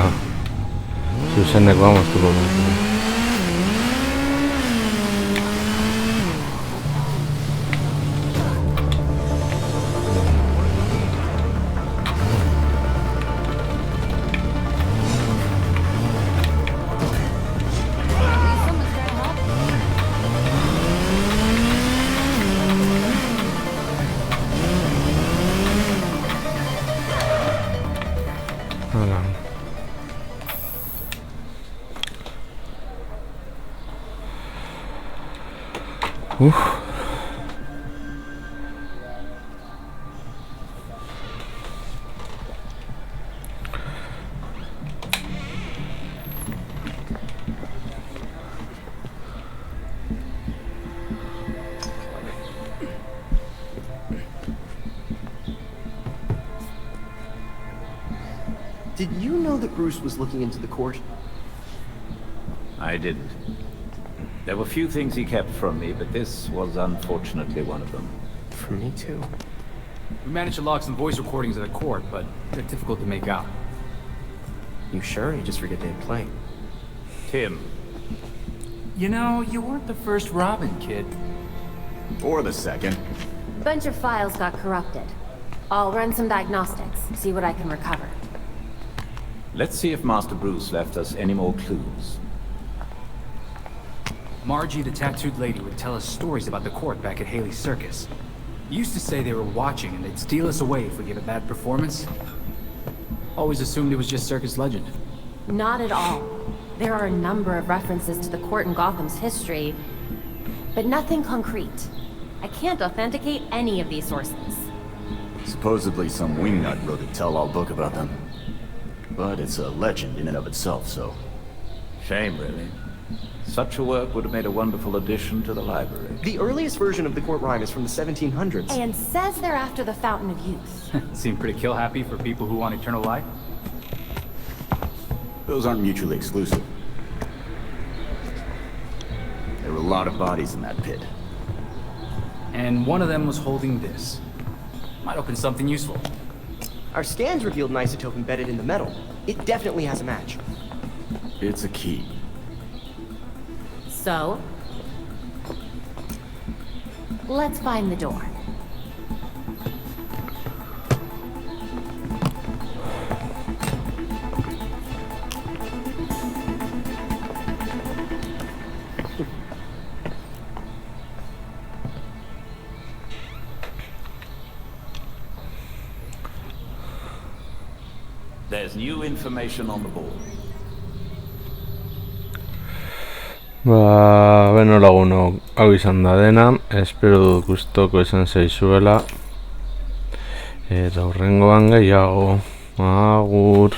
zuzeneko moztuko dugu. Did you know that Bruce was looking into the court? I didn't. There were few things he kept from me, but this was unfortunately one of them. From me too. We managed to log some voice recordings of the court, but they're difficult to make out. You sure? You just forget they play. Tim. You know, you weren't the first Robin, kid. Or the second. Bunch of files got corrupted. I'll run some diagnostics, see what I can recover. Let's see if Master Bruce left us any more clues. Margie, the tattooed lady, would tell us stories about the court back at Haley's Circus. Used to say they were watching and they'd steal us away if we gave a bad performance. Always assumed it was just circus legend. Not at all. There are a number of references to the court in Gotham's history, but nothing concrete. I can't authenticate any of these sources. Supposedly some wingnut wrote a tell-all book about them. But it's a legend in and of itself, so... Shame, really. Such a work would have made a wonderful addition to the library. The earliest version of the court rhyme is from the 1700s. And says they're after the Fountain of Youth. Seem pretty kill-happy for people who want eternal life. Those aren't mutually exclusive. There were a lot of bodies in that pit. And one of them was holding this. Might open something useful. Our scans revealed an isotope embedded in the metal. It definitely has a match. It's a key. So? Let's find the door. There's new information on the board. Ba, beno lagunok, hau izan da dena, espero dut gustoko izan zaizuela. Eta hurrengoan gehiago, agur.